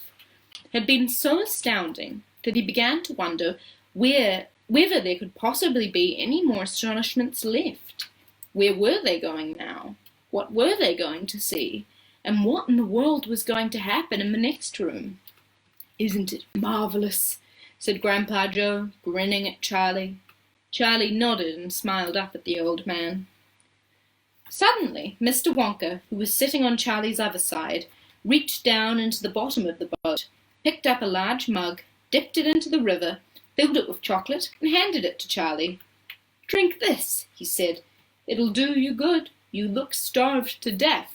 had been so astounding that he began to wonder whether there could possibly be any more astonishments left. Where were they going now? What were they going to see? and what in the world was going to happen in the next room. "Isn't it marvellous?" said Grandpa Joe, grinning at Charlie. Charlie nodded and smiled up at the old man. Suddenly, Mr. Wonka, who was sitting on Charlie's other side, reached down into the bottom of the boat, picked up a large mug, dipped it into the river, filled it with chocolate, and handed it to Charlie. "Drink this," he said. "It'll do you good. You look starved to death."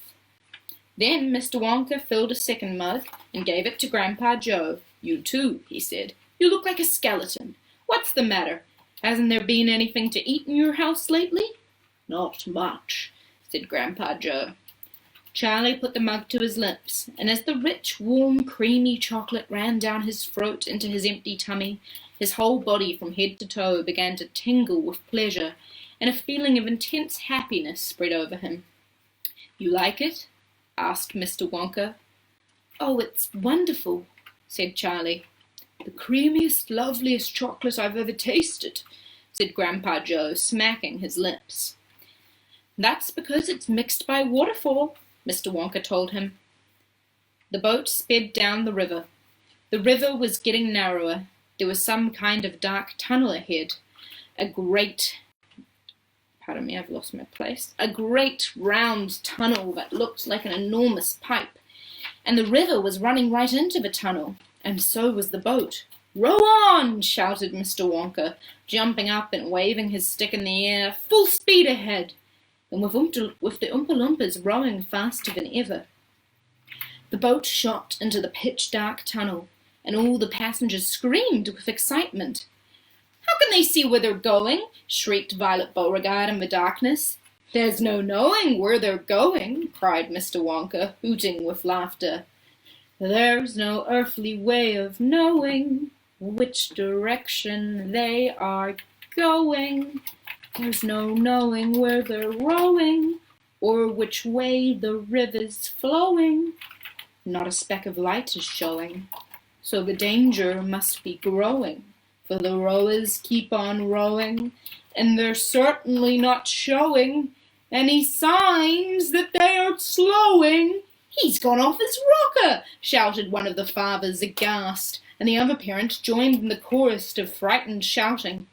Then Mr. Wonka filled a second mug and gave it to Grandpa Joe. "You too," he said. "You look like a skeleton. What's the matter? Hasn't there been anything to eat in your house lately?" "Not much," said Grandpa Joe. Charlie put the mug to his lips, and as the rich, warm, creamy chocolate ran down his throat into his empty tummy, his whole body from head to toe began to tingle with pleasure, and a feeling of intense happiness spread over him. "You like it?" asked Mr. Wonka. "Oh, it's wonderful," said Charlie. "The creamiest, loveliest chocolate I've ever tasted," said Grandpa Joe, smacking his lips. "That's because it's mixed by waterfall," Mr. Wonka told him. The boat sped down the river. The river was getting narrower. There was some kind of dark tunnel ahead. A great round tunnel that looked like an enormous pipe. And the river was running right into the tunnel, and so was the boat. "Row on!" shouted Mr. Wonka, jumping up and waving his stick in the air. "Full speed ahead!" And with the Oompa Loompas rowing faster than ever. The boat shot into the pitch-dark tunnel, and all the passengers screamed with excitement. "How can they see where they're going?" shrieked Violet Beauregard in the darkness. "There's no knowing where they're going," cried Mr. Wonka, hooting with laughter. "There's no earthly way of knowing which direction they are going. There's no knowing where they're rowing, or which way the river's flowing. Not a speck of light is showing, so the danger must be growing, for the rowers keep on rowing, and they're certainly not showing any signs that they are slowing." "He's gone off his rocker!" shouted one of the fathers aghast, and the other parent joined in the chorus of frightened shouting.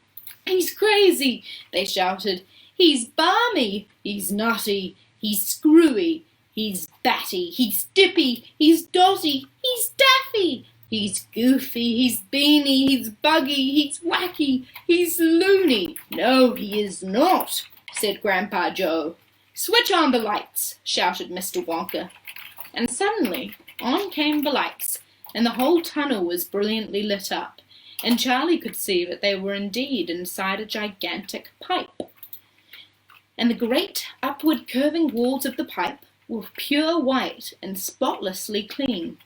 "He's crazy!" they shouted. "He's balmy! He's nutty! He's screwy! He's batty! He's dippy! He's dotty! He's daffy! He's goofy! He's beany! He's buggy! He's wacky! He's loony!" "No, he is not," said Grandpa Joe. "Switch on the lights!" shouted Mr. Wonka. And suddenly on came the lights, and the whole tunnel was brilliantly lit up, and Charlie could see that they were indeed inside a gigantic pipe. And the great upward curving walls of the pipe were pure white and spotlessly clean.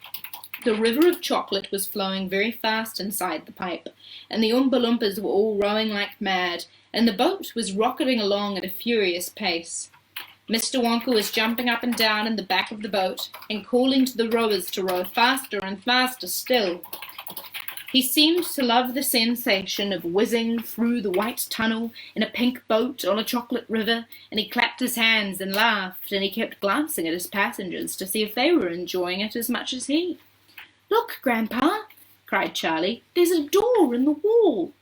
The river of chocolate was flowing very fast inside the pipe, and the Oompa Loompas were all rowing like mad, and the boat was rocketing along at a furious pace. Mr. Wonka was jumping up and down in the back of the boat and calling to the rowers to row faster and faster still. He seemed to love the sensation of whizzing through the white tunnel in a pink boat on a chocolate river, and he clapped his hands and laughed, and he kept glancing at his passengers to see if they were enjoying it as much as he. "Look, Grandpa!" cried Charlie. "There's a door in the wall."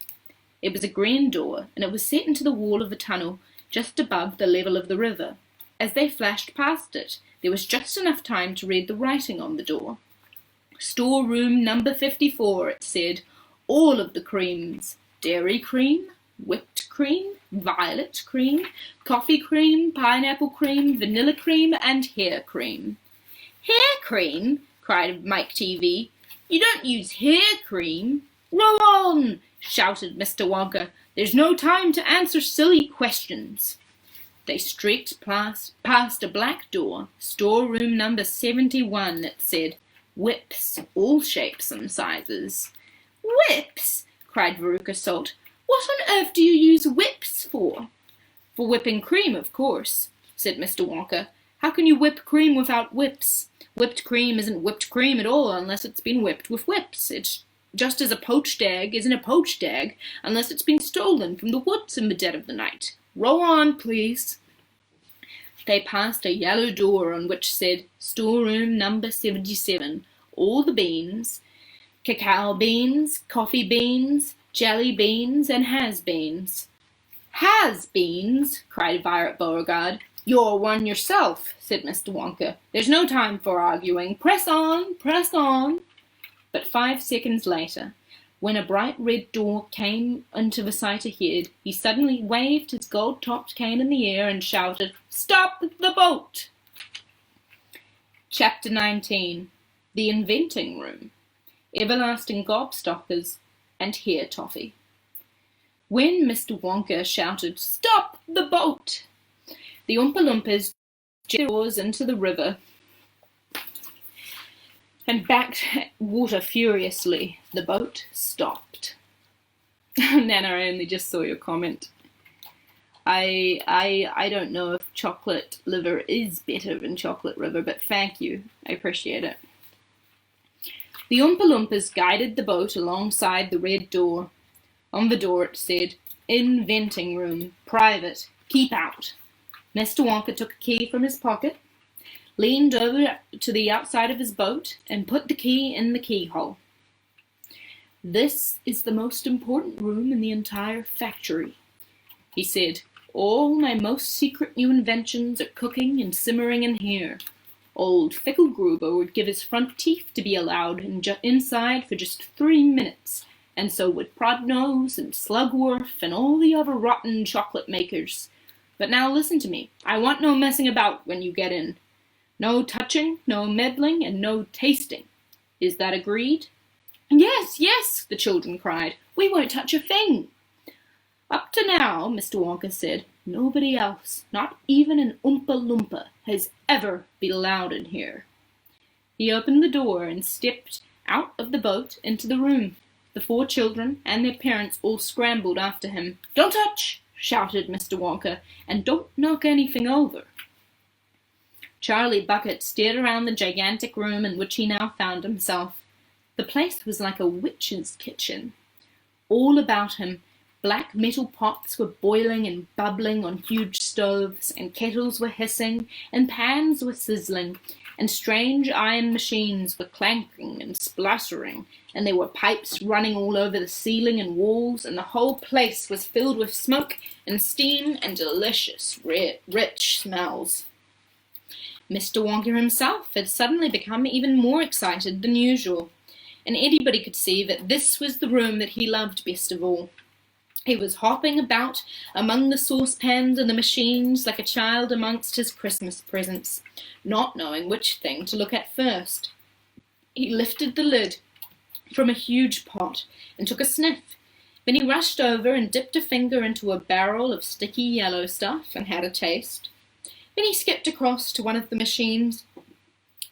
It was a green door, and it was set into the wall of the tunnel just above the level of the river. As they flashed past it, there was just enough time to read the writing on the door. "Storeroom number 54, it said. All of the creams. Dairy cream, whipped cream, violet cream, coffee cream, pineapple cream, vanilla cream, and hair cream." "Hair cream?" cried Mike TV. "You don't use hair cream." "Row on!" shouted Mr. Wonka. "There's no time to answer silly questions." They streaked past a black door. "Storeroom number 71, it said. Whips, all shapes and sizes." "Whips?" cried Veruca Salt. "What on earth do you use whips for?" "For whipping cream, of course," said Mr. Wonka. "How can you whip cream without whips? Whipped cream isn't whipped cream at all unless it's been whipped with whips. It's just as a poached egg isn't a poached egg unless it's been stolen from the woods in the dead of the night. Row on, please." They passed a yellow door on which said, "Storeroom number 77, all the beans, cacao beans, coffee beans, jelly beans, and has-beens." "Has-beens!" cried Violet Beauregard. "You're one yourself," said Mr. Wonka. "There's no time for arguing. Press on, press on." But 5 seconds later, when a bright red door came into the sight ahead, he suddenly waved his gold-topped cane in the air and shouted, "Stop the boat!" Chapter 19. The Inventing Room. Everlasting Gobstoppers and Hair Toffee. When Mr. Wonka shouted, "Stop the boat!" the Oompa Loompas jetted their oars into the river and backed water furiously. The boat stopped. Nana, I only just saw your comment. I don't know if chocolate liver is better than chocolate river, but thank you. I appreciate it. The Oompa Loompas guided the boat alongside the red door. On the door it said, "Inventing Room, Private, Keep Out." Mr. Wonka took a key from his pocket, leaned over to the outside of his boat, and put the key in the keyhole. "This is the most important room in the entire factory," he said. "All my most secret new inventions are cooking and simmering in here. Old Fickelgruber would give his front teeth to be allowed inside for just 3 minutes, and so would Prodnose and Slugworth and all the other rotten chocolate makers. But now listen to me. I want no messing about when you get in. No touching, no meddling, and no tasting. Is that agreed?" "Yes, yes," the children cried. "We won't touch a thing." "Up to now," Mr. Wonka said, "nobody else, not even an Oompa Loompa, has ever been allowed in here." He opened the door and stepped out of the boat into the room. The 4 children and their parents all scrambled after him. "Don't touch!" shouted Mr. Wonka, "and don't knock anything over." Charlie Bucket stared around the gigantic room in which he now found himself. The place was like a witch's kitchen. All about him, black metal pots were boiling and bubbling on huge stoves, and kettles were hissing, and pans were sizzling, and strange iron machines were clanking and spluttering, and there were pipes running all over the ceiling and walls, and the whole place was filled with smoke and steam and delicious, rich smells. Mr. Wonka himself had suddenly become even more excited than usual, and anybody could see that this was the room that he loved best of all. He was hopping about among the saucepans and the machines like a child amongst his Christmas presents, not knowing which thing to look at first. He lifted the lid from a huge pot and took a sniff. Then he rushed over and dipped a finger into a barrel of sticky yellow stuff and had a taste. Then he skipped across to one of the machines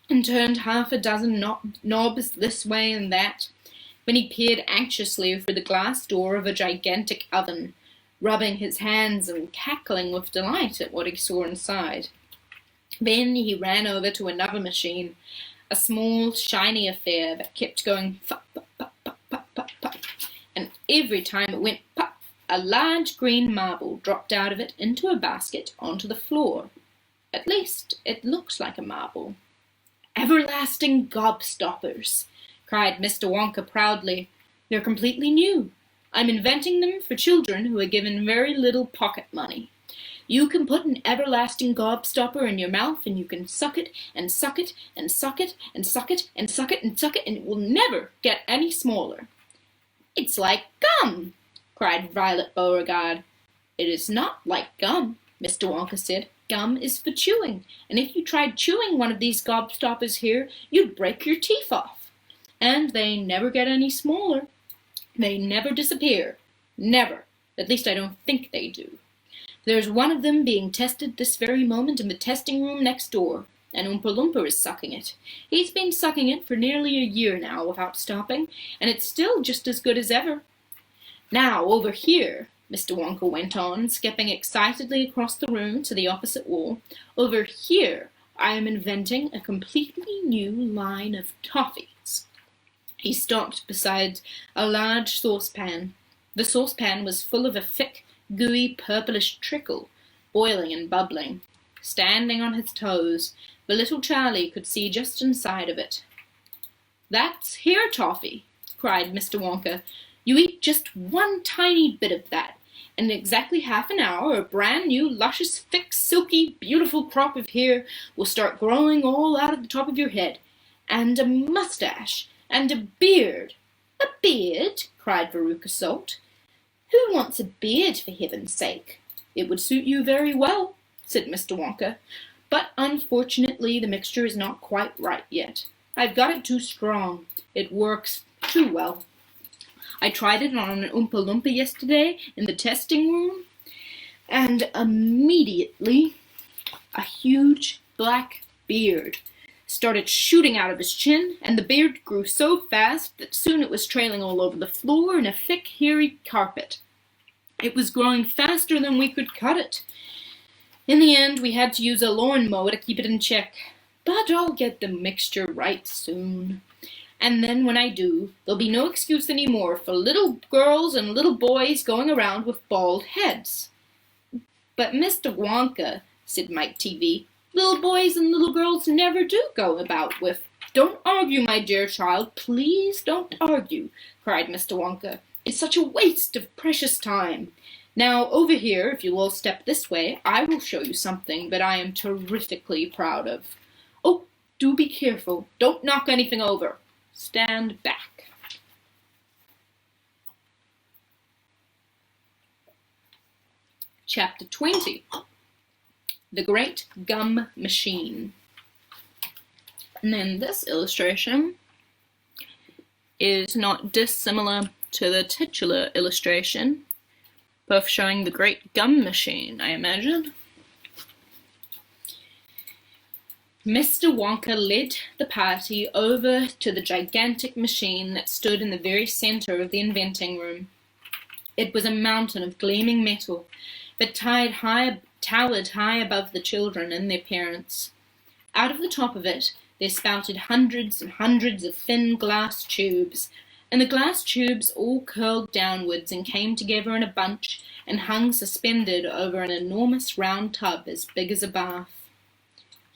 and turned half a dozen knobs this way and that. Then he peered anxiously through the glass door of a gigantic oven, rubbing his hands and cackling with delight at what he saw inside. Then he ran over to another machine, a small, shiny affair that kept going pop, pop, pop, pop, pop, pop, pop, and every time it went pop, a large green marble dropped out of it into a basket onto the floor. At least it looked like a marble. "Everlasting Gobstoppers!" cried Mr. Wonka proudly. "They're completely new. I'm inventing them for children who are given very little pocket money. You can put an everlasting gobstopper in your mouth, and you can suck it, and suck it, and suck it, and suck it, and suck it, and suck it, and it will never get any smaller." "It's like gum!" cried Violet Beauregard. "It is not like gum," Mr. Wonka said. "Gum is for chewing, and if you tried chewing one of these gobstoppers here, you'd break your teeth off. And they never get any smaller. They never disappear. Never. At least I don't think they do. There's one of them being tested this very moment in the testing room next door, and Oompa Loompa is sucking it. He's been sucking it for nearly a year now without stopping, and it's still just as good as ever. Now, over here," Mr. Wonka went on, skipping excitedly across the room to the opposite wall, "over here I am inventing a completely new line of toffees." He stopped beside a large saucepan. The saucepan was full of a thick, gooey, purplish trickle, boiling and bubbling. standing on his toes, but little Charlie could see just inside of it. "That's hair toffee," cried Mr. Wonka. "You eat just one tiny bit of that, and in exactly half an hour a brand new, luscious, thick, silky, beautiful crop of hair will start growing all out of the top of your head, and a mustache, and a beard." "A beard?" cried Veruca Salt. "Who wants a beard, for heaven's sake?" "It would suit you very well," said Mr. Wonka, "but unfortunately the mixture is not quite right yet. I've got it too strong. It works too well. I tried it on an Oompa Loompa yesterday in the testing room, and immediately a huge black beard started shooting out of his chin, and the beard grew so fast that soon it was trailing all over the floor in a thick, hairy carpet. It was growing faster than we could cut it. In the end, we had to use a lawnmower to keep it in check. But I'll get the mixture right soon. And then when I do, there'll be no excuse any more for little girls and little boys going around with bald heads." "But Mr. Wonka," said Mike TV, "little boys and little girls never do go about with—" "Don't argue, my dear child, please don't argue," cried Mr. Wonka. "It's such a waste of precious time. Now, over here, if you'll all step this way, I will show you something that I am terrifically proud of. Oh, do be careful. Don't knock anything over. Stand back." Chapter 20. The Great Gum Machine. And then this illustration is not dissimilar to the titular illustration, both showing the Great Gum Machine, I imagine. Mr. Wonka led the party over to the gigantic machine that stood in the very center of the inventing room. It was a mountain of gleaming metal that towered high above the children and their parents. Out of the top of it, there spouted hundreds and hundreds of thin glass tubes, and the glass tubes all curled downwards and came together in a bunch and hung suspended over an enormous round tub as big as a bath.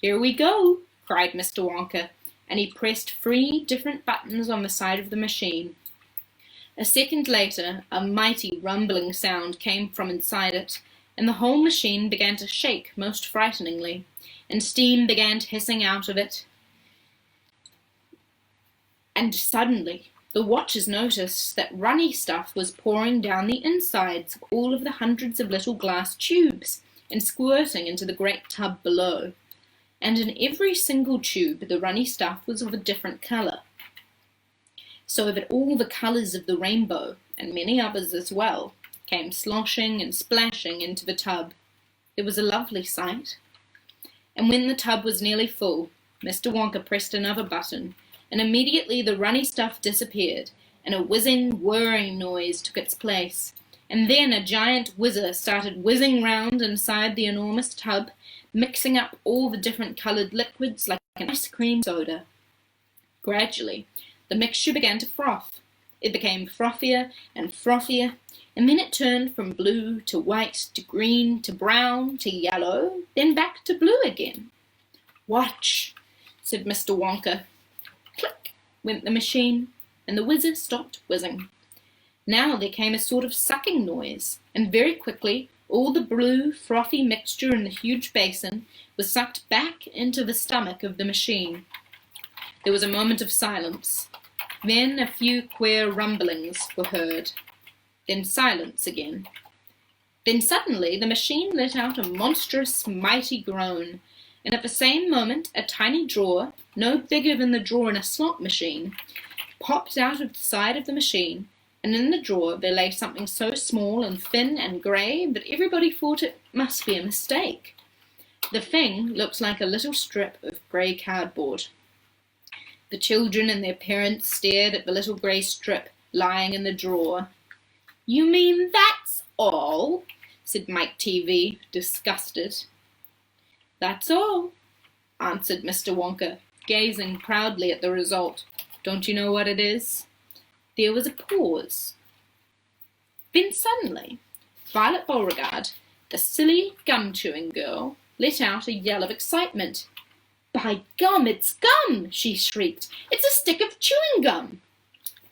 "Here we go," cried Mr. Wonka, and he pressed 3 different buttons on the side of the machine. A second later, a mighty rumbling sound came from inside it, and the whole machine began to shake most frighteningly, and steam began hissing out of it. And suddenly, the watchers noticed that runny stuff was pouring down the insides of all of the hundreds of little glass tubes, and squirting into the great tub below. And in every single tube the runny stuff was of a different colour, so that all the colours of the rainbow, and many others as well, came sloshing and splashing into the tub. It was a lovely sight. And when the tub was nearly full, Mr. Wonka pressed another button, and immediately the runny stuff disappeared, and a whizzing, whirring noise took its place. And then a giant whizzer started whizzing round inside the enormous tub, mixing up all the different coloured liquids like an ice cream soda. Gradually, the mixture began to froth. It became frothier and frothier, and then it turned from blue to white to green to brown to yellow, then back to blue again. "Watch," said Mr. Wonka. Click went the machine, and the whizzer stopped whizzing. Now there came a sort of sucking noise, and very quickly all the blue, frothy mixture in the huge basin was sucked back into the stomach of the machine. There was a moment of silence. Then a few queer rumblings were heard. Then silence again. Then suddenly the machine let out a monstrous, mighty groan, and at the same moment a tiny drawer, no bigger than the drawer in a slot machine, popped out of the side of the machine, and in the drawer there lay something so small and thin and grey that everybody thought it must be a mistake. The thing looked like a little strip of grey cardboard. The children and their parents stared at the little grey strip lying in the drawer. "You mean that's all?" said Mike TV, disgusted. "That's all," answered Mr. Wonka, gazing proudly at the result. "Don't you know what it is?" There was a pause. Then suddenly, Violet Beauregard, the silly gum-chewing girl, let out a yell of excitement. "By gum, it's gum!" she shrieked. "It's a stick of chewing gum!"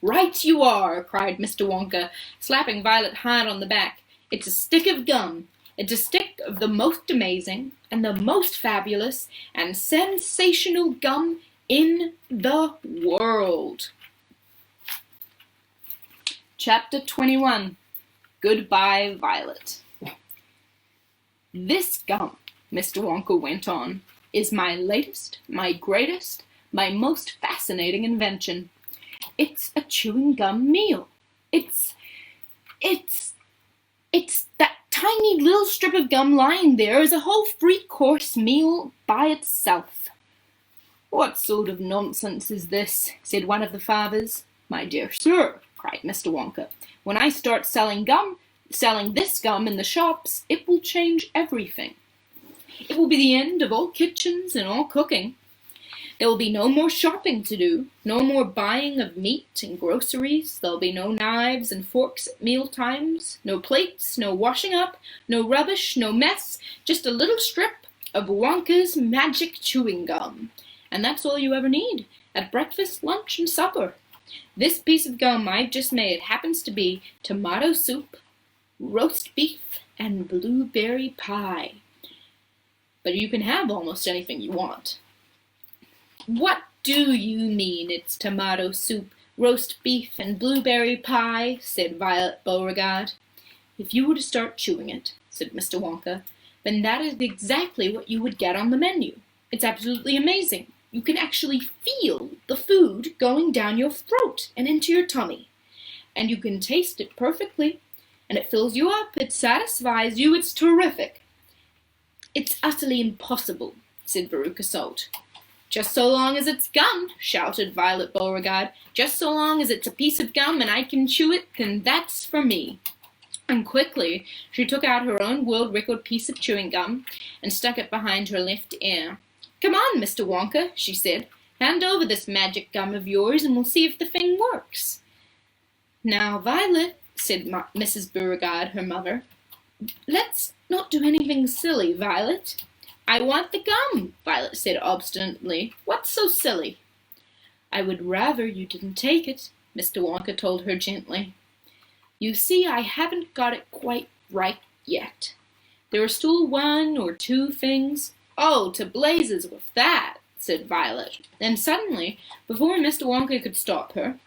"Right you are!" cried Mr. Wonka, slapping Violet hard on the back. "It's a stick of gum. It's a stick of the most amazing and the most fabulous and sensational gum in the world." Chapter 21. Goodbye, Violet. "This gum," Mr. Wonka went on, "is my latest, my greatest, my most fascinating invention. It's a chewing gum meal. It's that tiny little strip of gum lying there is a whole three-course meal by itself." "What sort of nonsense is this?" said one of the fathers. "My dear sir," cried Mr. Wonka, "when I start selling this gum in the shops, it will change everything. It will be the end of all kitchens and all cooking. There will be no more shopping to do, no more buying of meat and groceries. There'll be no knives and forks at meal times, no plates, no washing up, no rubbish, no mess, just a little strip of Wonka's magic chewing gum. And that's all you ever need, at breakfast, lunch, and supper. This piece of gum I've just made happens to be tomato soup, roast beef, and blueberry pie. But you can have almost anything you want." "What do you mean it's tomato soup, roast beef, and blueberry pie?" said Violet Beauregard. "If you were to start chewing it," said Mr. Wonka, "then that is exactly what you would get on the menu. It's absolutely amazing. You can actually feel the food going down your throat and into your tummy. And you can taste it perfectly, and it fills you up, it satisfies you, it's terrific." "It's utterly impossible," said Veruca Salt. "Just so long as it's gum," shouted Violet Beauregard. "Just so long as it's a piece of gum and I can chew it, then that's for me." And quickly she took out her own world-record piece of chewing gum and stuck it behind her left ear. "Come on, Mr. Wonka," she said. "Hand over this magic gum of yours and we'll see if the thing works." "Now, Violet," said Mrs. Beauregard, her mother, "let's not do anything silly, Violet." "I want the gum," Violet said obstinately. "What's so silly?" "I would rather you didn't take it," Mr. Wonka told her gently. "You see, I haven't got it quite right yet. There are still one or two things—" "Oh, to blazes with that," said Violet. Then suddenly, before Mr. Wonka could stop her,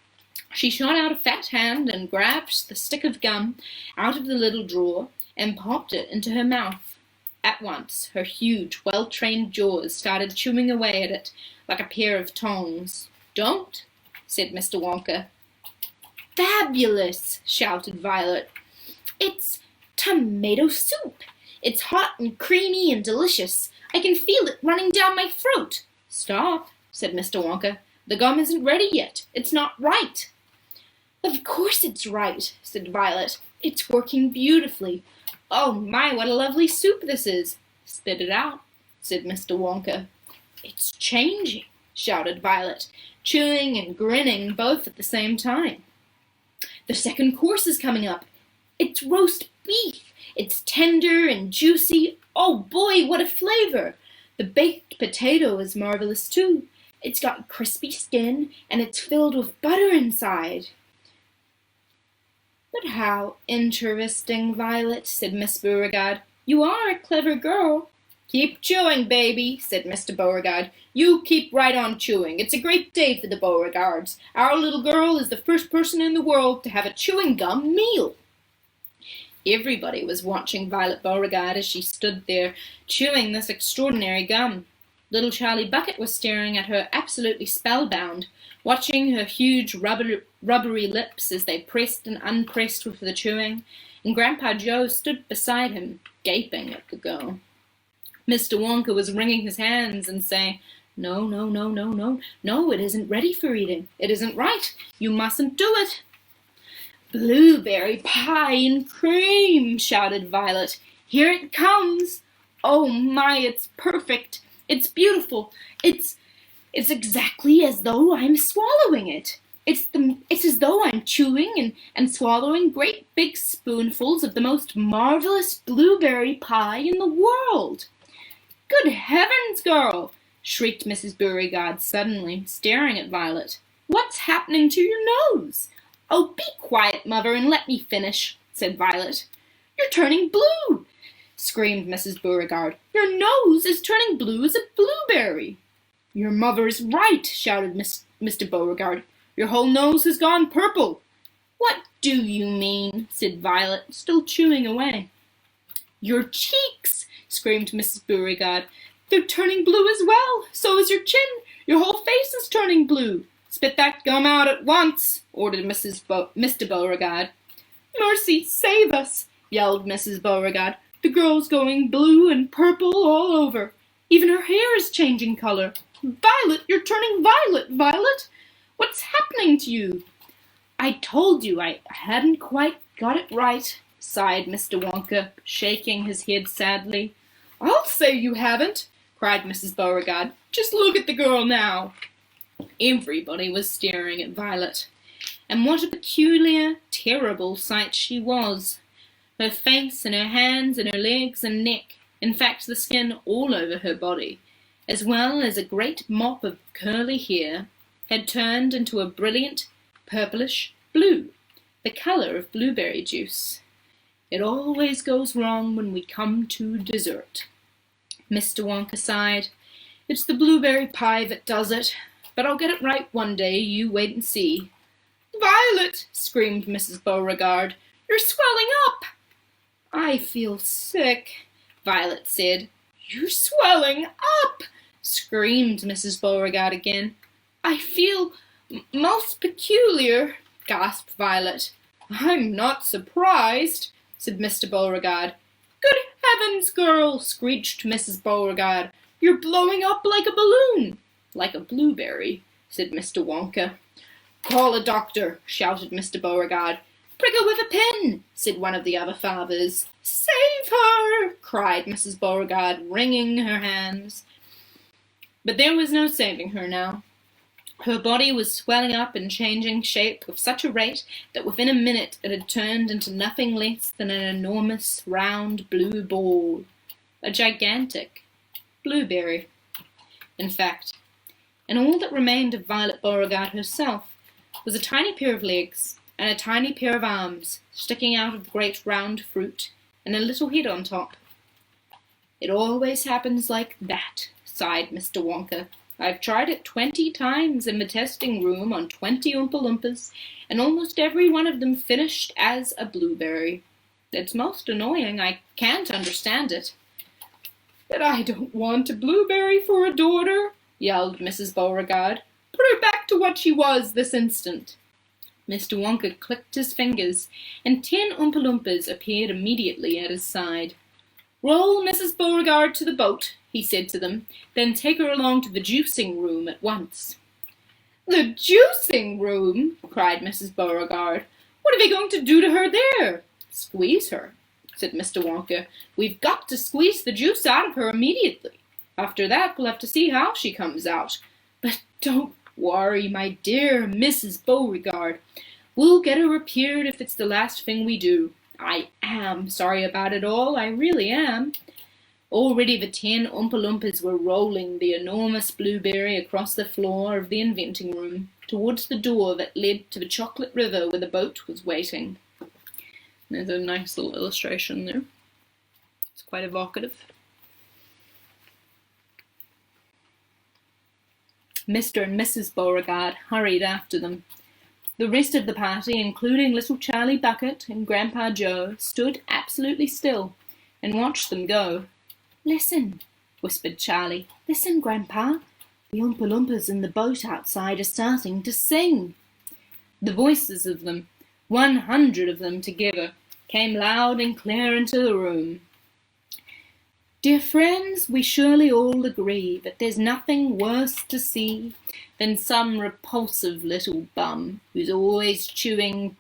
she shot out a fat hand and grabbed the stick of gum out of the little drawer and popped it into her mouth. At once, her huge, well-trained jaws started chewing away at it like a pair of tongs. "Don't," said Mr. Wonka. "Fabulous!" shouted Violet. "It's tomato soup. It's hot and creamy and delicious. I can feel it running down my throat." "Stop," said Mr. Wonka. "The gum isn't ready yet. It's not right." "Of course it's right," said Violet. "It's working beautifully. Oh my, what a lovely soup this is." "Spit it out," said Mr. Wonka. "It's changing," shouted Violet, chewing and grinning both at the same time. "The second course is coming up. It's roast beef. It's tender and juicy. Oh boy, what a flavor! The baked potato is marvelous too. It's got crispy skin and it's filled with butter inside." "But how interesting, Violet," said Miss Beauregard. "You are a clever girl." "Keep chewing, baby," said Mr. Beauregard. "You keep right on chewing. It's a great day for the Beauregards. Our little girl is the first person in the world to have a chewing gum meal." Everybody was watching Violet Beauregard as she stood there chewing this extraordinary gum. Little Charlie Bucket was staring at her absolutely spellbound, watching her huge rubbery lips as they pressed and unpressed with the chewing, and Grandpa Joe stood beside him, gaping at the girl. Mr. Wonka was wringing his hands and saying, "No, no, no, no, no, no, it isn't ready for eating. It isn't right. You mustn't do it." "Blueberry pie and cream," shouted Violet. "Here it comes. Oh my, it's perfect. It's beautiful. It's exactly as though I'm swallowing it. It's as though I'm chewing and swallowing great big spoonfuls of the most marvelous blueberry pie in the world." Good heavens, girl! Shrieked Mrs. Beauregard suddenly, staring at Violet. What's happening to your nose? Oh, be quiet, mother, and let me finish, said Violet. You're turning blue, screamed Mrs. Beauregard. Your nose is turning blue as a blueberry. Your mother is right, shouted Mr. Beauregard. Your whole nose has gone purple. What do you mean? Said Violet, still chewing away. Your cheeks, screamed Mrs. Beauregard. They're turning blue as well. So is your chin. Your whole face is turning blue. Spit that gum out at once, ordered Mr. Beauregard. Mercy, save us, yelled Mrs. Beauregard. The girl's going blue and purple all over. Even her hair is changing color. Violet, you're turning violet, Violet. What's happening to you? I told you I hadn't quite got it right, sighed Mr. Wonka, shaking his head sadly. I'll say you haven't, cried Mrs. Beauregard. Just look at the girl now. Everybody was staring at Violet, and what a peculiar, terrible sight she was. Her face and her hands and her legs and neck, in fact the skin all over her body, as well as a great mop of curly hair, had turned into a brilliant purplish blue, the colour of blueberry juice. It always goes wrong when we come to dessert. Mr. Wonka sighed. It's the blueberry pie that does it, but I'll get it right one day, you wait and see. Violet, screamed Mrs. Beauregard, you're swelling up. I feel sick, Violet said. You're swelling up, screamed Mrs. Beauregard again. I feel most peculiar, gasped Violet. I'm not surprised, said Mr. Beauregard. Good heavens, girl, screeched Mrs. Beauregard. You're blowing up like a balloon. Like a blueberry, said Mr. Wonka. Call a doctor, shouted Mr. Beauregard. Prick her with a pin, said one of the other fathers. Save her, cried Mrs. Beauregard, wringing her hands. But there was no saving her now. Her body was swelling up and changing shape with such a rate that within a minute it had turned into nothing less than an enormous round blue ball, a gigantic blueberry. In fact, and all that remained of Violet Beauregard herself was a tiny pair of legs and a tiny pair of arms sticking out of the great round fruit, and a little head on top. It always happens like that, sighed Mr. Wonka. I've tried it 20 times in the testing room on 20 Oompa Loompas, and almost every one of them finished as a blueberry. It's most annoying. I can't understand it. But I don't want a blueberry for a daughter, yelled Mrs. Beauregard. Put her back to what she was this instant. Mr. Wonka clicked his fingers, and 10 Oompa Loompas appeared immediately at his side. Roll Mrs. Beauregard to the boat, he said to them, then take her along to the juicing room at once. The juicing room, cried Mrs. Beauregard. What are they going to do to her there? Squeeze her, said Mr. Wonka. We've got to squeeze the juice out of her immediately. After that, we'll have to see how she comes out. But don't worry, my dear Mrs. Beauregard. We'll get her repaired if it's the last thing we do. I am sorry about it all, I really am. Already the 10 Oompa Loompas were rolling the enormous blueberry across the floor of the inventing room, towards the door that led to the chocolate river where the boat was waiting. There's a nice little illustration there. It's quite evocative. Mr. and Mrs. Beauregard hurried after them. The rest of the party, including little Charlie Bucket and Grandpa Joe, stood absolutely still and watched them go. Listen, whispered Charlie. Listen, Grandpa. The Oompa Loompas in the boat outside are starting to sing. The voices of them, 100 of them together, came loud and clear into the room. Dear friends, we surely all agree that there's nothing worse to see than some repulsive little bum who's always chewing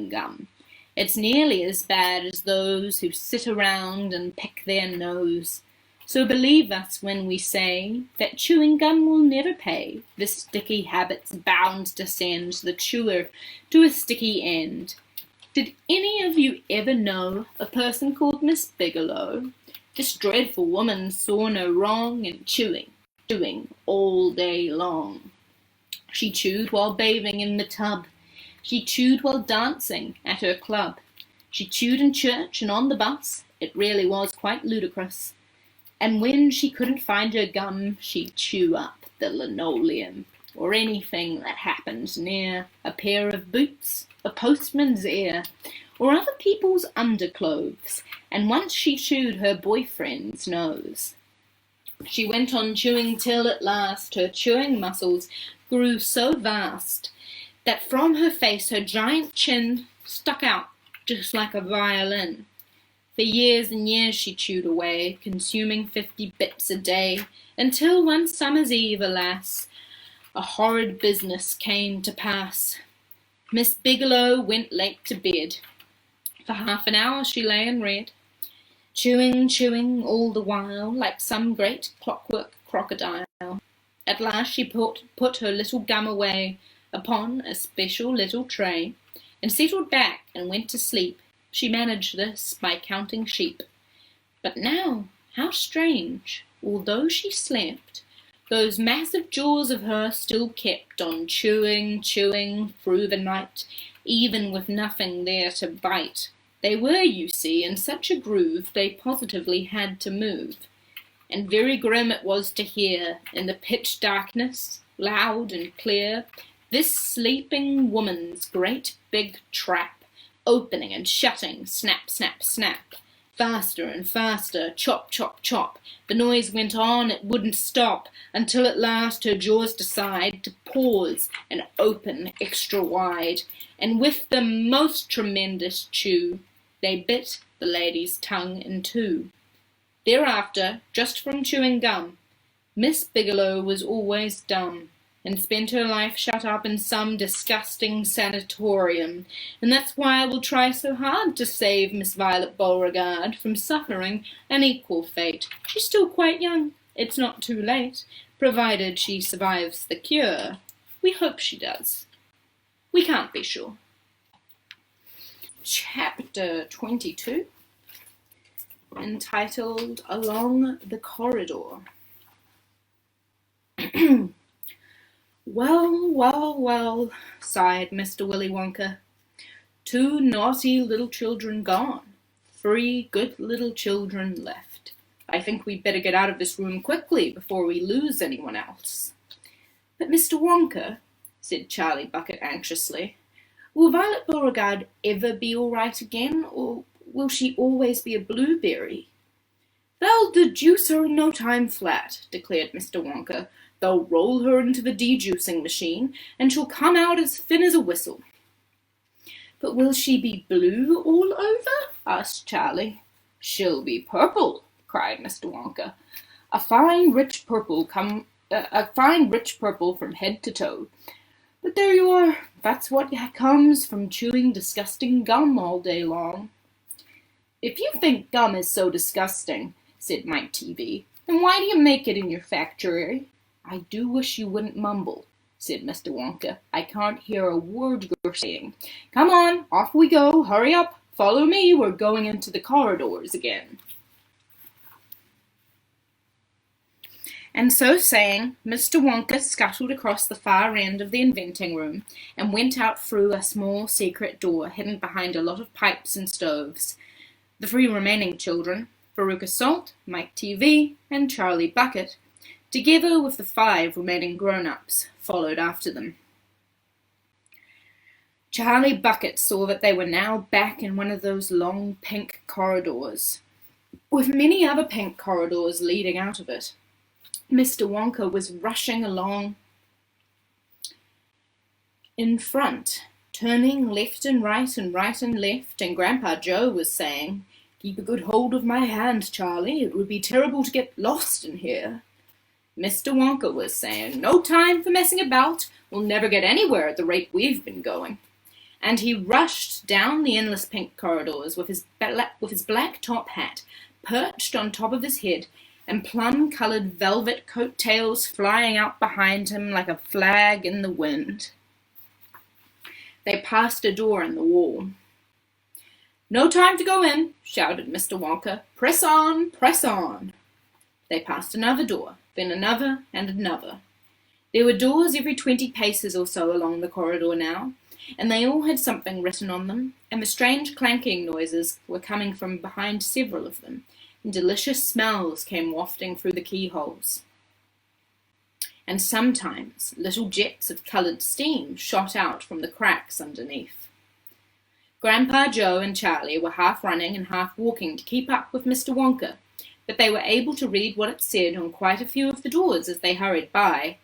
gum. It's nearly as bad as those who sit around and pick their nose. So believe us when we say that chewing gum will never pay. The sticky habit's bound to send the chewer to a sticky end. Did any of you ever know a person called Miss Bigelow? This dreadful woman saw no wrong in chewing all day long. She chewed while bathing in the tub. She chewed while dancing at her club. She chewed in church and on the bus. It really was quite ludicrous. And when she couldn't find her gum, she'd chew up the linoleum, or anything that happened near a pair of boots, a postman's ear, or other people's underclothes, and once she chewed her boyfriend's nose. She went on chewing till at last her chewing muscles grew so vast that from her face her giant chin stuck out just like a violin. For years and years she chewed away, consuming 50 bits a day, until one summer's eve, alas, a horrid business came to pass. Miss Bigelow went late to bed. For half an hour she lay and read, chewing all the while, like some great clockwork crocodile. At last she put her little gum away upon a special little tray, and settled back and went to sleep. She managed this by counting sheep. But now, how strange, although she slept, those massive jaws of hers still kept on chewing through the night, even with nothing there to bite. They were, you see, in such a groove they positively had to move. And very grim it was to hear, in the pitch darkness, loud and clear, this sleeping woman's great big trap, opening and shutting, snap, snap, snap, faster and faster, chop, chop, chop. The noise went on, it wouldn't stop, until at last her jaws decided to pause and open extra wide, and with the most tremendous chew, they bit the lady's tongue in two. Thereafter, just from chewing gum, Miss Bigelow was always dumb, and spent her life shut up in some disgusting sanatorium, and that's why I will try so hard to save Miss Violet Beauregard from suffering an equal fate. She's still quite young, it's not too late, provided she survives the cure. We hope she does. We can't be sure. Chapter 22, entitled Along the Corridor. Well, sighed Mr. Willy Wonka. 2 naughty little children gone. 3 good little children left. I think we'd better get out of this room quickly before we lose anyone else. But Mr. Wonka, said Charlie Bucket anxiously, will Violet Beauregard ever be all right again, or will she always be a blueberry? They'll dejuice her in no time flat, declared Mr. Wonka. They'll roll her into the dejuicing machine, and she'll come out as thin as a whistle. But will she be blue all over? Asked Charlie. She'll be purple, cried Mr. Wonka. A fine rich purple from head to toe. But there you are. That's what comes from chewing disgusting gum all day long. If you think gum is so disgusting, said Mike TV, then why do you make it in your factory? I do wish you wouldn't mumble, said Mr. Wonka. I can't hear a word you're saying. Come on, off we go. Hurry up. Follow me. We're going into the corridors again. And so saying, Mr. Wonka scuttled across the far end of the inventing room and went out through a small secret door hidden behind a lot of pipes and stoves. The 3 remaining children, Veruca Salt, Mike TV, and Charlie Bucket, together with the 5 remaining grown-ups, followed after them. Charlie Bucket saw that they were now back in one of those long pink corridors, with many other pink corridors leading out of it. Mr. Wonka was rushing along in front, turning left and right and right and left, and Grandpa Joe was saying, Keep a good hold of my hand, Charlie. It would be terrible to get lost in here. Mr. Wonka was saying, No time for messing about. We'll never get anywhere at the rate we've been going. And he rushed down the endless pink corridors with his black top hat perched on top of his head and plum-coloured velvet coat-tails flying out behind him like a flag in the wind. They passed a door in the wall. No time to go in, shouted Mr. Wonka. Press on, press on. They passed another door, then another and another. There were doors every 20 paces or so along the corridor now, and they all had something written on them, and the strange clanking noises were coming from behind several of them, and delicious smells came wafting through the keyholes. And sometimes little jets of coloured steam shot out from the cracks underneath. Grandpa Joe and Charlie were half running and half walking to keep up with Mr. Wonka, but they were able to read what it said on quite a few of the doors as they hurried by.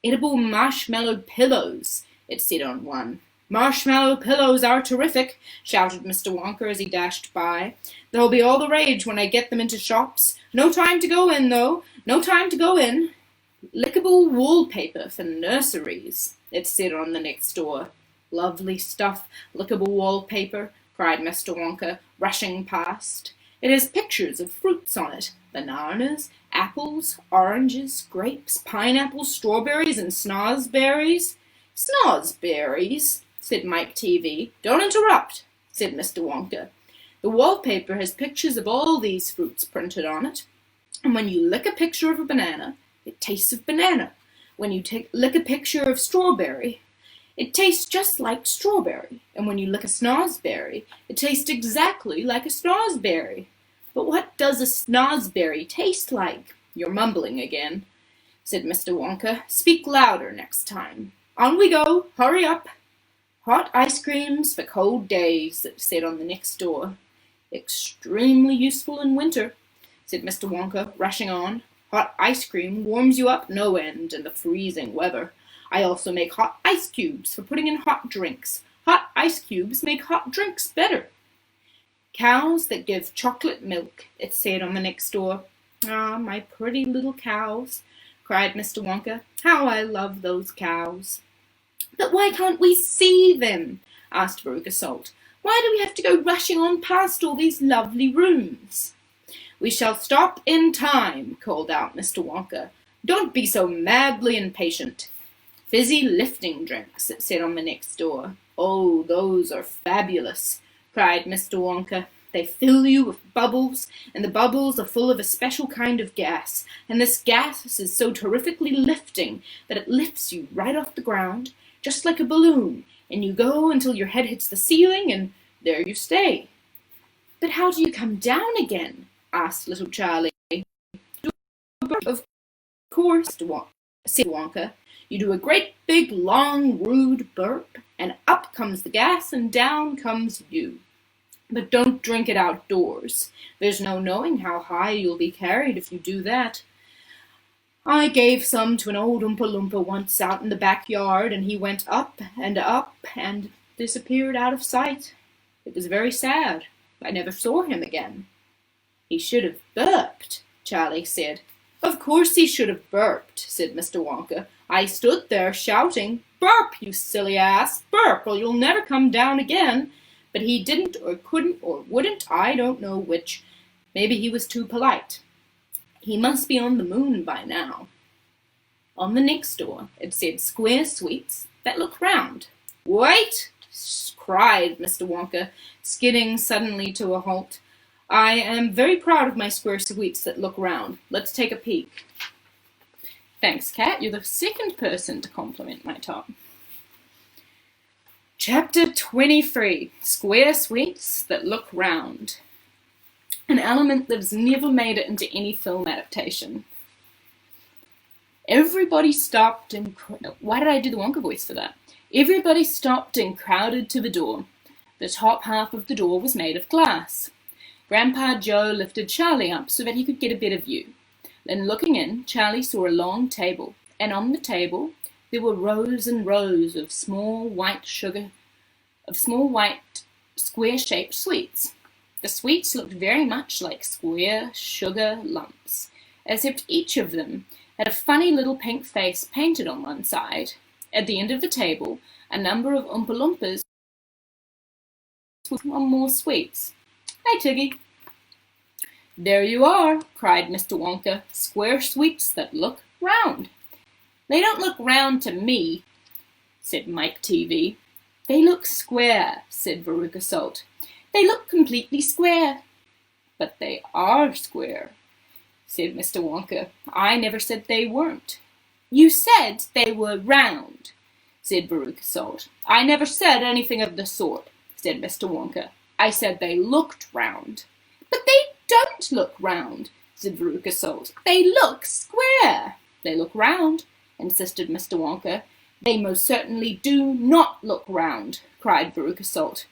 Edible marshmallow pillows, it said on one. Marshmallow pillows are terrific, shouted Mr. Wonka as he dashed by. They'll be all the rage when I get them into shops. No time to go in, though. No time to go in. Lickable wallpaper for nurseries, it said on the next door. Lovely stuff, lickable wallpaper, cried Mr. Wonka, rushing past. It has pictures of fruits on it, bananas, apples, oranges, grapes, pineapples, strawberries, and snozberries. Snozberries, said Mike TV. Don't interrupt, said Mr. Wonka. The wallpaper has pictures of all these fruits printed on it, and when you lick a picture of a banana, it tastes of banana. When you lick a picture of strawberry, it tastes just like strawberry. And when you lick a snozberry, it tastes exactly like a snozberry. But what does a snozberry taste like? You're mumbling again, said Mr. Wonka. Speak louder next time. On we go. Hurry up. Hot ice creams for cold days, it said on the next door. Extremely useful in winter, said Mr. Wonka, rushing on. Hot ice cream warms you up no end in the freezing weather. I also make hot ice cubes for putting in hot drinks. Hot ice cubes make hot drinks better. Cows that give chocolate milk, it said on the next door. Ah, my pretty little cows, cried Mr. Wonka. How I love those cows. But why can't we see them? Asked Veruca Salt. Why do we have to go rushing on past all these lovely rooms? We shall stop in time, called out Mr. Wonka. Don't be so madly impatient. Fizzy lifting drinks, it said on the next door. Oh, those are fabulous, cried Mr. Wonka. They fill you with bubbles, and the bubbles are full of a special kind of gas, and this gas is so terrifically lifting that it lifts you right off the ground, just like a balloon, and you go until your head hits the ceiling, and there you stay. But how do you come down again? Asked little Charlie. Of course, said Wonka. You do a great big, long, rude burp, and up comes the gas, and down comes you. But don't drink it outdoors. There's no knowing how high you'll be carried if you do that. I gave some to an old Oompa Loompa once out in the backyard, and he went up and disappeared out of sight. It was very sad. I never saw him again. He should have burped, Charlie said. Of course he should have burped, said Mr. Wonka. I stood there shouting, Burp, you silly ass, burp, or you'll never come down again. But he didn't or couldn't or wouldn't, I don't know which. Maybe he was too polite. He must be on the moon by now. On the next door it said square sweets that look round. Wait, cried Mr. Wonka, skidding suddenly to a halt. I am very proud of my square sweets that look round. Let's take a peek. Thanks, Cat. You're the second person to compliment my top. Chapter 23, Square Sweets That Look Round. An element that's never made it into any film adaptation. Everybody stopped and... Why did I do the Wonka voice for that? Everybody stopped and crowded to the door. The top half of the door was made of glass. Grandpa Joe lifted Charlie up so that he could get a better view. Then looking in, Charlie saw a long table, and on the table there were rows and rows of small white square-shaped sweets. The sweets looked very much like square sugar lumps, except each of them had a funny little pink face painted on one side. At the end of the table, a number of Oompa Loompas with more sweets. Hey, Tiggy. There you are, cried Mr. Wonka, square sweets that look round. They don't look round to me, said Mike TV. They look square, said Veruca Salt. They look completely square." "But they are square," said Mr. Wonka. "I never said they weren't." "You said they were round," said Veruca Salt. "I never said anything of the sort," said Mr. Wonka. "I said they looked round." "But they don't look round," said Veruca Salt. "They look square." "They look round," insisted Mr. Wonka. "They most certainly do not look round," cried Veruca Salt.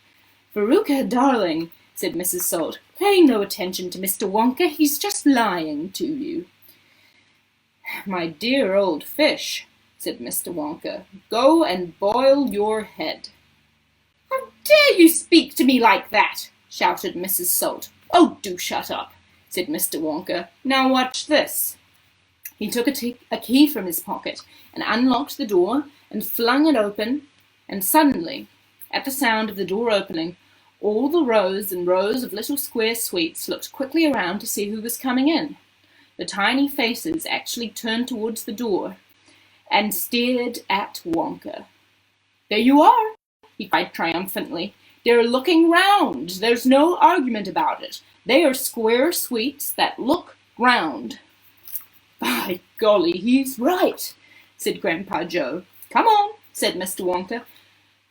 "Veruca, darling," said Mrs. Salt, "pay no attention to Mr. Wonka. He's just lying to you." "My dear old fish," said Mr. Wonka, "go and boil your head." "How dare you speak to me like that?" shouted Mrs. Salt. "Oh, do shut up," said Mr. Wonka. "Now watch this." He took a key from his pocket and unlocked the door and flung it open, and suddenly, at the sound of the door opening, all the rows and rows of little square sweets looked quickly around to see who was coming in. The tiny faces actually turned towards the door and stared at Wonka. "There you are," he cried triumphantly. "They're looking round. There's no argument about it. They are square sweets that look round." "By golly, he's right," said Grandpa Joe. "Come on," said Mr. Wonka,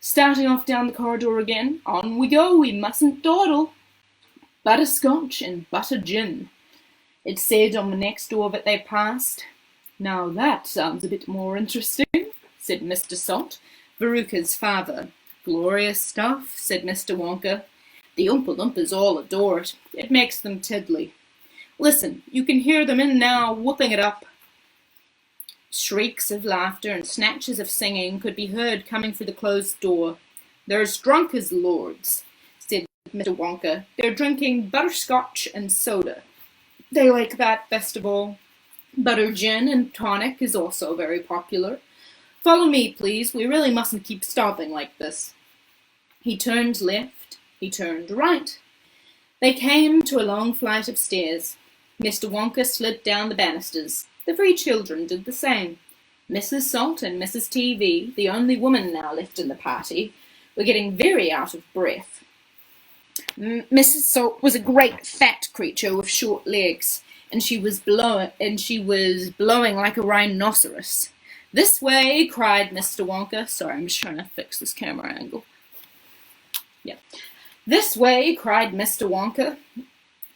starting off down the corridor again. "On we go, we mustn't dawdle." "Butterscotch and butter gin," it said on the next door that they passed. "Now that sounds a bit more interesting," said Mr. Salt, Veruca's father. "Glorious stuff," said Mr. Wonka. "The Oompa Loompas all adore it. It makes them tiddly. Listen, you can hear them in now, whooping it up." Shrieks of laughter and snatches of singing could be heard coming through the closed door. "They're as drunk as lords," said Mr. Wonka. "They're drinking butterscotch and soda. They like that best of all. Butter gin and tonic is also very popular. Follow me, please. We really mustn't keep stopping like this." He turned left. He turned right. They came to a long flight of stairs. Mr. Wonka slid down the banisters. The three children did the same. Mrs. Salt and Mrs. TV, the only woman now left in the party, were getting very out of breath. Mrs. Salt was a great fat creature with short legs, and she was blowing like a rhinoceros. "This way," cried Mr. Wonka. Sorry, I'm just trying to fix this camera angle. Yeah. "This way," cried Mr. Wonka,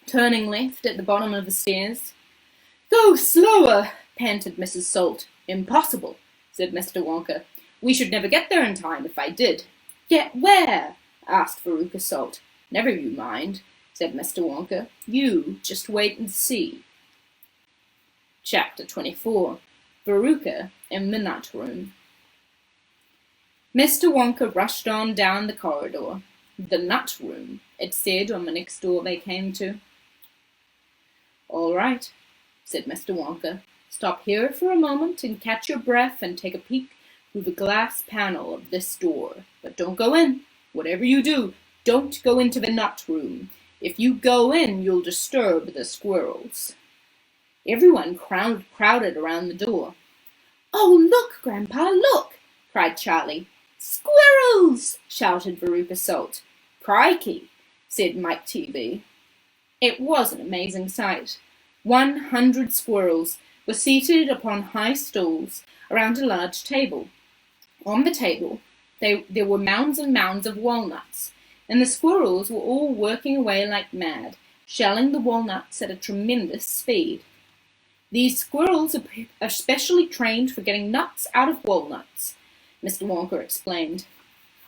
turning left at the bottom of the stairs. "Go slower," panted Mrs. Salt. "Impossible," said Mr. Wonka. "We should never get there in time if I did." "Get where?" asked Veruca Salt. "Never you mind," said Mr. Wonka. "You just wait and see." Chapter 24. Veruca in the Nut Room. Mr. Wonka rushed on down the corridor. "The Nut Room," it said on the next door they came to. "All right," said Mr. Wonka. "Stop here for a moment and catch your breath and take a peek through the glass panel of this door. But don't go in. Whatever you do, don't go into the nut room. If you go in, you'll disturb the squirrels." Everyone crowded around the door. "Oh, look, Grandpa, look!" cried Charlie. "Squirrels!" shouted Veruca Salt. "Crikey!" said Mike TV. It was an amazing sight. 100 squirrels were seated upon high stools around a large table. On the table, there were mounds and mounds of walnuts, and the squirrels were all working away like mad, shelling the walnuts at a tremendous speed. "These squirrels are specially trained for getting nuts out of walnuts," Mr. Wonka explained.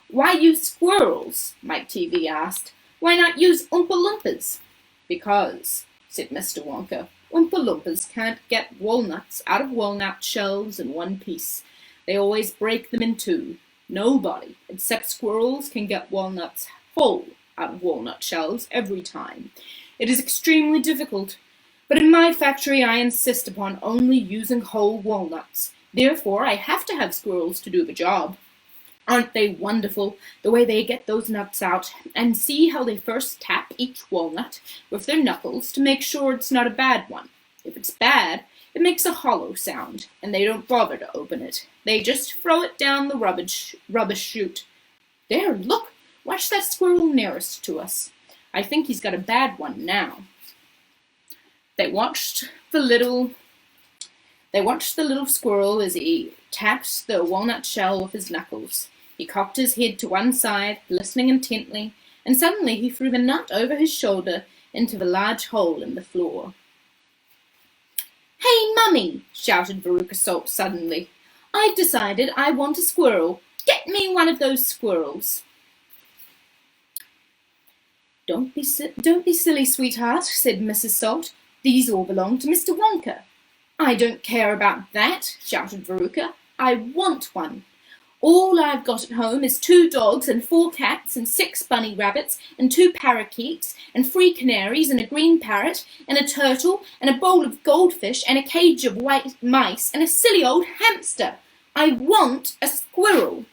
"Why use squirrels?" Mike TV asked. "Why not use Oompa Loompas?" "Because," said Mr. Wonka, "Oompa Loompas can't get walnuts out of walnut shells in one piece. They always break them in two. Nobody, except squirrels, can get walnuts whole out of walnut shells every time. It is extremely difficult. But in my factory I insist upon only using whole walnuts. Therefore I have to have squirrels to do the job. Aren't they wonderful, the way they get those nuts out, and see how they first tap each walnut with their knuckles to make sure it's not a bad one. If it's bad, it makes a hollow sound, and they don't bother to open it. They just throw it down the rubbish chute. There, look, watch that squirrel nearest to us. I think he's got a bad one now." They watched the little squirrel as he tapped the walnut shell with his knuckles. He cocked his head to one side, listening intently, and suddenly he threw the nut over his shoulder into the large hole in the floor. "Hey, Mummy!" shouted Veruca Salt suddenly. "I've decided I want a squirrel. Get me one of those squirrels." Don't be silly, sweetheart," said Mrs. Salt. "These all belong to Mr. Wonka." "I don't care about that," shouted Veruca. "I want one. All I've got at home is 2 dogs and 4 cats and 6 bunny rabbits and 2 parakeets and 3 canaries and a green parrot and a turtle and a bowl of goldfish and a cage of white mice and a silly old hamster. I want a squirrel."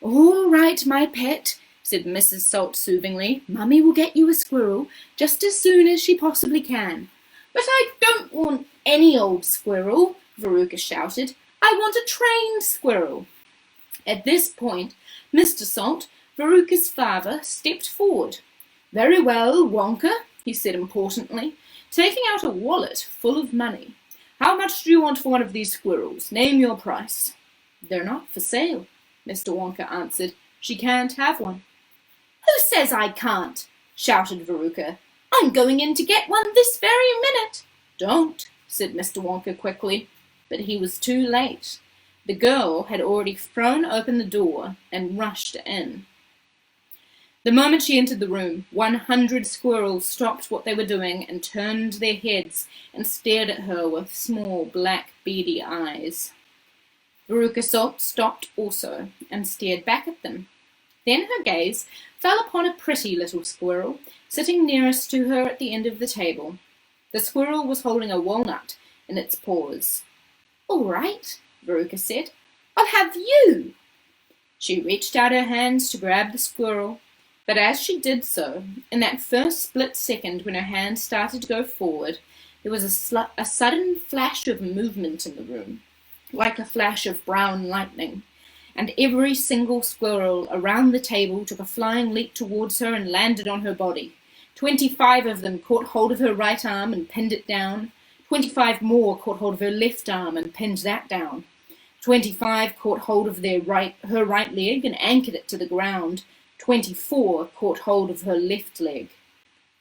"All right, my pet," said Mrs. Salt soothingly. "Mummy will get you a squirrel just as soon as she possibly can." "But I don't want any old squirrel," Veruca shouted. "I want a trained squirrel." At this point, Mr. Salt, Veruca's father, stepped forward. "Very well, Wonka," he said importantly, taking out a wallet full of money. "How much do you want for one of these squirrels? Name your price." "They're not for sale," Mr. Wonka answered. "She can't have one." "Who says I can't?" shouted Veruca. "I'm going in to get one this very minute." "Don't," said Mr. Wonka quickly, but he was too late. The girl had already thrown open the door and rushed in. The moment she entered the room, 100 squirrels stopped what they were doing and turned their heads and stared at her with small, black, beady eyes. Veruca Salt stopped also and stared back at them. Then her gaze fell upon a pretty little squirrel sitting nearest to her at the end of the table. The squirrel was holding a walnut in its paws. "All right," Veruca said. "I'll have you." She reached out her hands to grab the squirrel, but as she did so, in that first split second when her hand started to go forward, there was a sudden flash of movement in the room, like a flash of brown lightning, and every single squirrel around the table took a flying leap towards her and landed on her body. 25 of them caught hold of her right arm and pinned it down. 25 more caught hold of her left arm and pinned that down. 25 caught hold of her right leg and anchored it to the ground. 24 caught hold of her left leg.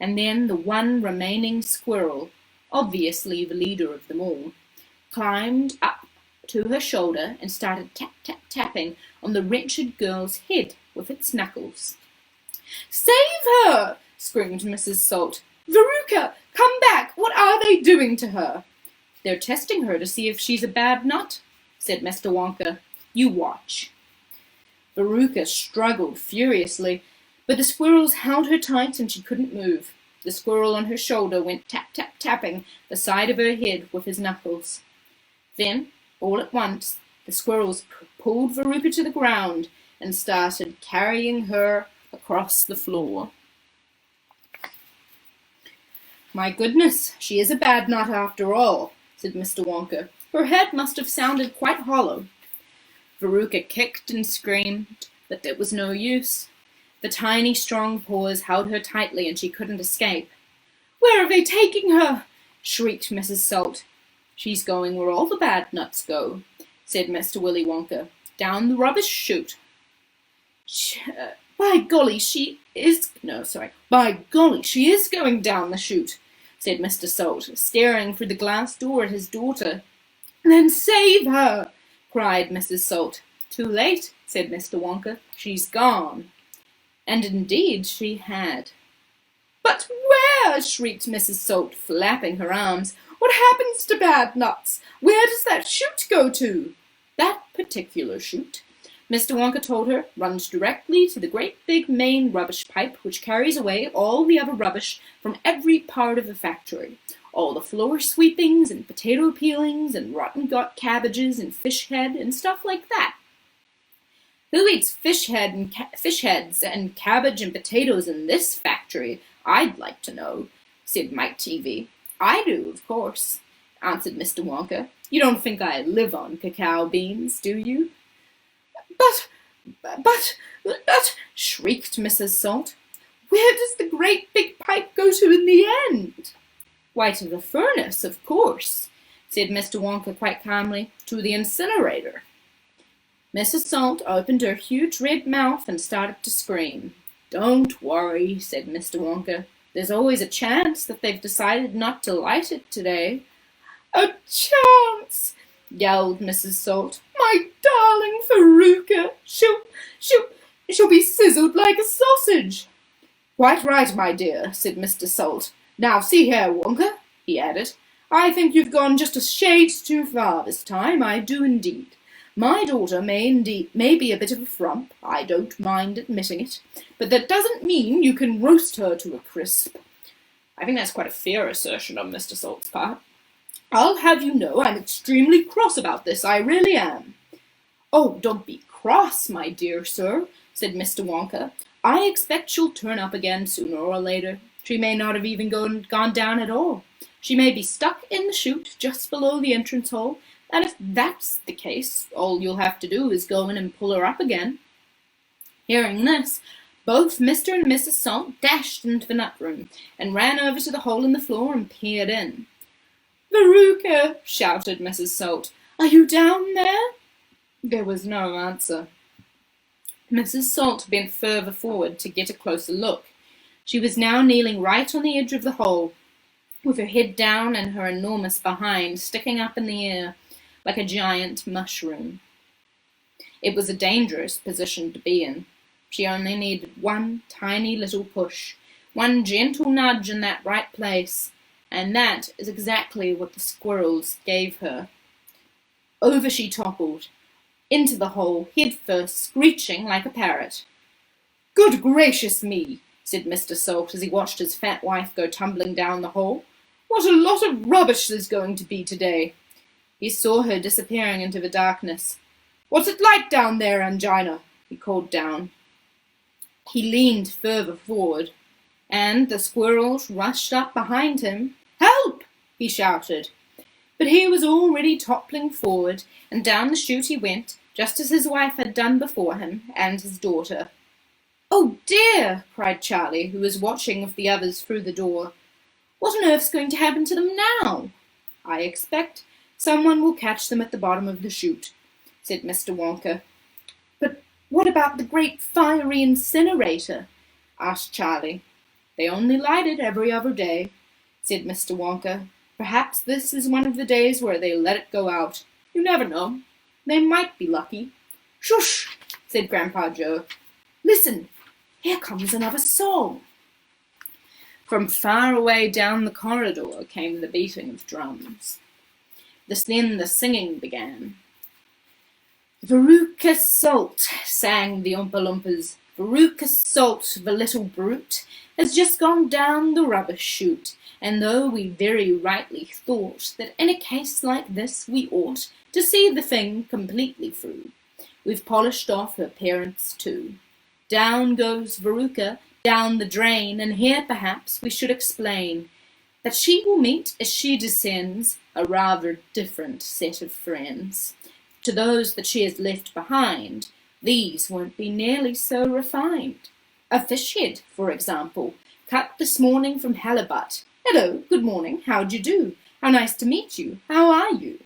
And then the one remaining squirrel, obviously the leader of them all, climbed up to her shoulder and started tap-tap-tapping on the wretched girl's head with its knuckles. "Save her!" screamed Mrs. Salt. "Veruca, come back! What are they doing to her?" "They're testing her to see if she's a bad nut," said Mr. Wonka. "You watch." Veruca struggled furiously, but the squirrels held her tight and she couldn't move. The squirrel on her shoulder went tap-tap-tapping the side of her head with his knuckles. Then, all at once, the squirrels pulled Veruca to the ground and started carrying her across the floor. "My goodness, she is a bad nut after all," said Mr. Wonka. "Her head must have sounded quite hollow." Veruca kicked and screamed, but it was no use. The tiny, strong paws held her tightly and she couldn't escape. "Where are they taking her?" shrieked Mrs. Salt. "She's going where all the bad nuts go," said Mr. Willy Wonka. "Down the rubbish chute." By golly, she is going down the chute," said Mr. Salt, staring through the glass door at his daughter. "Then save her!" cried Mrs. Salt. "Too late," said Mr. Wonka. "She's gone." And indeed she had. "But where?" shrieked Mrs. Salt, flapping her arms. "What happens to bad nuts? Where does that chute go to?" "That particular chute," Mr. Wonka told her, "runs directly to the great big main rubbish pipe which carries away all the other rubbish from every part of the factory. All the floor sweepings and potato peelings and rotten cabbages and fish head and stuff like that." "Who eats fish heads and cabbage and potatoes in this factory, I'd like to know," said Mike TV. "I do, of course," answered Mr. Wonka. "You don't think I live on cacao beans, do you?" But, shrieked Mrs. Salt. Where does the great big pipe go to in the end? Why, to the furnace, of course, said Mr. Wonka quite calmly. To the incinerator. Mrs. Salt opened her huge red mouth and started to scream. Don't worry, said Mr. Wonka. There's always a chance that they've decided not to light it today. A chance, yelled Mrs. Salt. My darling Veruca, she'll be sizzled like a sausage. Quite right, my dear, said Mr. Salt. Now see here, Wonka, he added. I think you've gone just a shade too far this time, I do indeed. My daughter may be a bit of a frump, I don't mind admitting it, but that doesn't mean you can roast her to a crisp. I think that's quite a fair assertion on Mr. Salt's part. I'll have you know I'm extremely cross about this, I really am. Oh, don't be cross, my dear sir, said Mr. Wonka. I expect she'll turn up again sooner or later. She may not have even gone down at all. She may be stuck in the chute just below the entrance hole, and if that's the case, all you'll have to do is go in and pull her up again. Hearing this, both Mr. and Mrs. Salt dashed into the nut room and ran over to the hole in the floor and peered in. Veruca, shouted Mrs. Salt, are you down there? There was no answer. Mrs. Salt bent further forward to get a closer look. She was now kneeling right on the edge of the hole, with her head down and her enormous behind sticking up in the air like a giant mushroom. It was a dangerous position to be in. She only needed one tiny little push, one gentle nudge in that right place, and that is exactly what the squirrels gave her. Over she toppled, into the hole, head first, screeching like a parrot. Good gracious me, said Mr. Salt as he watched his fat wife go tumbling down the hole. What a lot of rubbish there's going to be today. He saw her disappearing into the darkness. What's it like down there, Angina? He called down. He leaned further forward, and the squirrels rushed up behind him. Help! He shouted. But he was already toppling forward, and down the chute he went, just as his wife had done before him, and his daughter. Oh dear, cried Charlie, who was watching with the others through the door. What on earth's going to happen to them now? I expect someone will catch them at the bottom of the chute, said Mr. Wonka. But what about the great fiery incinerator? Asked Charlie. They only light it every other day, said Mr. Wonka. Perhaps this is one of the days where they let it go out. You never know. They might be lucky. Shush, said Grandpa Joe. Listen, here comes another song. From far away down the corridor came the beating of drums. Then the singing began. Veruca Salt, sang the Oompa Loompas. Veruca Salt, the little brute, has just gone down the rubbish chute, and though we very rightly thought that in a case like this we ought to see the thing completely through, we've polished off her parents too. Down goes Veruca, down the drain, and here perhaps we should explain that she will meet as she descends a rather different set of friends. To those that she has left behind, these won't be nearly so refined. A fish head, for example, cut this morning from halibut. Hello, good morning, how'd you do? How nice to meet you, how are you?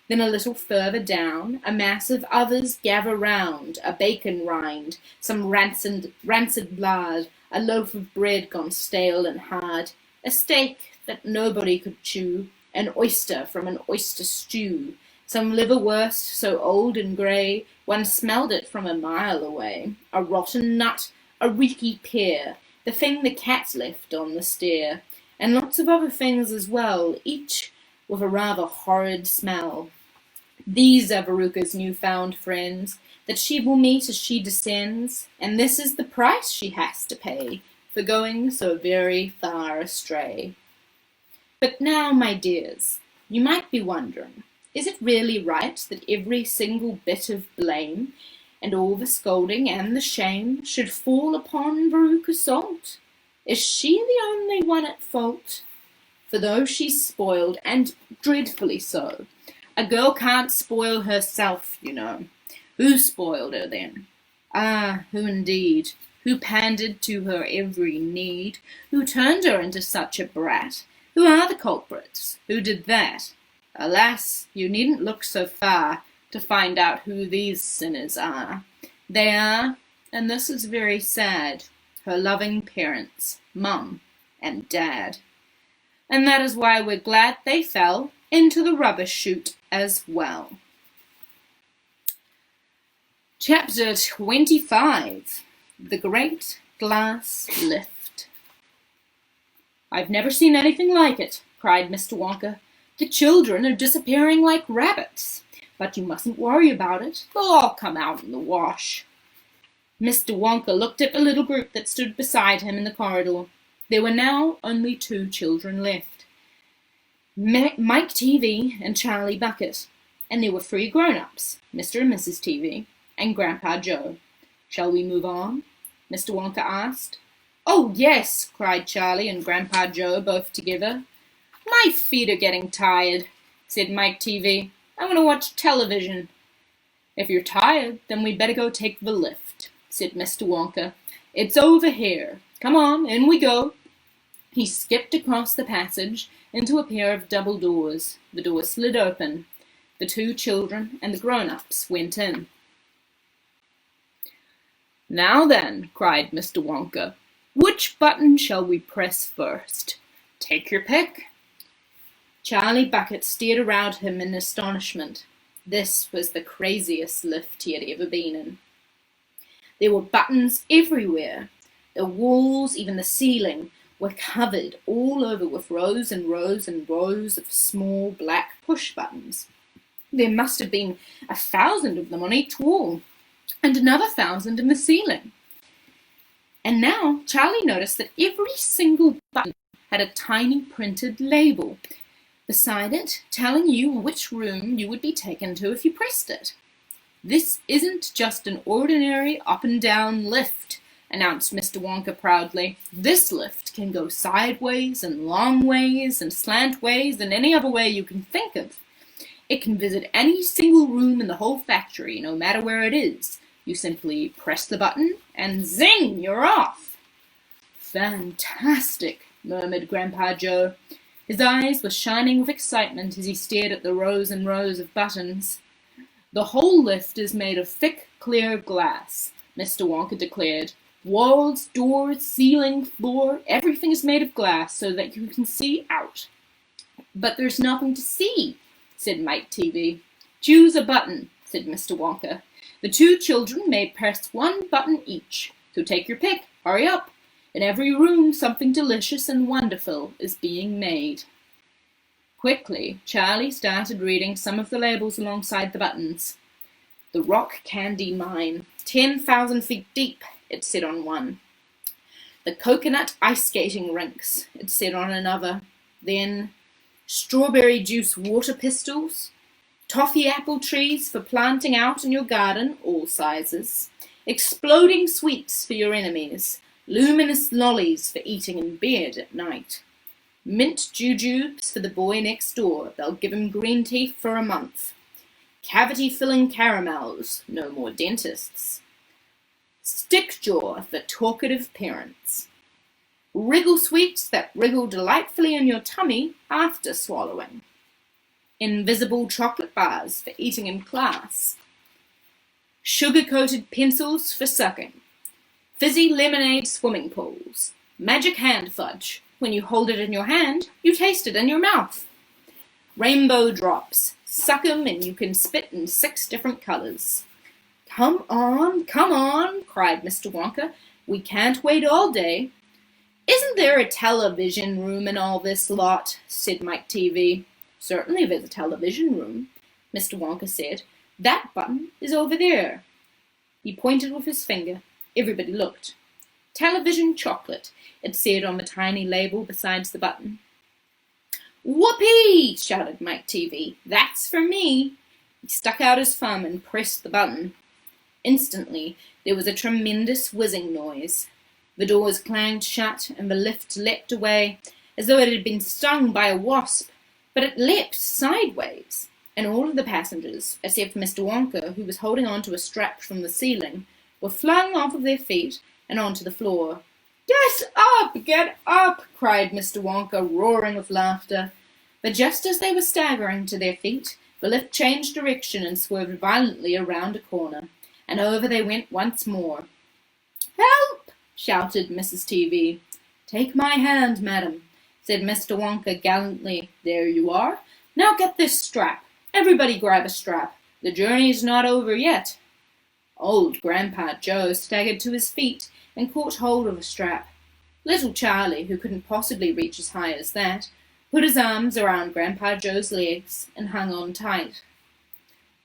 Then a little further down, a mass of others gather round, a bacon rind, some rancid lard, a loaf of bread gone stale and hard, a steak that nobody could chew, an oyster from an oyster stew, some liverwurst so old and grey, one smelled it from a mile away, a rotten nut, a reeky pear, the thing the cat left on the stair, and lots of other things as well, each with a rather horrid smell. These are Veruca's new-found friends, that she will meet as she descends, and this is the price she has to pay for going so very far astray. But now, my dears, you might be wondering, is it really right that every single bit of blame, and all the scolding and the shame, should fall upon Veruca Salt? Is she the only one at fault? For though she's spoiled, and dreadfully so, a girl can't spoil herself, you know. Who spoiled her then? Ah, who indeed? Who pandered to her every need? Who turned her into such a brat? Who are the culprits? Who did that? Alas, you needn't look so far to find out who these sinners are. They are, and this is very sad, her loving parents, Mum and Dad. And that is why we're glad they fell into the rubbish chute as well. Chapter 25. The Great Glass Lift. I've never seen anything like it, cried Mr. Wonka. The children are disappearing like rabbits. But you mustn't worry about it. They'll all come out in the wash. Mr. Wonka looked at the little group that stood beside him in the corridor. There were now only 2 children left. Mike TV and Charlie Bucket. And there were 3 grown-ups, Mr. and Mrs. TV, and Grandpa Joe. Shall we move on? Mr. Wonka asked. Oh, yes, cried Charlie and Grandpa Joe both together. My feet are getting tired, said Mike TV. I want to watch television. If you're tired, then we'd better go take the lift, said Mr. Wonka. It's over here. Come on, in we go. He skipped across the passage into a pair of double doors. The door slid open. The 2 children and the grown-ups went in. Now then, cried Mr. Wonka, which button shall we press first? Take your pick. Charlie Bucket stared around him in astonishment. This was the craziest lift he had ever been in. There were buttons everywhere. The walls, even the ceiling, were covered all over with rows and rows and rows of small black push buttons. There must have been 1,000 of them on each wall, and another 1,000 in the ceiling. And now Charlie noticed that every single button had a tiny printed label beside it, telling you which room you would be taken to if you pressed it. This isn't just an ordinary up-and-down lift, announced Mr. Wonka proudly. This lift can go sideways and long ways and slant ways and any other way you can think of. It can visit any single room in the whole factory, no matter where it is. You simply press the button and zing, you're off. Fantastic, murmured Grandpa Joe. His eyes were shining with excitement as he stared at the rows and rows of buttons. The whole lift is made of thick, clear glass, Mr. Wonka declared. Walls, doors, ceiling, floor, everything is made of glass so that you can see out. But there's nothing to see, said Mike TV. Choose a button, said Mr. Wonka. The 2 children may press 1 button each, so take your pick. Hurry up. In every room, something delicious and wonderful is being made. Quickly, Charlie started reading some of the labels alongside the buttons. The Rock Candy Mine, 10,000 feet deep, it said on one. The Coconut Ice Skating Rinks, it said on another. Then, Strawberry Juice Water Pistols, Toffee Apple Trees for planting out in your garden, all sizes, Exploding Sweets for your enemies, Luminous Lollies for eating in bed at night, Mint Jujubes for the boy next door, they'll give him green teeth for a month, Cavity-filling caramels, no more dentists, Stickjaw for talkative parents, Wriggle Sweets that wriggle delightfully in your tummy after swallowing, Invisible chocolate bars for eating in class, Sugar-coated pencils for sucking, Fizzy lemonade swimming pools, Magic hand fudge. When you hold it in your hand, you taste it in your mouth. Rainbow drops. Suck 'em and you can spit in 6 different colors. Come on, cried Mr. Wonka. We can't wait all day. Isn't there a television room in all this lot? Said Mike TV. Certainly there's a television room, Mr. Wonka said. That button is over there. He pointed with his finger. Everybody looked. Television chocolate, it said on the tiny label beside the button. Whoopee! Shouted Mike TV. That's for me. He stuck out his thumb and pressed the button. Instantly, there was a tremendous whizzing noise. The doors clanged shut and the lift leapt away as though it had been stung by a wasp, but it leapt sideways, and all of the passengers, except Mr. Wonka, who was holding on to a strap from the ceiling, were flung off of their feet and onto the floor. Get up, cried Mr. Wonka, roaring with laughter. But just as they were staggering to their feet, the lift changed direction and swerved violently around a corner, and over they went once more. Help! Shouted Mrs. TV. Take my hand, madam, said Mr. Wonka gallantly. There you are. Now get this strap. Everybody grab a strap. The journey's not over yet. Old Grandpa Joe staggered to his feet and caught hold of a strap. Little Charlie, who couldn't possibly reach as high as that, put his arms around Grandpa Joe's legs and hung on tight.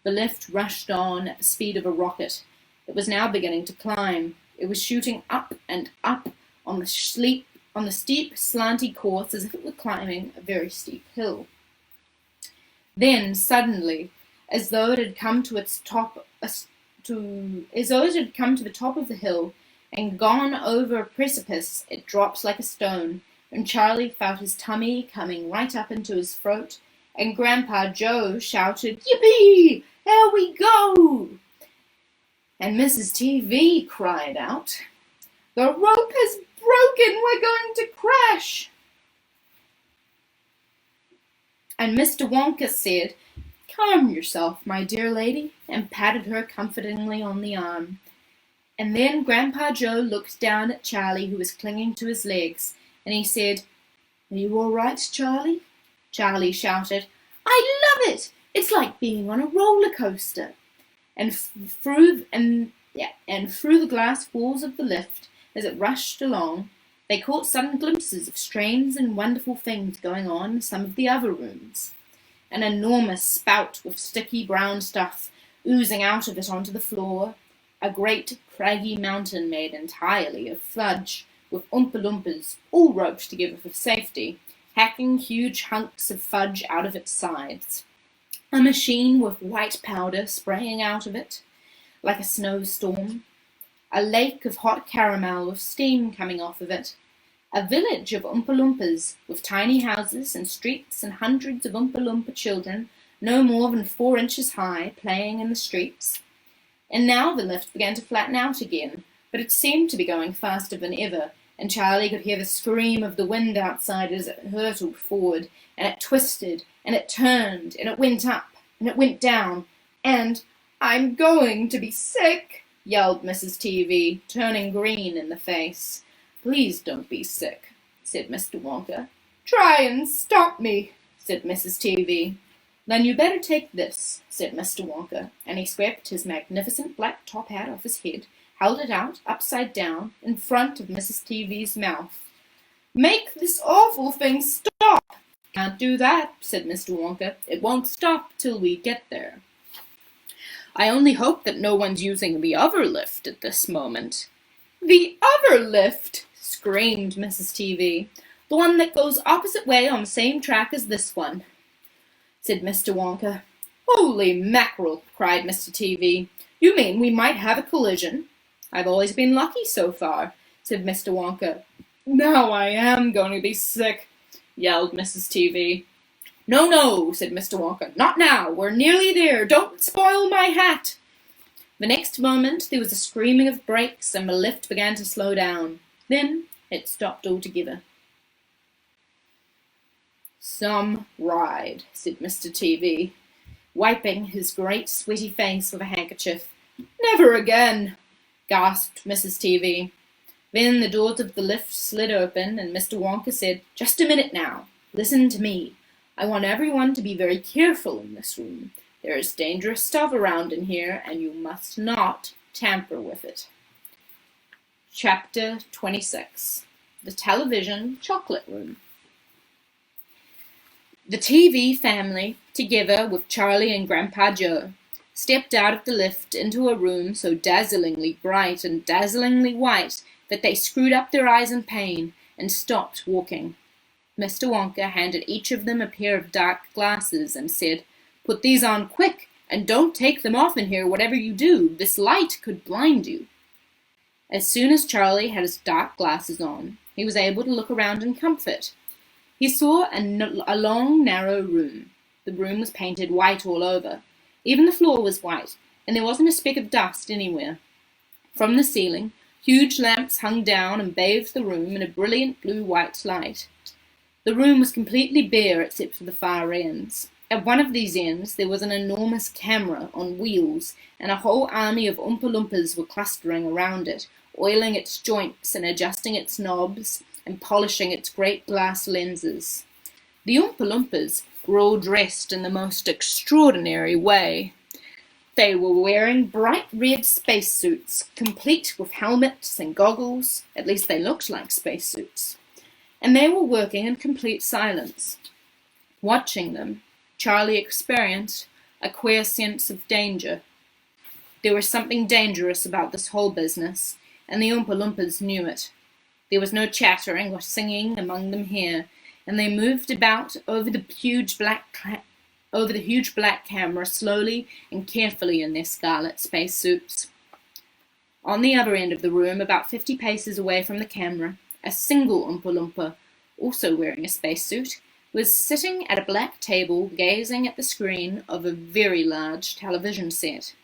The lift rushed on at the speed of a rocket. It was now beginning to climb. It was shooting up and up on the steep, slanty course as if it were climbing a very steep hill. Then, suddenly, as though it had come to the top of the hill and gone over a precipice, it dropped like a stone, and Charlie felt his tummy coming right up into his throat, and Grandpa Joe shouted, Yippee! Here we go! And Mrs. TV cried out, The rope has broken! We're going to crash! And Mr. Wonka said, Calm yourself, my dear lady, and patted her comfortingly on the arm. And then Grandpa Joe looked down at Charlie, who was clinging to his legs, and he said, Are you all right, Charlie? Charlie shouted, I love it! It's like being on a roller coaster. And through the glass walls of the lift, as it rushed along, they caught sudden glimpses of strange and wonderful things going on in some of the other rooms. An enormous spout with sticky brown stuff oozing out of it onto the floor, a great craggy mountain made entirely of fudge, with Oompa Loompas, all roped together for safety, hacking huge hunks of fudge out of its sides. A machine with white powder spraying out of it, like a snowstorm. A lake of hot caramel with steam coming off of it. A village of Oompa Loompas, with tiny houses and streets and hundreds of Oompa Loompa children, no more than 4 inches high, playing in the streets. And now the lift began to flatten out again, but it seemed to be going faster than ever, and Charlie could hear the scream of the wind outside as it hurtled forward, and it twisted, and it turned, and it went up, and it went down, and I'm going to be sick, yelled Mrs. TV, turning green in the face. Please don't be sick, said Mr. Wonka. Try and stop me, said Mrs. TV. Then you better take this, said Mr. Wonka, and he swept his magnificent black top hat off his head, held it out, upside down, in front of Mrs. TV's mouth. Make this awful thing stop! Can't do that, said Mr. Wonka. It won't stop till we get there. I only hope that no one's using the other lift at this moment. The other lift! Screamed Mrs. TV. The one that goes opposite way on the same track as this one, said Mr. Wonka. Holy mackerel, cried Mr. TV. You mean we might have a collision? I've always been lucky so far, said Mr. Wonka. Now I am going to be sick, yelled Mrs. TV. No, said Mr. Wonka. Not now. We're nearly there. Don't spoil my hat. The next moment there was a screaming of brakes and the lift began to slow down. Then it stopped altogether. Some ride, said Mr. TV, wiping his great sweaty face with a handkerchief. Never again, gasped Mrs. TV. Then the doors of the lift slid open and Mr. Wonka said, Just a minute now. Listen to me. I want everyone to be very careful in this room. There is dangerous stuff around in here, and you must not tamper with it. Chapter 26. The Television Chocolate Room. The TV family, together with Charlie and Grandpa Joe, stepped out of the lift into a room so dazzlingly bright and dazzlingly white that they screwed up their eyes in pain and stopped walking. Mr. Wonka handed each of them a pair of dark glasses and said, Put these on quick, and don't take them off in here whatever you do. This light could blind you. As soon as Charlie had his dark glasses on, he was able to look around in comfort. He saw a long, narrow room. The room was painted white all over. Even the floor was white, and there wasn't a speck of dust anywhere. From the ceiling, Huge lamps hung down and bathed the room in a brilliant blue-white light. The room was completely bare except for the far ends. At one of these ends there was an enormous camera on wheels, and a whole army of Oompa Loompas were clustering around it, oiling its joints and adjusting its knobs and polishing its great glass lenses. The Oompa Loompas were all dressed in the most extraordinary way. They were wearing bright red spacesuits, complete with helmets and goggles. At least they looked like spacesuits. And they were working in complete silence. Watching them, Charlie experienced a queer sense of danger. There was something dangerous about this whole business, and the Oompa Loompas knew it. There was no chattering or singing among them here, and they moved about over the huge black camera slowly and carefully in their scarlet spacesuits. On the other end of the room, about 50 paces away from the camera, a single Oompa Loompa, also wearing a spacesuit, was sitting at a black table gazing at the screen of a very large television set.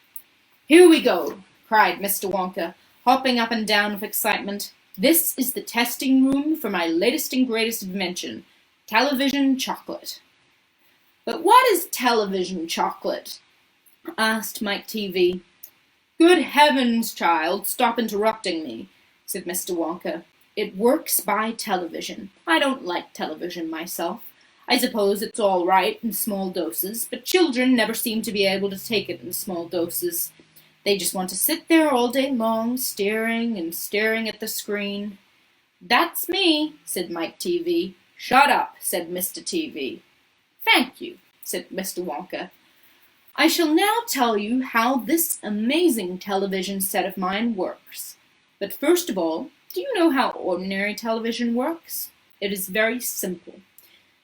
"Here we go," cried Mr. Wonka, hopping up and down with excitement. "This is the testing room for my latest and greatest invention, television chocolate." "But what is television chocolate?" asked Mike TV. "Good heavens, child, stop interrupting me," said Mr. Wonka. "It works by television. I don't like television myself. I suppose it's all right in small doses, but children never seem to be able to take it in small doses. They just want to sit there all day long, staring and staring at the screen." "That's me," said Mike TV. "Shut up," said Mr. TV. "Thank you," said Mr. Wonka. "I shall now tell you how this amazing television set of mine works. But first of all, do you know how ordinary television works? It is very simple.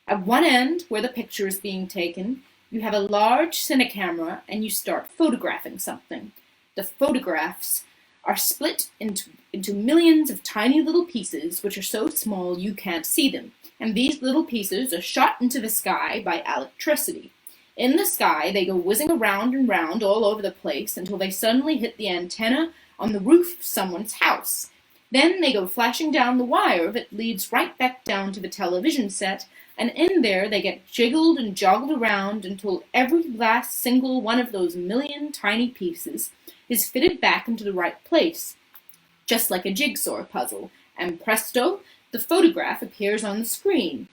At one end, where the picture is being taken, you have a large cinecamera and you start photographing something. The photographs are split into millions of tiny little pieces which are so small you can't see them, and these little pieces are shot into the sky by electricity. In the sky, they go whizzing around and round all over the place until they suddenly hit the antenna on the roof of someone's house. Then they go flashing down the wire that leads right back down to the television set, and in there they get jiggled and joggled around until every last single one of those million tiny pieces is fitted back into the right place, just like a jigsaw puzzle, and presto, the photograph appears on the screen.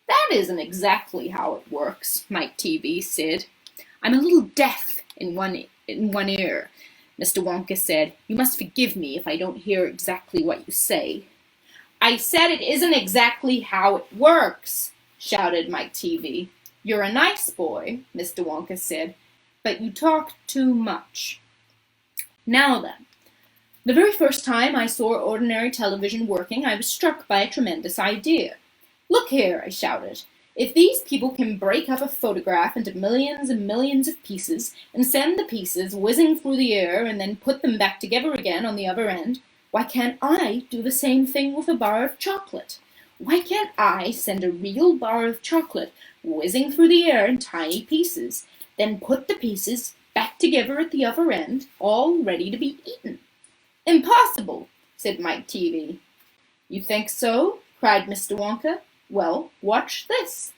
"That isn't exactly how it works," Mike TV said. "I'm a little deaf in one ear," Mr. Wonka said. "You must forgive me if I don't hear exactly what you say." "I said it isn't exactly how it works," shouted Mike TV. "You're a nice boy," Mr. Wonka said, "but you talk too much. Now then, the very first time I saw ordinary television working, I was struck by a tremendous idea. 'Look here,' I shouted. 'If these people can break up a photograph into millions and millions of pieces and send the pieces whizzing through the air and then put them back together again on the other end, why can't I do the same thing with a bar of chocolate? Why can't I send a real bar of chocolate whizzing through the air in tiny pieces, then put the pieces back together at the other end, all ready to be eaten?' 'Impossible,' said Mike TV. 'You think so?' cried Mr. Wonka. 'Well, watch this.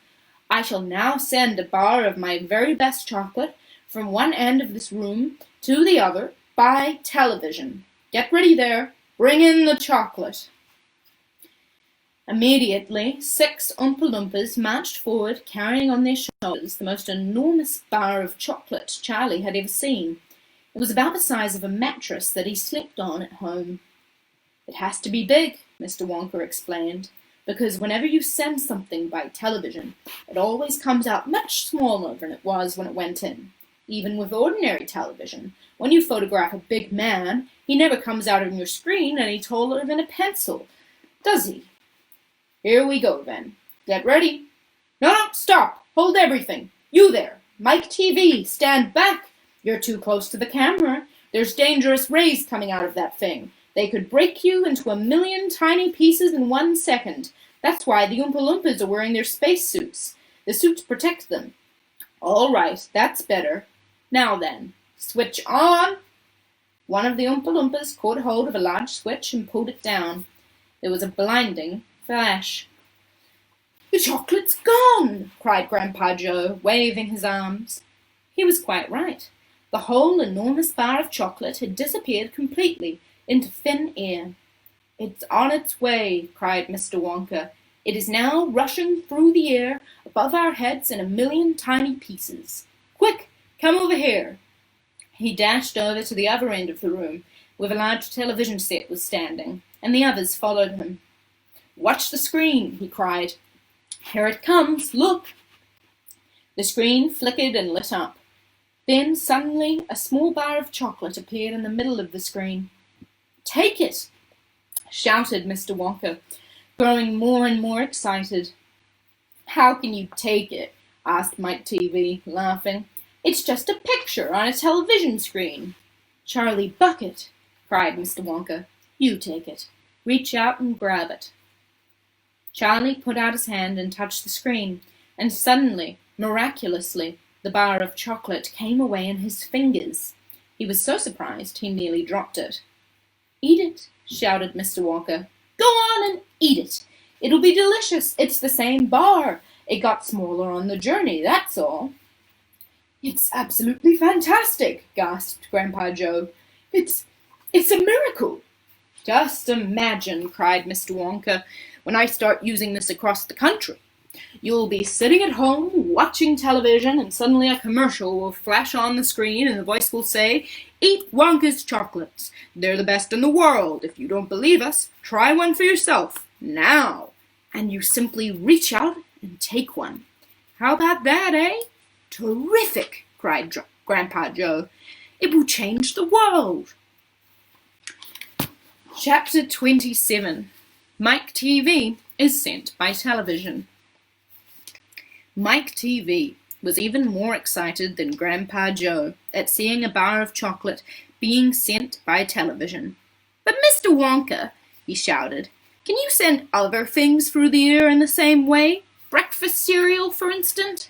I shall now send a bar of my very best chocolate from one end of this room to the other by television. Get ready there. Bring in the chocolate.' Immediately, 6 Oompa Loompas marched forward, carrying on their shoulders the most enormous bar of chocolate Charlie had ever seen. It was about the size of a mattress that he slept on at home. 'It has to be big,' Mr. Wonka explained, 'because whenever you send something by television, it always comes out much smaller than it was when it went in. Even with ordinary television, when you photograph a big man, he never comes out on your screen any taller than a pencil, does he? Here we go, then. Get ready. No, stop! Hold everything! You there! Mike TV, stand back! You're too close to the camera. There's dangerous rays coming out of that thing. They could break you into a million tiny pieces in 1 second. That's why the Oompa Loompas are wearing their spacesuits. The suits protect them. All right, that's better. Now then, switch on. One of the Oompa Loompas caught hold of a large switch and pulled it down. There was a blinding flash. "The chocolate's gone!" cried Grandpa Joe, waving his arms. He was quite right. The whole enormous bar of chocolate had disappeared completely into thin air. "It's on its way," cried Mr. Wonka. "It is now rushing through the air above our heads in a million tiny pieces. Quick, come over here." He dashed over to the other end of the room, where a large television set was standing, and the others followed him. "Watch the screen," he cried. "Here it comes, look." The screen flickered and lit up. Then suddenly a small bar of chocolate appeared in the middle of the screen. "Take it!" shouted Mr. Wonka, growing more and more excited. "How can you take it?" asked Mike TV, laughing. "It's just a picture on a television screen." "Charlie Bucket," cried Mr. Wonka. "You take it. Reach out and grab it." Charlie put out his hand and touched the screen, and suddenly, miraculously, the bar of chocolate came away in his fingers. He was so surprised he nearly dropped it. "Eat it," shouted Mr. Wonka. "Go on and eat it. It'll be delicious. It's the same bar. It got smaller on the journey, that's all." "It's absolutely fantastic," gasped Grandpa Joe. It's a miracle." "Just imagine," cried Mr. Wonka, "when I start using this across the country. You'll be sitting at home, watching television, and suddenly a commercial will flash on the screen, and the voice will say, 'Eat Wonka's chocolates. They're the best in the world. If you don't believe us, try one for yourself, now.' And you simply reach out and take one. How about that, eh?" "Terrific!" cried Grandpa Joe. "It will change the world." Chapter 27. Mike TV is sent by television. Mike TV was even more excited than Grandpa Joe at seeing a bar of chocolate being sent by television. "But Mr. Wonka," he shouted, "can you send other things through the air in the same way? Breakfast cereal, for instance?"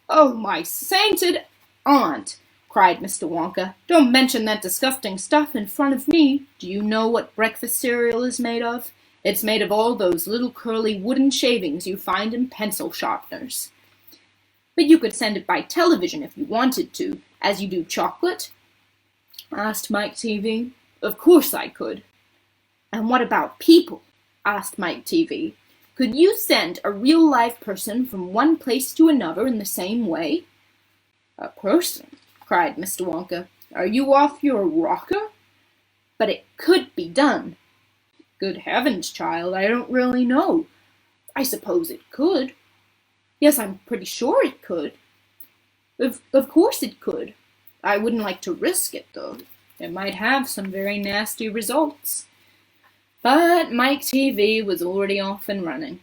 "Oh, my sainted aunt!" cried Mr. Wonka. "Don't mention that disgusting stuff in front of me. Do you know what breakfast cereal is made of? It's made of all those little curly wooden shavings you find in pencil sharpeners." "But you could send it by television if you wanted to, as you do chocolate?" asked Mike TV. "Of course I could." "And what about people?" asked Mike TV. "Could you send a real-life person from one place to another in the same way?" "A person?" cried Mr. Wonka. "Are you off your rocker?" "But it could be done." "Good heavens, child, I don't really know. I suppose it could." "Yes, I'm pretty sure it could." Of course it could. I wouldn't like to risk it, though. It might have some very nasty results." But Mike TV was already off and running.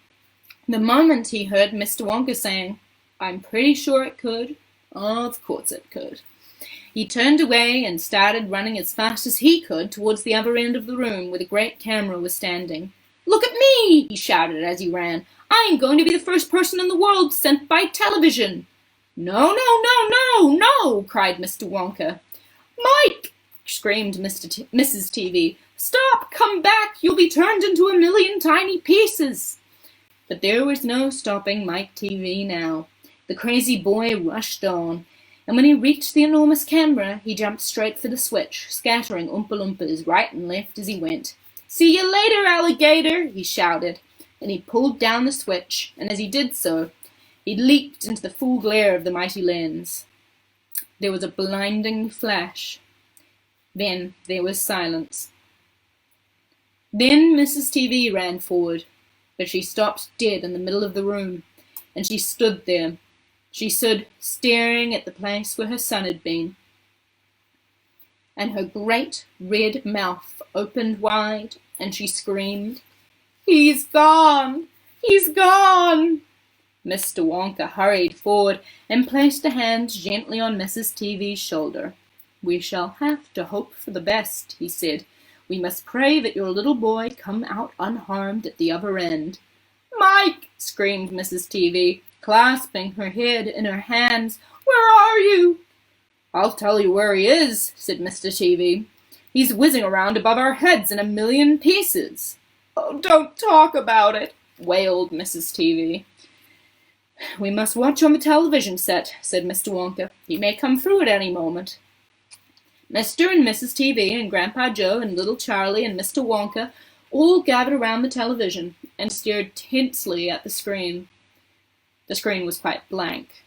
The moment he heard Mr. Wonka saying, "I'm pretty sure it could," of course it could, he turned away and started running as fast as he could towards the other end of the room where the great camera was standing. "Look at me!" he shouted as he ran. "I'm going to be the first person in the world sent by television." "No, no, no, no, no!" cried Mr. Wonka. "Mike!" screamed Mrs. TV. "Stop! Come back! You'll be turned into a million tiny pieces." But there was no stopping Mike TV now. The crazy boy rushed on, and when he reached the enormous camera, he jumped straight for the switch, scattering Oompa Loompas right and left as he went. "See you later, alligator!" he shouted, and he pulled down the switch, and as he did so, he leaped into the full glare of the mighty lens. There was a blinding flash. Then there was silence. Then Mrs. TV ran forward, but she stopped dead in the middle of the room, and she stood there. She stood staring at the place where her son had been, and her great red mouth opened wide, and she screamed, "He's gone! He's gone!" Mr. Wonka hurried forward and placed a hand gently on Mrs. TV's shoulder. "We shall have to hope for the best," he said. "We must pray that your little boy come out unharmed at the other end." "Mike!" screamed Mrs. TV, clasping her head in her hands. "Where are you?" "I'll tell you where he is," said Mr. TV. He's whizzing around above our heads in a million pieces." "Oh, don't talk about it," wailed Mrs. TV. "We must watch on the television set," said Mr. Wonka. "He may come through at any moment." Mr. and Mrs. TV and Grandpa Joe and little Charlie and Mr. Wonka all gathered around the television and stared tensely at the screen. The screen was quite blank.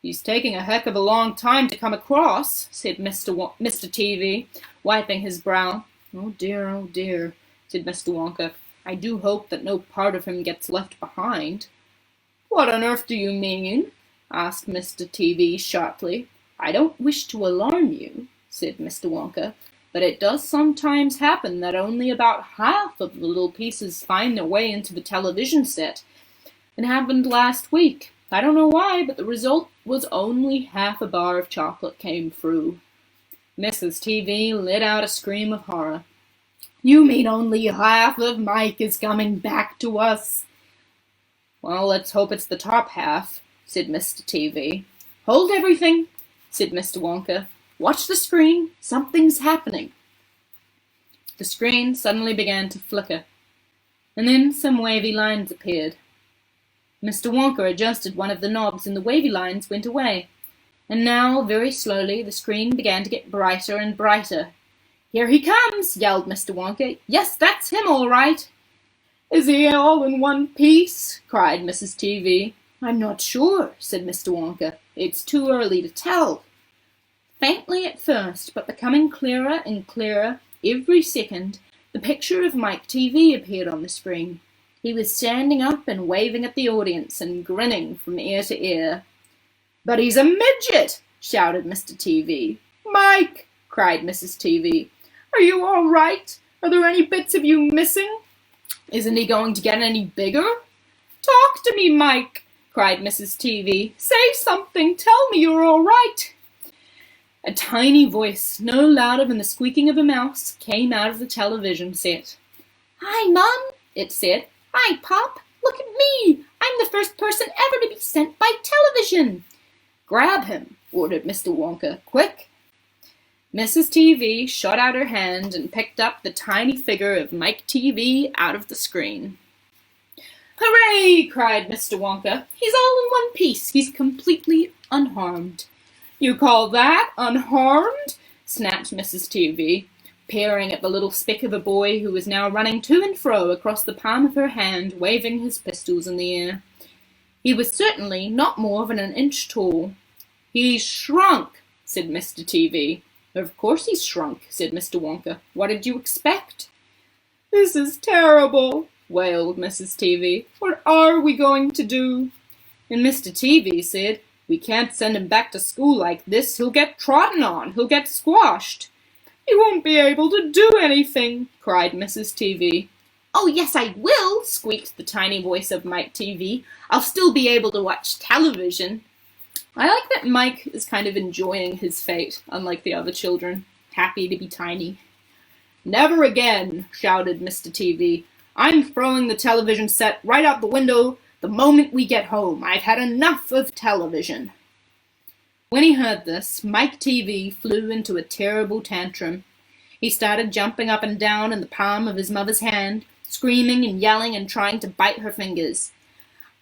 "He's taking a heck of a long time to come across," said Mr. TV, wiping his brow. Oh dear," said Mr. Wonka. "I do hope that no part of him gets left behind." "What on earth do you mean?" asked Mr. TV sharply. "I don't wish to alarm you," said Mr. Wonka, "but it does sometimes happen that only about half of the little pieces find their way into the television set. It happened last week. I don't know why, but the result was only half a bar of chocolate came through." Mrs. TV let out a scream of horror. "You mean only half of Mike is coming back to us?" "Well, let's hope it's the top half," said Mr. TV. "Hold everything," said Mr. Wonka. "Watch the screen. Something's happening." The screen suddenly began to flicker, and then some wavy lines appeared. Mr. Wonka adjusted one of the knobs, and the wavy lines went away. And now, very slowly, the screen began to get brighter and brighter. "Here he comes!" yelled Mr. Wonka. "Yes, that's him, all right." "Is he all in one piece?" cried Mrs. TV. "I'm not sure," said Mr. Wonka. "It's too early to tell." Faintly at first, but becoming clearer and clearer every second, the picture of Mike TV appeared on the screen. He was standing up and waving at the audience and grinning from ear to ear. "But he's a midget!" shouted Mr. TV. "Mike!" cried Mrs. TV. "Are you all right? Are there any bits of you missing? Isn't he going to get any bigger?" "Talk to me, Mike!" cried Mrs. TV. "Say something! Tell me you're all right!" A tiny voice, no louder than the squeaking of a mouse, came out of the television set. "Hi, Mum," it said. "Hi, Pop. Look at me. I'm the first person ever to be sent by television." "Grab him," ordered Mr. Wonka. "Quick!" Mrs. TV shot out her hand and picked up the tiny figure of Mike TV out of the screen. "Hooray!" cried Mr. Wonka. "He's all in one piece. He's completely unharmed." "You call that unharmed?" snapped Mrs. TV, peering at the little speck of a boy who was now running to and fro across the palm of her hand, waving his pistols in the air. He was certainly not more than an inch tall. "He's shrunk," said Mr. TV. "Of course he's shrunk," said Mr. Wonka. "What did you expect?" "This is terrible," wailed Mrs. TV. "What are we going to do?" And Mr. TV said, "We can't send him back to school like this. He'll get trodden on. He'll get squashed." "He won't be able to do anything," cried Mrs. TV. "Oh, yes, I will," squeaked the tiny voice of Mike TV. "I'll still be able to watch television." I like that Mike is kind of enjoying his fate, unlike the other children, happy to be tiny. "Never again," shouted Mr. TV. "I'm throwing the television set right out the window the moment we get home. I've had enough of television." When he heard this, Mike TV flew into a terrible tantrum. He started jumping up and down in the palm of his mother's hand, screaming and yelling and trying to bite her fingers.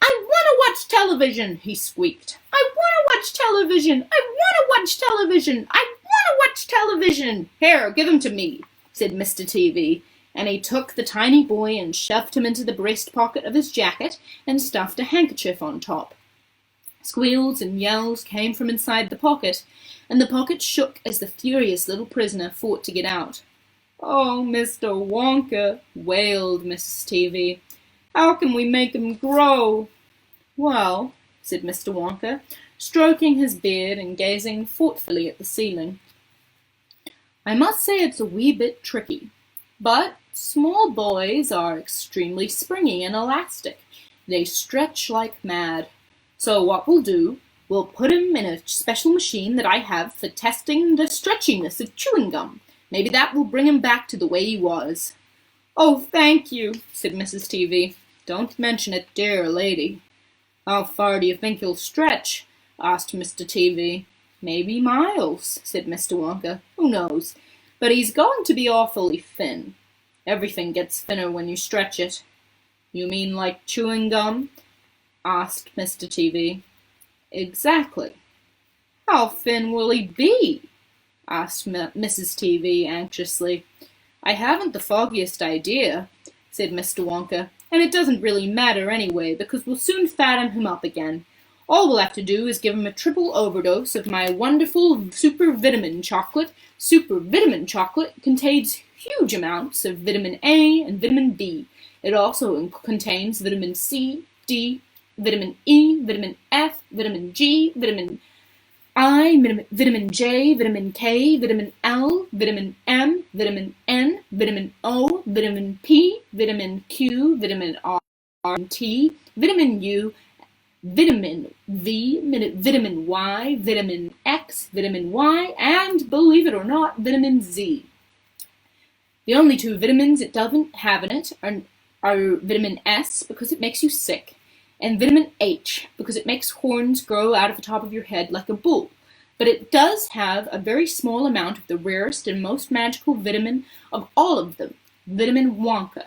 "I want to watch television," he squeaked. "I want to watch television. I want to watch television. I want to watch television." "Here, give him to me," said Mr. TV, and he took the tiny boy and shoved him into the breast pocket of his jacket and stuffed a handkerchief on top. Squeals and yells came from inside the pocket, and the pocket shook as the furious little prisoner fought to get out. "Oh, Mr. Wonka," wailed Mrs. TV. "How can we make him grow?" "Well," said Mr. Wonka, stroking his beard and gazing thoughtfully at the ceiling, "I must say it's a wee bit tricky. But small boys are extremely springy and elastic. They stretch like mad. So what we'll do, we'll put him in a special machine that I have for testing the stretchiness of chewing gum. Maybe that will bring him back to the way he was." "Oh, thank you," said Mrs. TV. "Don't mention it, dear lady." "How far do you think he'll stretch?" asked Mr. TV. "Maybe miles," said Mr. Wonka. "Who knows? but he's going to be awfully thin. Everything gets thinner when you stretch it. You mean like chewing gum? Asked Mr. TV. Exactly. How thin will he be? Asked Mrs. TV anxiously. I haven't the foggiest idea, said Mr. Wonka, and it doesn't really matter anyway, because we'll soon fatten him up again. All we'll have to do is give him a triple overdose of my wonderful super vitamin chocolate. Super vitamin chocolate contains huge amounts of vitamin A and vitamin B. It also contains vitamin C, D, vitamin E, vitamin F, vitamin G, vitamin I, vitamin J, vitamin K, vitamin L, vitamin M, vitamin N, vitamin O, vitamin P, vitamin Q, vitamin R and T, vitamin U, vitamin V, vitamin Y, vitamin X, vitamin Y, and, believe it or not, vitamin Z. The only two vitamins it doesn't have in it are vitamin S, because it makes you sick, and vitamin H, because it makes horns grow out of the top of your head like a bull. But it does have a very small amount of the rarest and most magical vitamin of all of them, vitamin Wonka.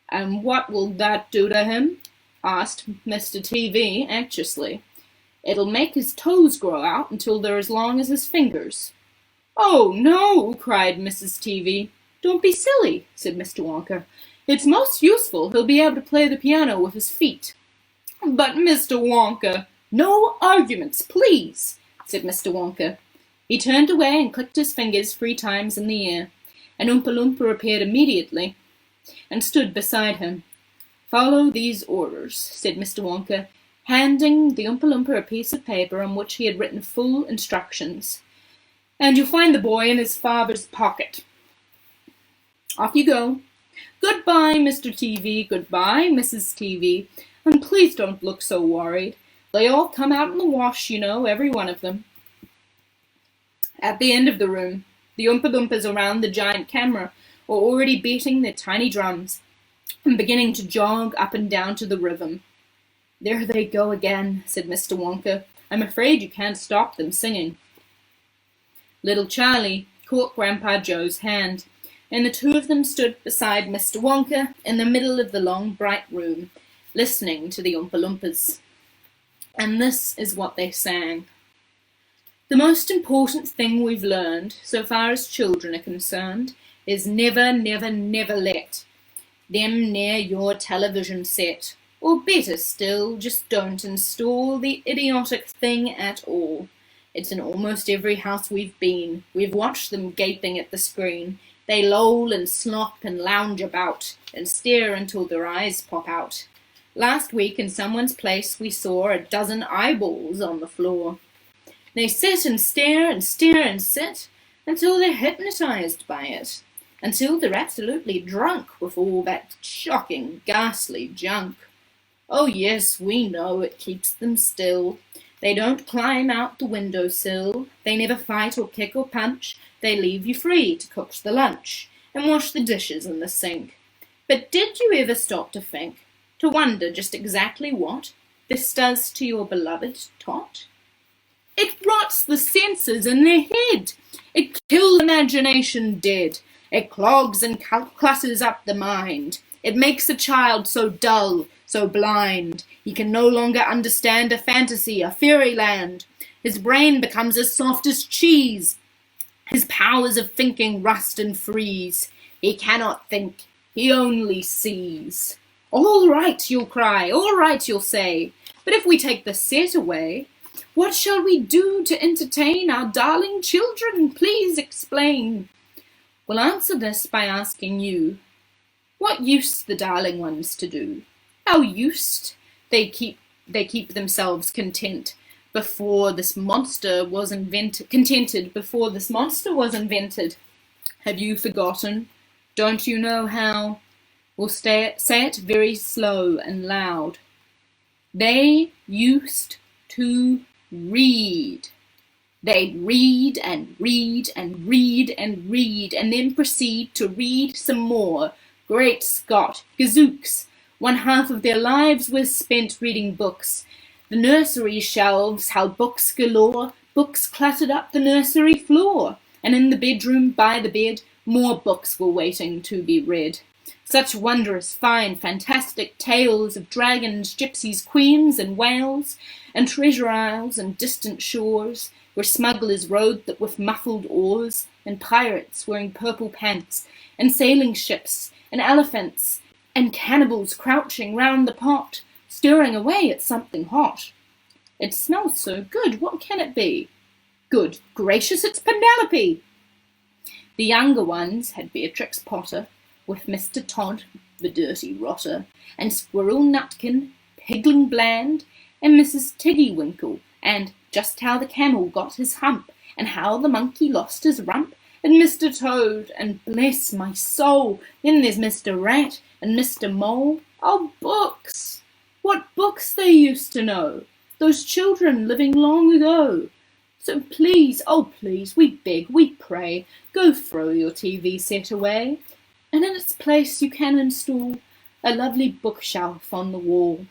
And what will that do to him? Asked Mr. TV anxiously. It'll make his toes grow out until they're as long as his fingers. Oh, no, cried Mrs. TV. Don't be silly, said Mr. Wonka. It's most useful. He'll be able to play the piano with his feet. But, Mr. Wonka, no arguments, please, said Mr. Wonka. He turned away and clicked his fingers 3 times in the air. An Oompa Loompa appeared immediately and stood beside him. Follow these orders, said Mr. Wonka, handing the Oompa Loompa a piece of paper on which he had written full instructions. And you'll find the boy in his father's pocket. Off you go. Goodbye, Mr. TV. Goodbye, Mrs. TV. And please don't look so worried. They all come out in the wash, you know, every one of them. At the end of the room, the Oompa Loompas around the giant camera were already beating their tiny drums and beginning to jog up and down to the rhythm. There they go again, said Mr. Wonka. I'm afraid you can't stop them singing. Little Charlie caught Grandpa Joe's hand, and the two of them stood beside Mr. Wonka in the middle of the long, bright room, listening to the Oompa Loompas. And this is what they sang. The most important thing we've learned, so far as children are concerned, is never, never, never let them near your television set. Or better still, just don't install the idiotic thing at all. It's in almost every house we've been. We've watched them gaping at the screen. They loll and slop and lounge about and stare until their eyes pop out. Last week in someone's place we saw a dozen eyeballs on the floor. They sit and stare and stare and sit until they're hypnotized by it, until they're absolutely drunk with all that shocking, ghastly junk. Oh yes, we know it keeps them still. They don't climb out the windowsill. They never fight or kick or punch. They leave you free to cook the lunch and wash the dishes in the sink. But did you ever stop to think, to wonder just exactly what this does to your beloved tot? It rots the senses in their head. It kills imagination dead. It clogs and clutters up the mind. It makes a child so dull, so blind, he can no longer understand a fantasy, a fairyland. His brain becomes as soft as cheese. His powers of thinking rust and freeze. He cannot think, he only sees. All right, you'll cry, all right, you'll say. But if we take the set away, what shall we do to entertain our darling children? Please explain. We'll answer this by asking you, what used the darling ones to do? How used they keep themselves contented before this monster was invented? Have you forgotten? Don't you know how? We'll say it very slow and loud. They used to read. They'd read and read and read and read, and then proceed to read some more. Great Scott, gazooks! 1/2 of their lives was spent reading books. The nursery shelves held books galore. Books cluttered up the nursery floor. and in the bedroom by the bed more books were waiting to be read. Such wondrous, fine, fantastic tales of dragons, gypsies, queens, and whales, and treasure isles and distant shores, where smugglers rowed with muffled oars, and pirates wearing purple pants, and sailing ships, and elephants, and cannibals crouching round the pot, stirring away at something hot. It smells so good, what can it be? Good gracious, it's Penelope! The younger ones had Beatrix Potter, with Mr. Todd, the dirty rotter, and Squirrel Nutkin, Pigling Bland, and Mrs. Tiggywinkle, and Just How the Camel Got His Hump, and How the Monkey Lost His Rump, and Mr. Toad, and bless my soul, then there's Mr. Rat, and Mr. Mole. Oh, books! What books they used to know! Those children living long ago. So please, oh please, we beg, we pray, go throw your TV set away, and in its place you can install a lovely bookshelf on the wall.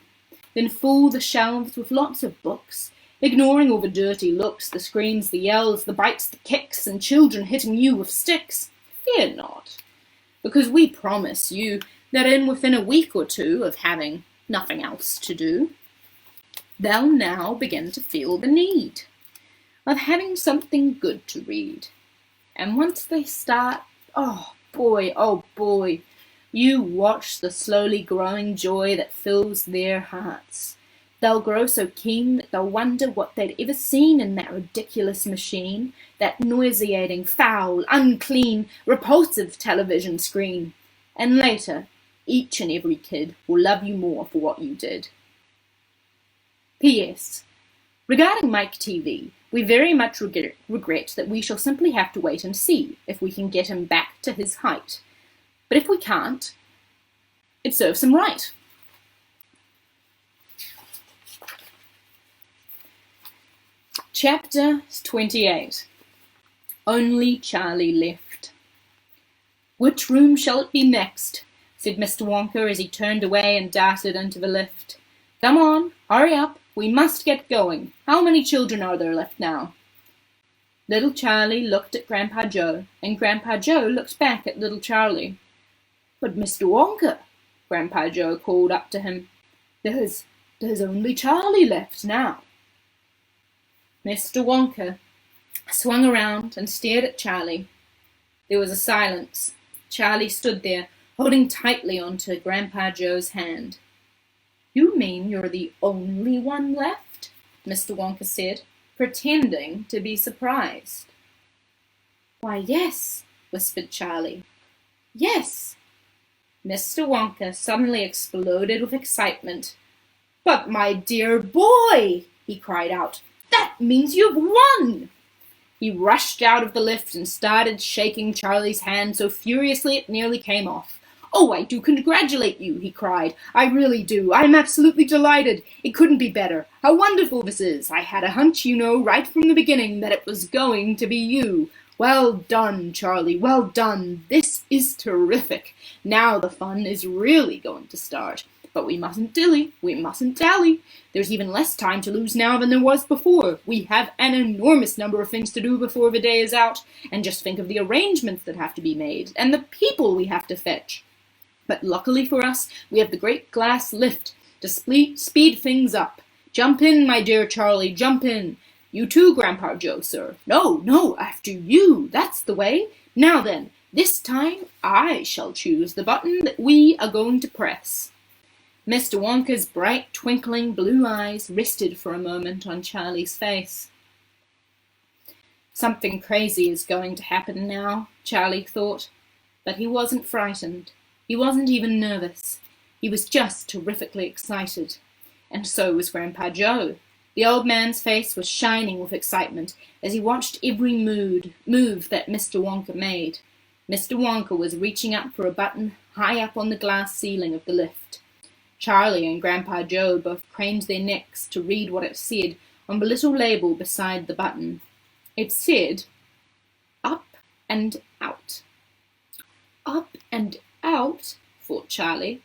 Then fill the shelves with lots of books, ignoring all the dirty looks, the screams, the yells, the bites, the kicks, and children hitting you with sticks. Fear not, because we promise you that within a week or two of having nothing else to do, they'll now begin to feel the need of having something good to read. And once they start, oh boy, you watch the slowly growing joy that fills their hearts. They'll grow so keen that they'll wonder what they'd ever seen in that ridiculous machine, that nauseating, foul, unclean, repulsive television screen. And later, each and every kid will love you more for what you did. P.S. Regarding Mike TV, we very much regret that we shall simply have to wait and see if we can get him back to his height. But if we can't, it serves him right. Chapter 28. Only Charlie Left. Which room shall it be next? Said Mr. Wonka as he turned away and darted into the lift. Come on, hurry up. We must get going. How many children are there left now? Little Charlie looked at Grandpa Joe, and Grandpa Joe looked back at little Charlie. But Mr. Wonka, Grandpa Joe called up to him, there's only Charlie left now. Mr. Wonka swung around and stared at Charlie. There was a silence. Charlie stood there, holding tightly onto Grandpa Joe's hand. You mean you're the only one left? Mr. Wonka said, pretending to be surprised. Why, yes, whispered Charlie. Yes. Mr. Wonka suddenly exploded with excitement. But my dear boy, he cried out, that means you've won! He rushed out of the lift and started shaking Charlie's hand so furiously it nearly came off. Oh, I do congratulate you, he cried. I really do. I'm absolutely delighted. It couldn't be better. How wonderful this is. I had a hunch, you know, right from the beginning that it was going to be you. Well done, Charlie. Well done. This is terrific. Now the fun is really going to start. But we mustn't dilly. We mustn't dally. There's even less time to lose now than there was before. We have an enormous number of things to do before the day is out. And just think of the arrangements that have to be made, and the people we have to fetch. But luckily for us, we have the great glass lift to speed things up. Jump in, my dear Charlie, jump in. You too, Grandpa Joe, sir. No, after you. That's the way. Now then, this time I shall choose the button that we are going to press. Mr. Wonka's bright, twinkling blue eyes rested for a moment on Charlie's face. Something crazy is going to happen now, Charlie thought, but he wasn't frightened. He wasn't even nervous. He was just terrifically excited. And so was Grandpa Joe. The old man's face was shining with excitement as he watched every move that Mr. Wonka made. Mr. Wonka was reaching up for a button high up on the glass ceiling of the lift. Charlie and Grandpa Joe both craned their necks to read what it said on the little label beside the button. It said, "Up and out." Up and out, thought Charlie.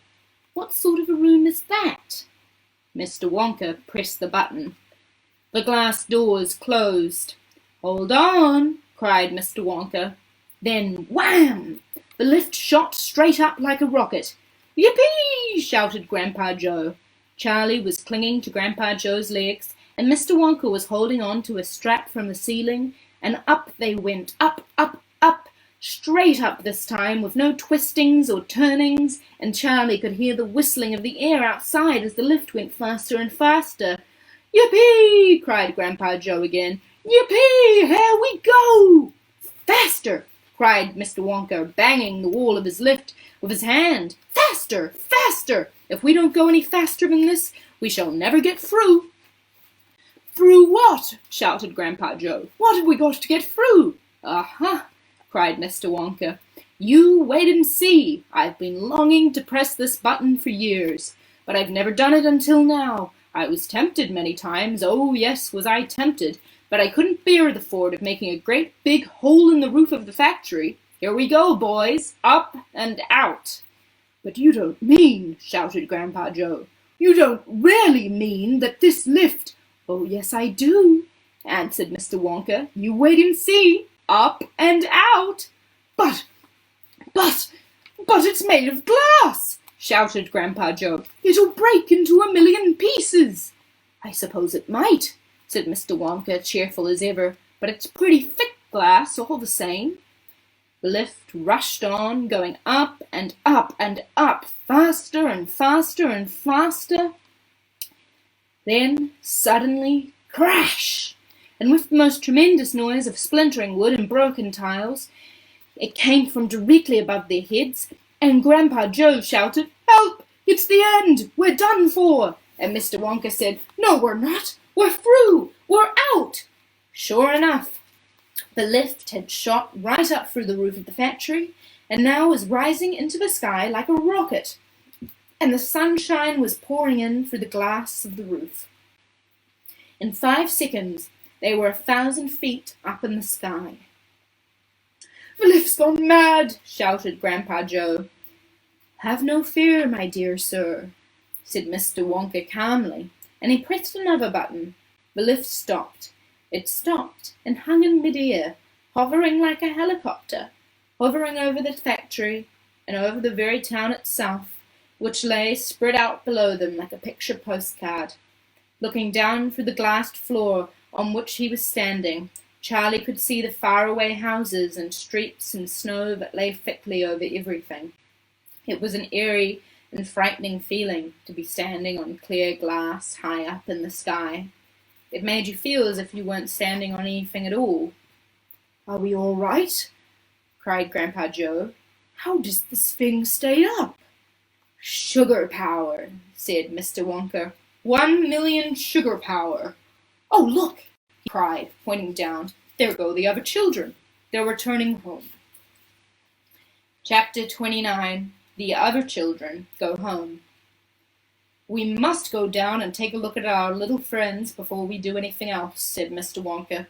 What sort of a room is that? Mr. Wonka pressed the button. The glass doors closed. Hold on, cried Mr. Wonka. Then wham! The lift shot straight up like a rocket. Yippee! Shouted Grandpa Joe. Charlie was clinging to Grandpa Joe's legs, and Mr. Wonka was holding on to a strap from the ceiling, and up they went, up, up, up, straight up this time, with no twistings or turnings, and Charlie could hear the whistling of the air outside as the lift went faster and faster. Yippee! Cried Grandpa Joe again. Yippee! Here we go! Faster! Cried Mr. Wonka, banging the wall of his lift with his hand. Faster! Faster! If we don't go any faster than this, we shall never get through. Through what? Shouted Grandpa Joe. What have we got to get through? Aha! Cried Mr. Wonka. You wait and see. I've been longing to press this button for years, but I've never done it until now. I was tempted many times. Oh, yes, was I tempted. But I couldn't bear the thought of making a great big hole in the roof of the factory. Here we go, boys. Up and out. But you don't mean, shouted Grandpa Joe. You don't really mean that this lift... Oh, yes, I do, answered Mr. Wonka. You wait and see. Up and out. But it's made of glass, shouted Grandpa Joe. It'll break into 1,000,000 pieces. I suppose it might, said Mr. Wonka, cheerful as ever, but it's pretty thick glass all the same. The lift rushed on, going up and up and up, faster and faster and faster. Then, suddenly, crash! And with the most tremendous noise of splintering wood and broken tiles, it came from directly above their heads, and Grandpa Joe shouted, Help! It's the end! We're done for! And Mr. Wonka said, No, we're not! We're through! We're out! Sure enough, the lift had shot right up through the roof of the factory, and now was rising into the sky like a rocket, and the sunshine was pouring in through the glass of the roof. In 5 seconds, they were 1,000 feet up in the sky. The lift's gone mad, shouted Grandpa Joe. Have no fear, my dear sir, said Mr. Wonka calmly, and he pressed another button. The lift stopped. It stopped and hung in mid-air, hovering like a helicopter, hovering over the factory and over the very town itself, which lay spread out below them like a picture postcard. Looking down through the glassed floor on which he was standing, Charlie could see the far-away houses and streets and snow that lay thickly over everything. It was an eerie and frightening feeling to be standing on clear glass high up in the sky. It made you feel as if you weren't standing on anything at all. Are we all right? Cried Grandpa Joe. How does this thing stay up? Sugar power, said Mr. Wonka. 1,000,000 sugar power. Oh, look, he cried, pointing down. There go the other children. They're returning home. Chapter 29. The Other Children Go Home. We must go down and take a look at our little friends before we do anything else, said Mr. Wonka.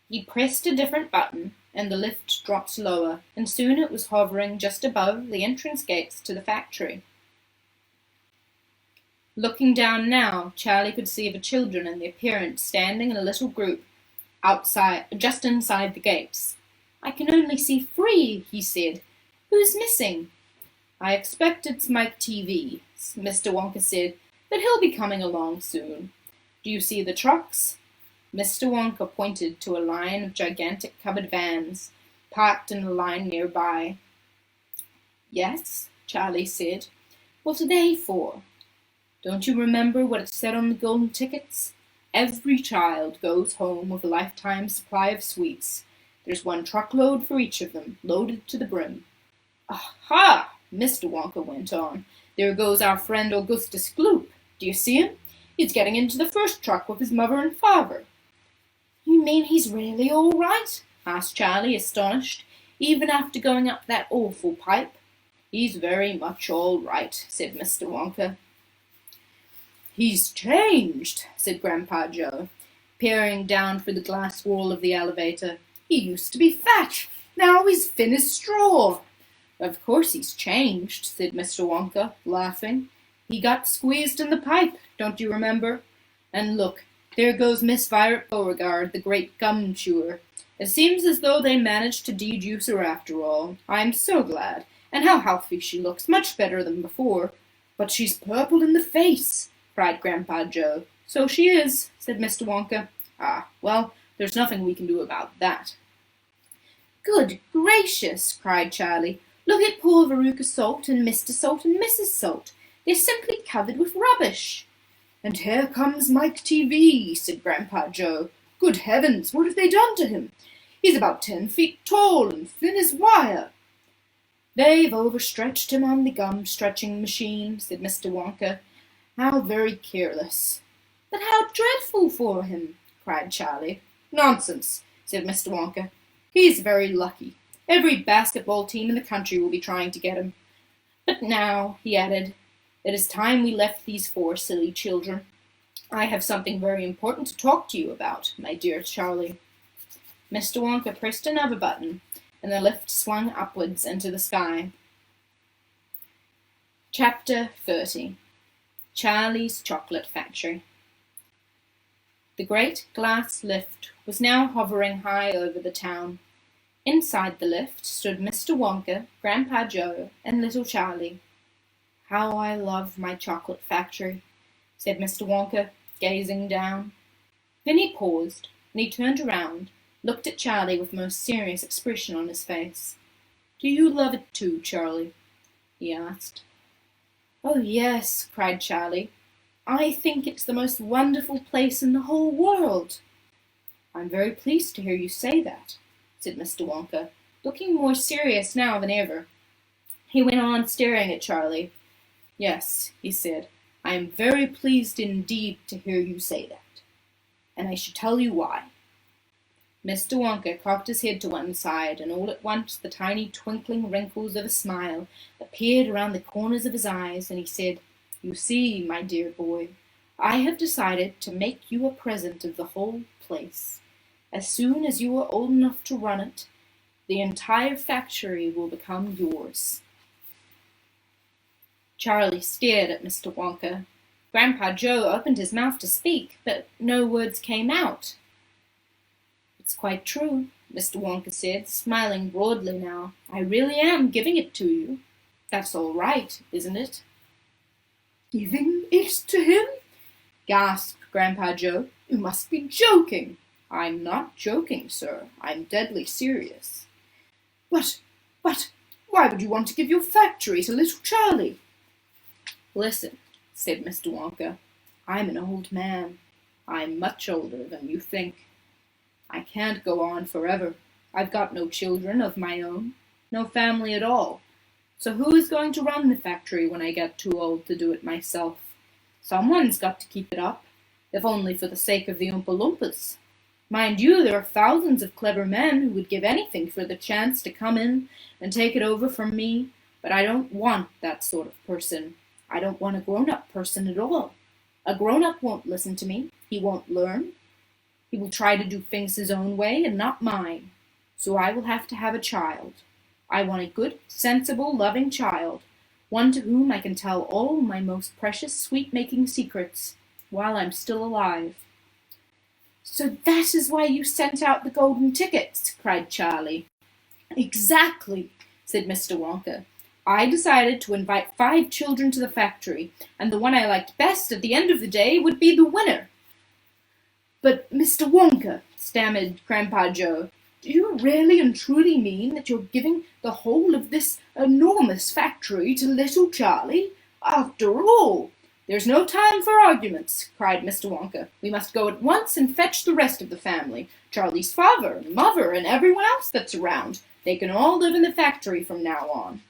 He pressed a different button, and the lift dropped lower, and soon it was hovering just above the entrance gates to the factory. Looking down now, Charlie could see the children and their parents standing in a little group outside, just inside the gates. I can only see 3, he said. Who's missing? I expect it's Mike TV, Mr. Wonka said, but he'll be coming along soon. Do you see the trucks? Mr. Wonka pointed to a line of gigantic covered vans, parked in a line nearby. Yes, Charlie said. What are they for? Don't you remember what it said on the golden tickets? Every child goes home with a lifetime supply of sweets. There's 1 truckload for each of them, loaded to the brim. Aha! Mr. Wonka went on. There goes our friend Augustus Gloop. Do you see him? He's getting into the first truck with his mother and father. You mean he's really all right? Asked Charlie, astonished, even after going up that awful pipe. He's very much all right, said Mr. Wonka. He's changed, said Grandpa Joe, peering down through the glass wall of the elevator. He used to be fat. Now he's thin as straw. Of course he's changed, said Mr. Wonka, laughing. He got squeezed in the pipe, don't you remember? And look, there goes Miss Violet Beauregard, the great gum chewer. It seems as though they managed to deduce her after all. I am so glad. And how healthy she looks, much better than before. But she's purple in the face, cried Grandpa Joe. So she is, said Mr. Wonka. Ah, well, there's nothing we can do about that. Good gracious, cried Charlie. Look at poor Veruca Salt and Mr. Salt and Mrs. Salt. They're simply covered with rubbish. And here comes Mike TV, said Grandpa Joe. Good heavens, what have they done to him? He's about 10 feet tall and thin as wire. They've overstretched him on the gum-stretching machine, said Mr. Wonka. How very careless. But how dreadful for him, cried Charlie. Nonsense, said Mr. Wonka. He's very lucky. Every basketball team in the country will be trying to get him. But now, he added, it is time we left these four silly children. I have something very important to talk to you about, my dear Charlie. Mr. Wonka pressed another button, and the lift swung upwards into the sky. Chapter 30. Charlie's Chocolate Factory. The great glass lift was now hovering high over the town. Inside the lift stood Mr. Wonka, Grandpa Joe, and little Charlie. How I love my chocolate factory, said Mr. Wonka, gazing down. Then he paused, and he turned around, looked at Charlie with a most serious expression on his face. Do you love it too, Charlie? He asked. Oh, yes, cried Charlie. I think it's the most wonderful place in the whole world. I'm very pleased to hear you say that, said Mr. Wonka, looking more serious now than ever. He went on staring at Charlie. Yes, he said, I am very pleased indeed to hear you say that, and I shall tell you why. Mr. Wonka cocked his head to one side, and all at once the tiny twinkling wrinkles of a smile appeared around the corners of his eyes, and he said, You see, my dear boy, I have decided to make you a present of the whole place. As soon as you are old enough to run it, the entire factory will become yours. Charlie stared at Mr. Wonka. Grandpa Joe opened his mouth to speak, but no words came out. It's quite true, Mr. Wonka said, smiling broadly now. I really am giving it to you. That's all right, isn't it? Giving it to him? Gasped Grandpa Joe. You must be joking. I'm not joking, sir. I'm deadly serious. But, why would you want to give your factory to little Charlie? Listen, said Mr. Wonka. I'm an old man. I'm much older than you think. I can't go on forever. I've got no children of my own, no family at all. So who is going to run the factory when I get too old to do it myself? Someone's got to keep it up, if only for the sake of the Oompa Loompas. Mind you, there are thousands of clever men who would give anything for the chance to come in and take it over from me, but I don't want that sort of person. I don't want a grown-up person at all. A grown-up won't listen to me. He won't learn. He will try to do things his own way and not mine. So I will have to have a child. I want a good, sensible, loving child, one to whom I can tell all my most precious sweet-making secrets while I'm still alive. So that is why you sent out the golden tickets, cried Charlie. Exactly, said Mr. Wonka. I decided to invite 5 children to the factory, and the one I liked best at the end of the day would be the winner. But, Mr. Wonka, stammered Grandpa Joe, do you really and truly mean that you're giving the whole of this enormous factory to little Charlie? After all, there's no time for arguments, cried Mr. Wonka. We must go at once and fetch the rest of the family, Charlie's father and mother and everyone else that's around. They can all live in the factory from now on.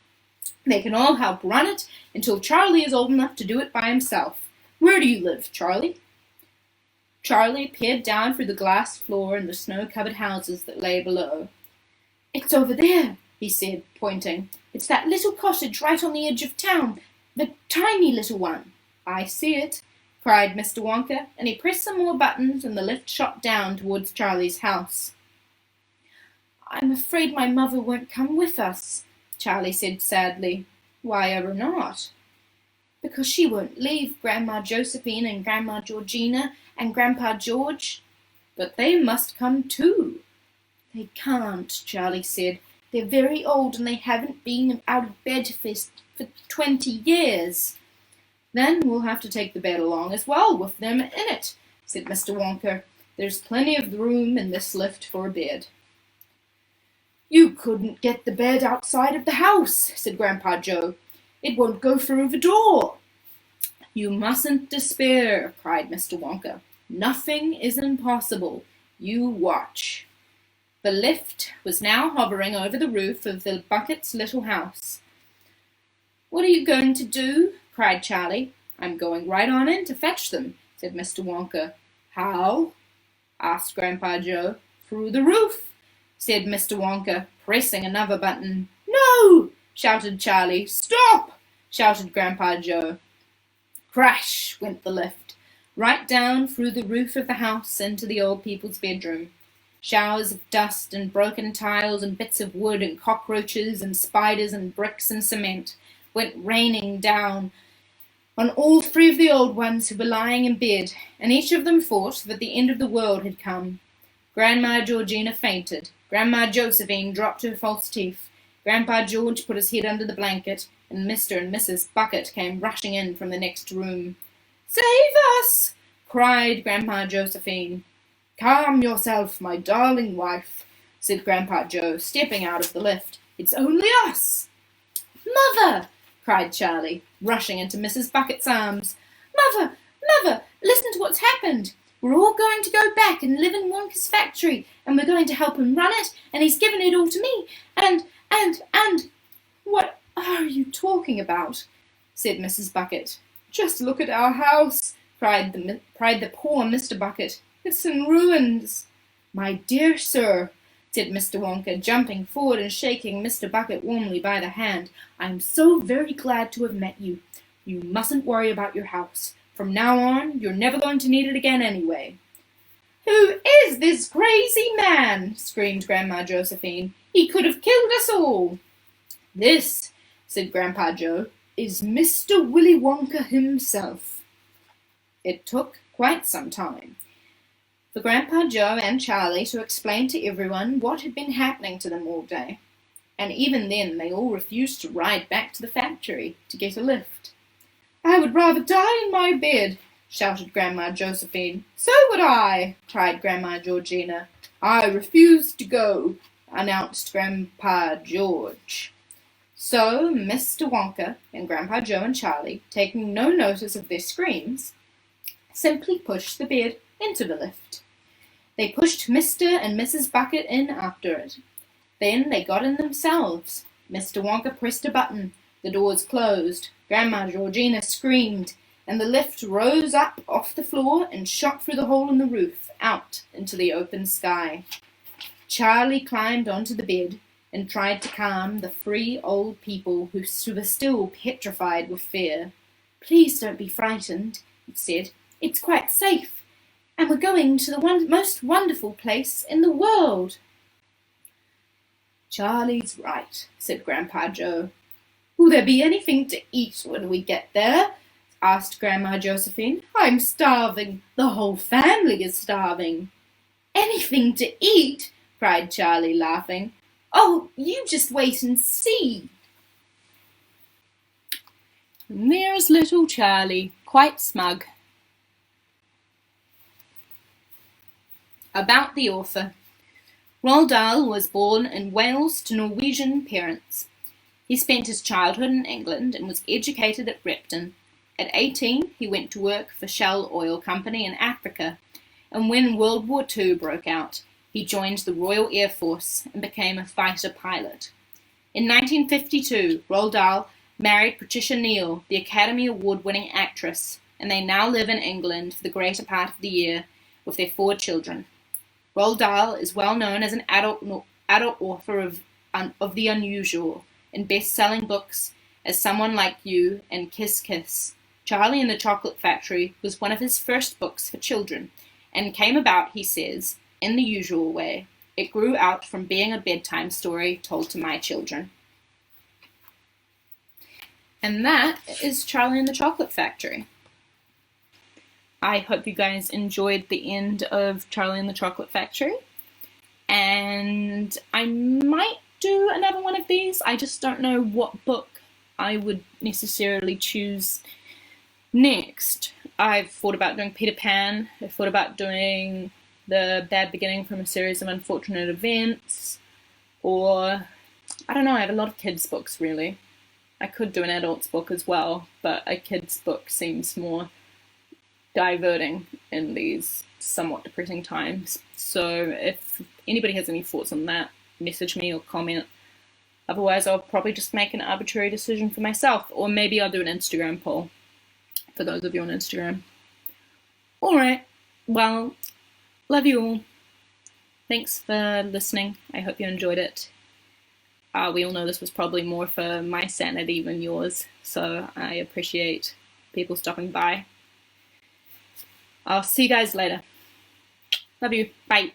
They can all help run it until Charlie is old enough to do it by himself. Where do you live, Charlie? Charlie peered down through the glass floor and the snow-covered houses that lay below. It's over there, he said, pointing. It's that little cottage right on the edge of town, the tiny little one. I see it, cried Mr. Wonka, and he pressed some more buttons and the lift shot down towards Charlie's house. I'm afraid my mother won't come with us, Charlie said sadly. Why ever not? Because she won't leave Grandma Josephine and Grandma Georgina and Grandpa George. But they must come too. They can't, Charlie said. They're very old and they haven't been out of bed for 20 years. Then we'll have to take the bed along as well with them in it, said Mr. Wonka. There's plenty of room in this lift for a bed. You couldn't get the bed outside of the house, said Grandpa Joe. It won't go through the door. You mustn't despair, cried Mr. Wonka. Nothing is impossible. You watch. The lift was now hovering over the roof of the Bucket's little house. What are you going to do? Cried Charlie. I'm going right on in to fetch them, said Mr. Wonka. How? Asked Grandpa Joe. Through the roof, said Mr. Wonka, pressing another button. No! Shouted Charlie. Stop! Shouted Grandpa Joe. Crash went the lift, right down through the roof of the house into the old people's bedroom. Showers of dust and broken tiles and bits of wood and cockroaches and spiders and bricks and cement went raining down on all three of the old ones who were lying in bed, and each of them thought that the end of the world had come. Grandma Georgina fainted. Grandma Josephine dropped her false teeth. Grandpa George put his head under the blanket, and Mr. and Mrs. Bucket came rushing in from the next room. Save us! Cried Grandma Josephine. Calm yourself, my darling wife, said Grandpa Joe, stepping out of the lift. It's only us. Mother! Cried Charlie, rushing into Mrs. Bucket's arms. Mother! Mother! Listen to what's happened. We're all going to go back and live in Wonka's factory, and we're going to help him run it, and he's given it all to me, and... What are you talking about? Said Mrs. Bucket. Just look at our house, cried the poor Mr. Bucket. It's in ruins. My dear sir, said Mr. Wonka, jumping forward and shaking Mr. Bucket warmly by the hand. I am so very glad to have met you. You mustn't worry about your house. From now on, you're never going to need it again anyway. Who is this crazy man? Screamed Grandma Josephine. He could have killed us all. This, said Grandpa Joe, is Mr. Willy Wonka himself. It took quite some time for Grandpa Joe and Charlie to explain to everyone what had been happening to them all day, and even then they all refused to ride back to the factory to get a lift. I would rather die in my bed, shouted Grandma Josephine. So would I, cried Grandma Georgina. I refuse to go, announced Grandpa George. So Mr. Wonka and Grandpa Joe and Charlie, taking no notice of their screams, simply pushed the bed into the lift. They pushed Mr. and Mrs. Bucket in after it. Then they got in themselves. Mr. Wonka pressed a button. The doors closed. Grandma Georgina screamed, and the lift rose up off the floor and shot through the hole in the roof, out into the open sky. Charlie climbed onto the bed and tried to calm the three old people who were still petrified with fear. Please don't be frightened, he said. It's quite safe, and we're going to the most wonderful place in the world. Charlie's right, said Grandpa Joe. Will there be anything to eat when we get there? Asked Grandma Josephine. I'm starving. The whole family is starving. Anything to eat? Cried Charlie, laughing. Oh, you just wait and see. And there's little Charlie, quite smug. About the author. Roald Dahl was born in Wales to Norwegian parents. He spent his childhood in England and was educated at Repton. At 18, he went to work for Shell Oil Company in Africa, and when World War II broke out, he joined the Royal Air Force and became a fighter pilot. In 1952, Roald Dahl married Patricia Neal, the Academy Award-winning actress, and they now live in England for the greater part of the year with their 4 children. Roald Dahl is well known as an adult author of the unusual, in best-selling books as Someone Like You and Kiss Kiss. Charlie and the Chocolate Factory was one of his first books for children, and came about, he says, in the usual way. It grew out from being a bedtime story told to my children. And that is Charlie and the Chocolate Factory. I hope you guys enjoyed the end of Charlie and the Chocolate Factory. and I might do another one of these. I just don't know what book I would necessarily choose next. I've thought about doing Peter Pan. I've thought about doing The Bad Beginning from a Series of Unfortunate Events, or I don't know, I have a lot of kids' books really. I could do an adult's book as well, but a kid's book seems more diverting in these somewhat depressing times. So if anybody has any thoughts on that, message me or comment. Otherwise, I'll probably just make an arbitrary decision for myself, or maybe I'll do an Instagram poll for those of you on Instagram. Alright, well, love you all. Thanks for listening. I hope you enjoyed it. We all know this was probably more for my sanity than yours, so I appreciate people stopping by. I'll see you guys later. Love you. Bye.